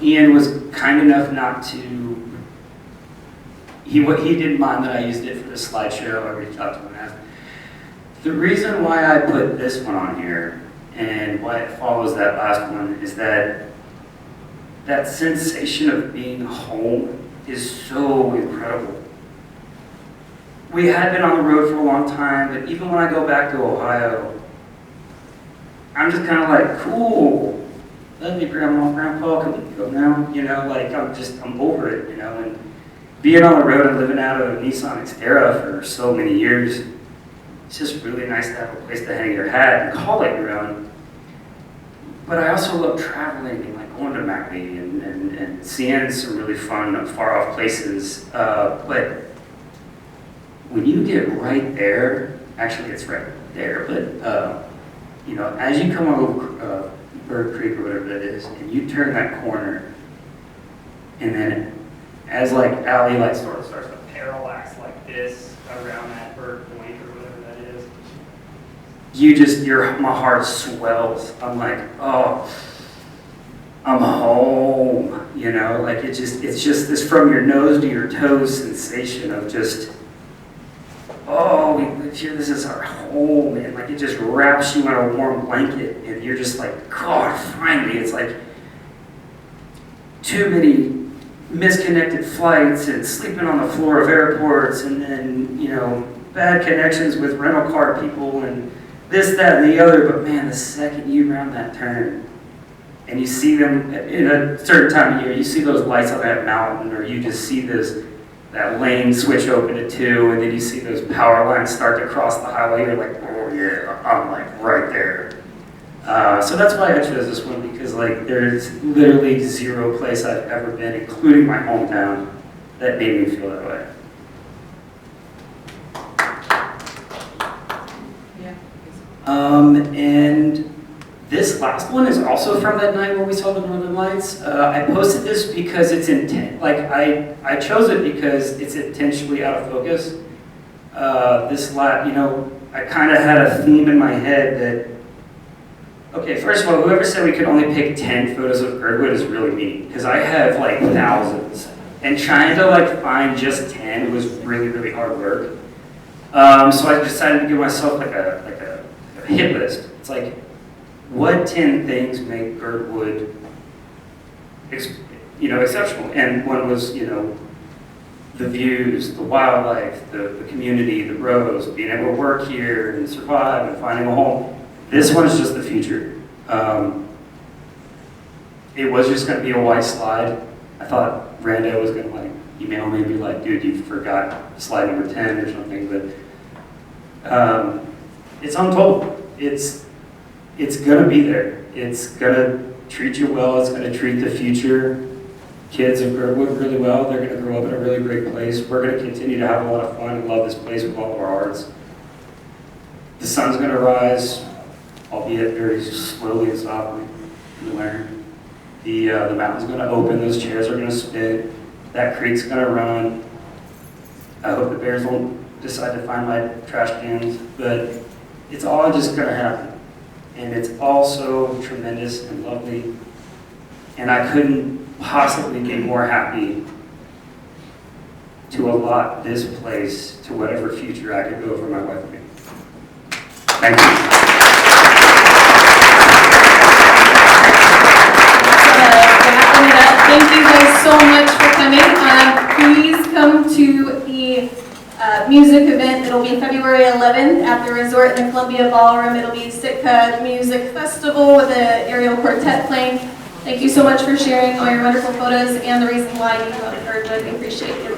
Ian was kind enough not to, he didn't mind that I used it for the slideshow. I reached out to him and asked. The reason why I put this one on here and why it follows that last one is that sensation of being home is so incredible. We had been on the road for a long time, but even when I go back to Ohio, I'm just kind of like, cool, love you, Grandma, Grandpa, can we go now? I'm over it, and being on the road and living out of a Nissan Xterra for so many years, it's just really nice to have a place to hang your hat and call it your own. But I also love traveling and like going to Mackley and seeing some really fun, far off places. But when you get right there, actually it's right there, but you know, as you come over Bird Creek or whatever it is, and you turn that corner, and then as like alley like sort of starts to parallax like this around that bird point or whatever that is, you just my heart swells. I'm like, oh, I'm home, you know, like it's just this from your nose to your toes sensation of just, oh, we live here, this is our home, and like it just wraps you in a warm blanket, and you're just like, God, finally. It's like too many misconnected flights and sleeping on the floor of airports, and then, you know, bad connections with rental car people and this, that, and the other. But man, the second you round that turn and you see them in a certain time of year, you see those lights on that mountain, or you just see that lane switch open to 2, and then you see those power lines start to cross the highway. You're like, oh yeah, I'm like right there. So that's why I chose this one, because like there's literally zero place I've ever been, including my hometown, that made me feel that way. And this last one is also from that night where we saw the Northern Lights. I posted this because it's I chose it because it's intentionally out of focus. You know, I kind of had a theme in my head that, okay, first of all, whoever said we could only pick 10 photos of Girdwood is really mean, because I have like thousands, and trying to like find just 10 was really, really hard work. So I decided to give myself like a hit list. It's like, what 10 things make Girdwood, you know, exceptional? And one was, you know, the views, the wildlife, the community, the bros, being able to work here and survive and finding a home. This one's just the future. It was just going to be a white slide. I thought Rando was going to like email me and be like, dude, you forgot slide number 10 or something, but it's untold. It's gonna be there. It's gonna treat you well. It's gonna treat the future kids of Girdwood really well. They're gonna grow up in a really great place. We're gonna continue to have a lot of fun and love this place with all of our hearts. The sun's gonna rise, albeit very slowly and softly in the winter. The mountain's gonna open. Those chairs are gonna spin. That creek's gonna run. I hope the bears won't decide to find my trash cans, but it's all just gonna happen. And it's all so tremendous and lovely. And I couldn't possibly be more happy to allot this place to whatever future I could go for my wife and me. Thank you. Wrapping it up. Thank you guys so much for coming. Please come to the music event. It'll be February 11th at the resort in the Columbia Ballroom. It'll be Sitka Music Festival with the aerial quartet playing. Thank you so much for sharing all your wonderful photos and the reason why you love Girdwood. We appreciate your